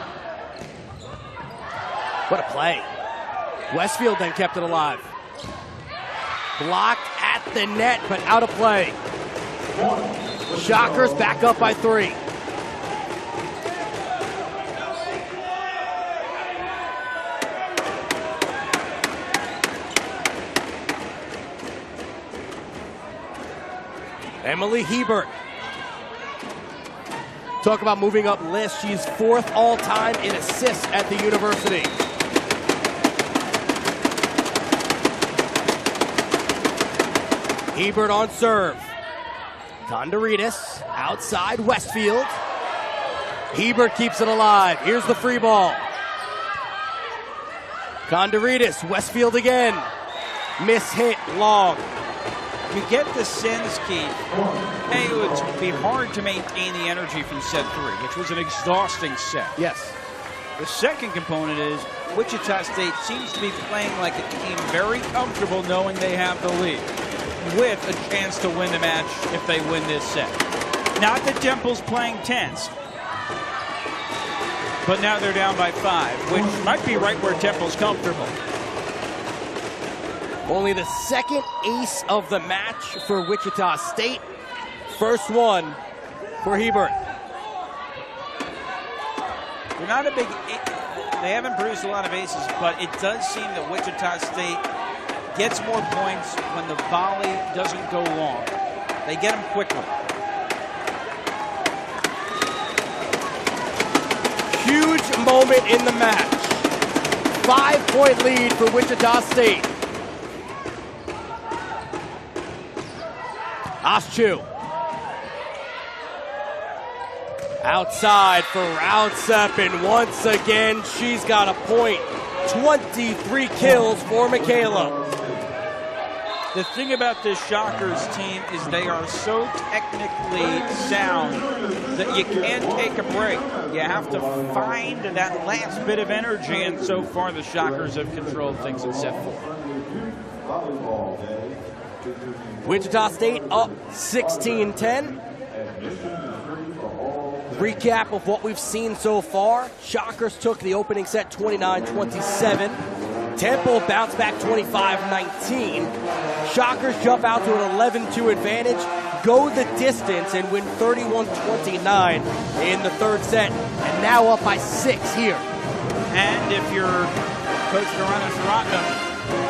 What a play. Westfield then kept it alive. Blocked at the net, but out of play. Shockers back up by 3. Emily Hiebert. Talk about moving up list. She's 4th all-time in assists at the university. Hiebert on serve. Kondaridis outside Westfield. Hiebert keeps it alive. Here's the free ball. Kondaridis, Westfield again. Miss hit, long. You get the sense, Keith, it would be hard to maintain the energy from set 3, which was an exhausting set. Yes. The second component is Wichita State seems to be playing like a team very comfortable knowing they have the lead, with a chance to win the match if they win this set. Not that Temple's playing tense, but now they're down by 5, which might be right where Temple's comfortable. Only the second ace of the match for Wichita State. First one for Hiebert. They're not a big, they haven't produced a lot of aces, but it does seem that Wichita State gets more points when the volley doesn't go long. They get them quickly. Huge moment in the match. 5-point lead for Wichita State. Asci. Outside for Raudsepp, and once again, she's got a point. 23 kills for Mikaela. The thing about this Shockers team is they are so technically sound that you can't take a break. You have to find that last bit of energy, and so far the Shockers have controlled things in set 4. Wichita State up 16-10. Recap of what we've seen so far. Shockers took the opening set 29-27. Temple bounced back 25-19. Shockers jump out to an 11-2 advantage, go the distance, and win 31-29 in the third set, and now up by 6 here. And if you're Coach Rottenham,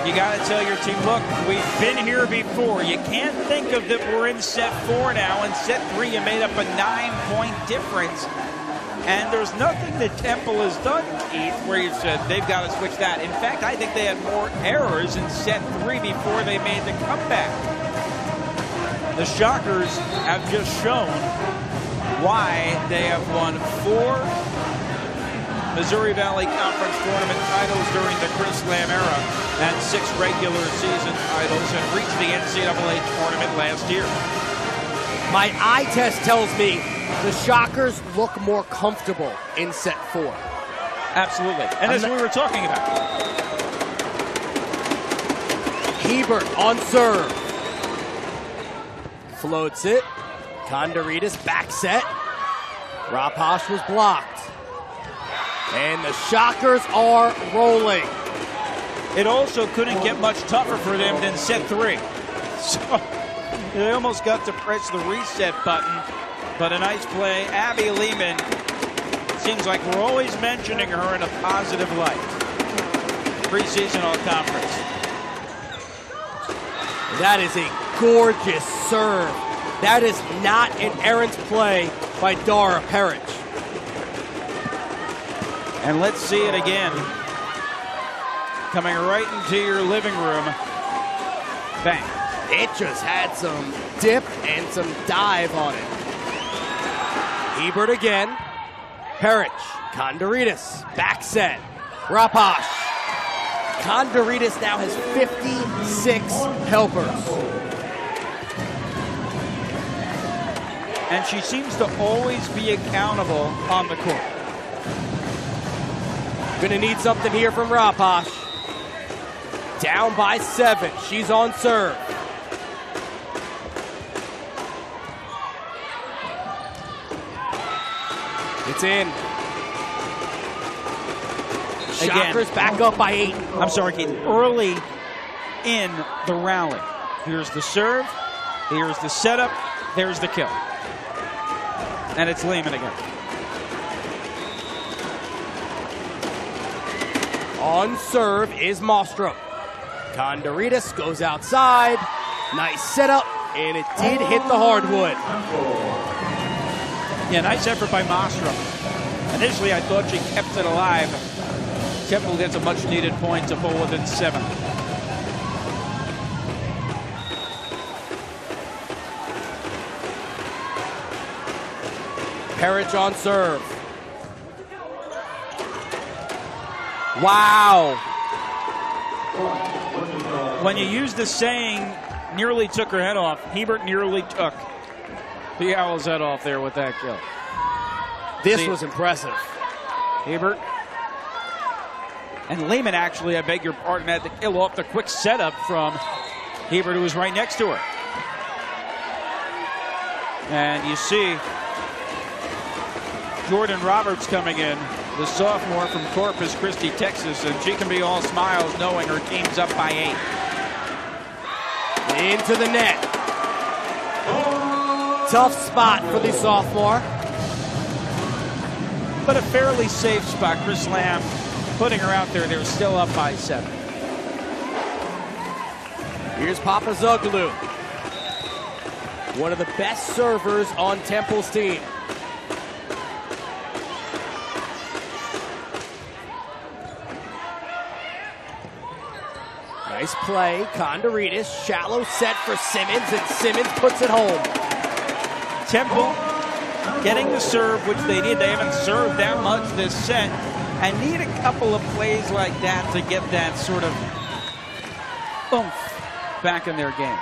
you got to tell your team, look, we've been here before. You can't think of that we're in set 4 now. In set 3, you made up a 9-point difference. And there's nothing that Temple has done, Keith, where you said they've got to switch that. In fact, I think they had more errors in set 3 before they made the comeback. The Shockers have just shown why they have won 4 Missouri Valley Conference tournament titles during the Chris Lamb era and 6 regular season titles and reached the NCAA tournament last year. My eye test tells me the Shockers look more comfortable in set 4. Absolutely. And as we were talking about. Hiebert on serve. Floats it. Kondaridis back set. Rapacz was blocked. And the Shockers are rolling. It also couldn't get much tougher for them than set 3. So they almost got to press the reset button, but a nice play. Abbie Lehman, seems like we're always mentioning her in a positive light. Preseason all-conference. That is a gorgeous serve. That is not an errant play by Dara Perich. And let's see it again. Coming right into your living room. Bang. It just had some dip and some dive on it. Hiebert again. Perich. Kondaridis. Back set. Rapacz. Condoritis now has 56 helpers. And she seems to always be accountable on the court. Gonna need something here from Rapacz. Down by 7. She's on serve. It's in. Shockers back up by 8. I'm sorry, Keith. Early in the rally. Here's the serve. Here's the setup. There's the kill. And it's Lehman again. On serve is Mostrom. Condoritis goes outside. Nice setup, and it did hit the hardwood. Yeah, nice effort by Mostrom. Initially, I thought she kept it alive. Temple gets a much-needed point to fall within 7. Perich on serve. Wow. When you use the saying, nearly took her head off, Hiebert nearly took the Owl's head off there with that kill. This was impressive. Hiebert. And Lehman, actually, I beg your pardon, had the kill off the quick setup from Hiebert, who was right next to her. And you see Jordan Roberts coming in, the sophomore from Corpus Christi, Texas, and she can be all smiles knowing her team's up by 8. Into the net. Tough spot for the sophomore. But a fairly safe spot. Chris Lamb putting her out there. They're still up by 7. Here's Papazoglu, one of the best servers on Temple's team. Nice play, Condoritis, shallow set for Simmons, and Simmons puts it home. Temple getting the serve, which they need. They haven't served that much this set, and need a couple of plays like that to get that sort of oomph back in their game.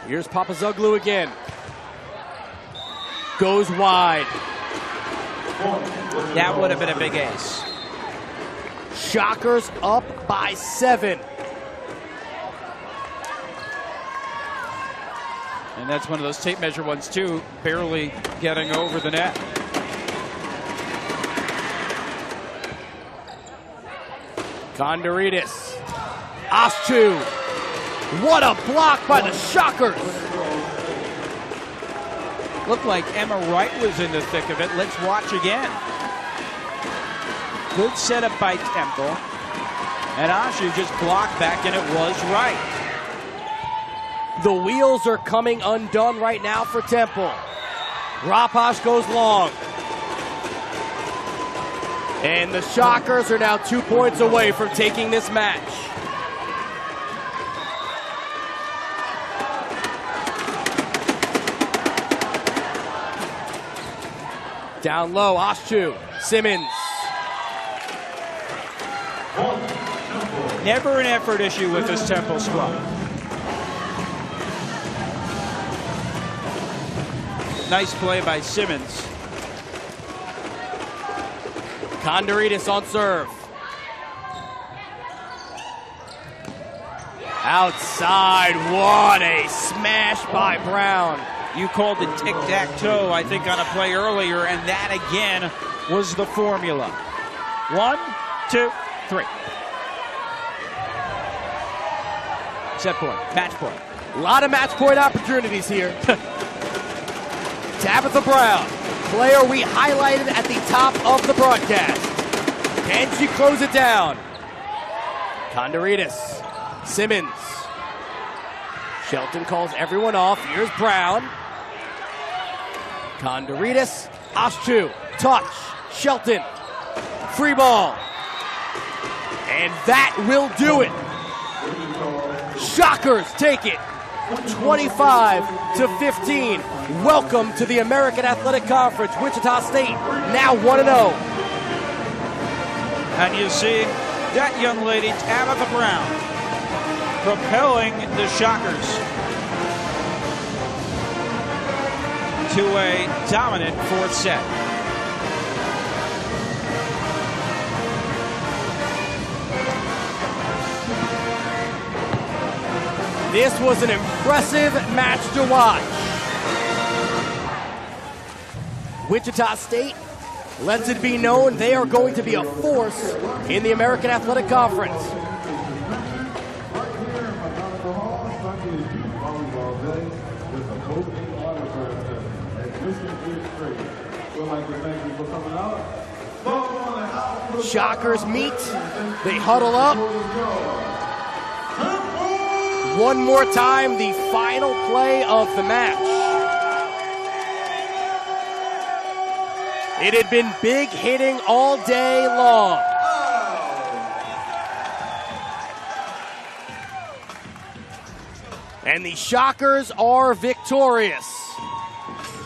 Here's Papazoglu again. Goes wide. That would have been a big ace. Shockers up by 7. And that's one of those tape measure ones too, barely getting over the net. Condoritis. Asci. What a block by the Shockers. Looked like Emma Wright was in the thick of it. Let's watch again. Good setup by Temple. And Asci just blocked back, and it was right. The wheels are coming undone right now for Temple. Rapacz goes long. And the Shockers are now 2 points away from taking this match. Down low, Asci. Simmons. Never an effort issue with this Temple squad. Nice play by Simmons. Condoritis on serve. Outside, what a smash by Brown. You called it tic-tac-toe, I think, on a play earlier, and that again was the formula. 1, 2, 3. Set point, match point. A lot of match point opportunities here. Tabitha Brown, player we highlighted at the top of the broadcast. Can she close it down? Condoritis, Simmons. Shelton calls everyone off. Here's Brown. Condoritis, Asci, touch, Shelton, free ball. And that will do it. Shockers take it 25-15. Welcome to the American Athletic Conference. Wichita State now 1-0. And you see that young lady, Tabitha Brown, propelling the Shockers to a dominant fourth set. This was an impressive match to watch. Wichita State lets it be known they are going to be a force in the American Athletic Conference. Shockers meet, they huddle up. One more time, the final play of the match. It had been big hitting all day long. And the Shockers are victorious.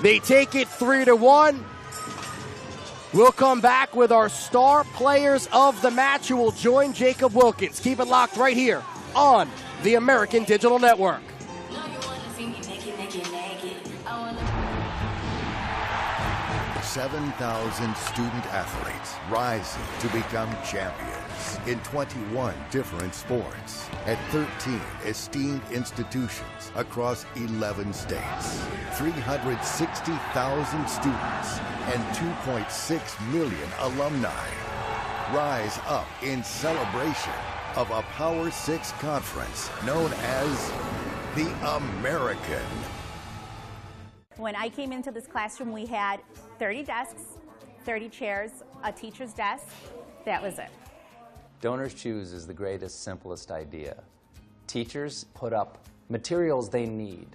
They take it 3-1. We'll come back with our star players of the match who will join Jacob Wilkins. Keep it locked right here on the American Digital Network. 7,000 student athletes rising to become champions in 21 different sports at 13 esteemed institutions across 11 states. 360,000 students and 2.6 million alumni rise up in celebration of a Power 6 conference known as the American. When I came into this classroom, we had 30 desks, 30 chairs, a teacher's desk. That was it. Donors Choose is the greatest, simplest idea. Teachers put up materials they need.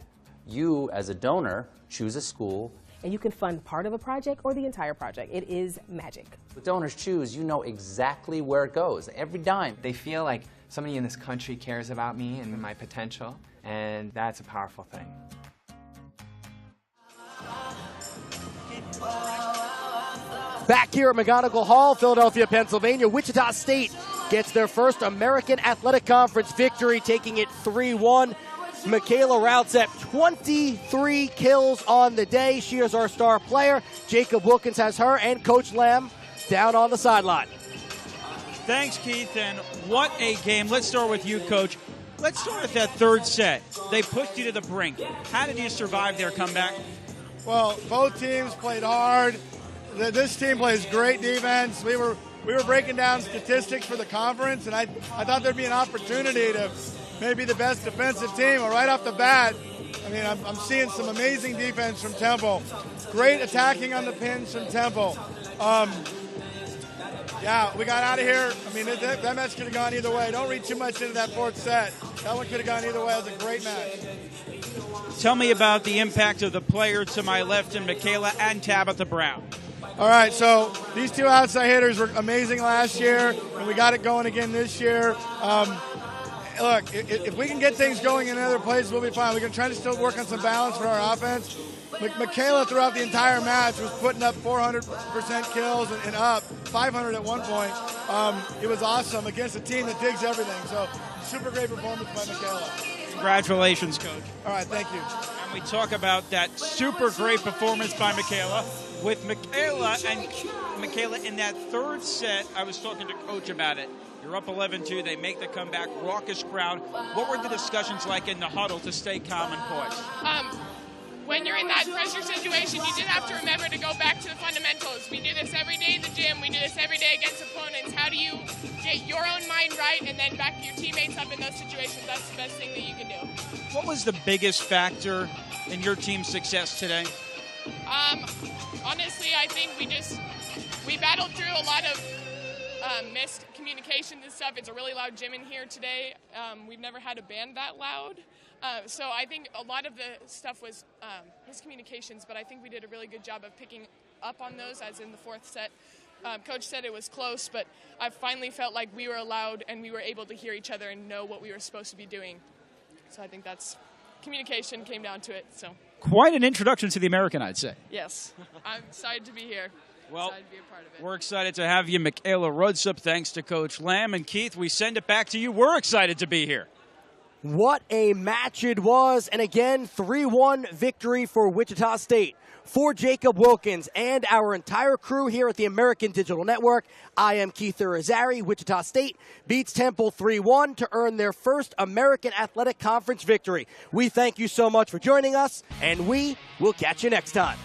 You, as a donor, choose a school. And you can fund part of a project or the entire project. It is magic. With Donors Choose, you know exactly where it goes, every dime. They feel like somebody in this country cares about me and my potential, and that's a powerful thing. Back here at McGonigal Hall, Philadelphia, Pennsylvania, Wichita State gets their first American Athletic Conference victory, taking it 3-1. Mikaela Raudsepp, 23 kills on the day. She is our star player. Jacob Wilkins has her, and Coach Lamb down on the sideline. Thanks, Keith, and what a game. Let's start with you, Coach. Let's start with that third set. They pushed you to the brink. How did you survive their comeback? Well, both teams played hard. This team plays great defense. We were breaking down statistics for the conference, and I thought there'd be an opportunity to maybe the best defensive team. Well, right off the bat, I mean, I'm seeing some amazing defense from Temple. Great attacking on the pins from Temple. Yeah, we got out of here. I mean, that match could have gone either way. Don't read too much into that fourth set. That one could have gone either way. It was a great match. Tell me about the impact of the player to my left in Mikaela and Tabitha Brown. All right, so these two outside hitters were amazing last year, and we got it going again this year. Look, if we can get things going in other places, we'll be fine. We're going to try to still work on some balance for our offense. Mikaela, throughout the entire match, was putting up 400% kills and up, 500 at one point. It was awesome against a team that digs everything. So, super great performance by Mikaela. Congratulations, Coach. All right, thank you. And we talk about that super great performance by Mikaela. With Mikaela in that third set, I was talking to Coach about it. You're up 11-2. They make the comeback. Raucous crowd. What were the discussions like in the huddle to stay calm and poised? When you're in that pressure situation, you just have to remember to go back to the fundamentals. We do this every day in the gym. We do this every day against opponents. How do you get your own mind right and then back your teammates up in those situations? That's the best thing that you can do. What was the biggest factor in your team's success today? Honestly, I think we battled through a lot of missed communications and stuff. It's a really loud gym in here today. We've never had a band that loud. So I think a lot of the stuff was miscommunications, but I think we did a really good job of picking up on those, as in the fourth set. Coach said it was close, but I finally felt like we were allowed and we were able to hear each other and know what we were supposed to be doing. So I think that's communication came down to it. So quite an introduction to the American, I'd say. Yes, I'm excited to be here. Well, excited to be a part of it. We're excited to have you, Mikaela Raudsepp, thanks to Coach Lamb. And Keith, we send it back to you. We're excited to be here. What a match it was. And again, 3-1 victory for Wichita State. For Jacob Wilkins and our entire crew here at the American Digital Network, I am Keith Irizarry. Wichita State beats Temple 3-1 to earn their first American Athletic Conference victory. We thank you so much for joining us, and we will catch you next time.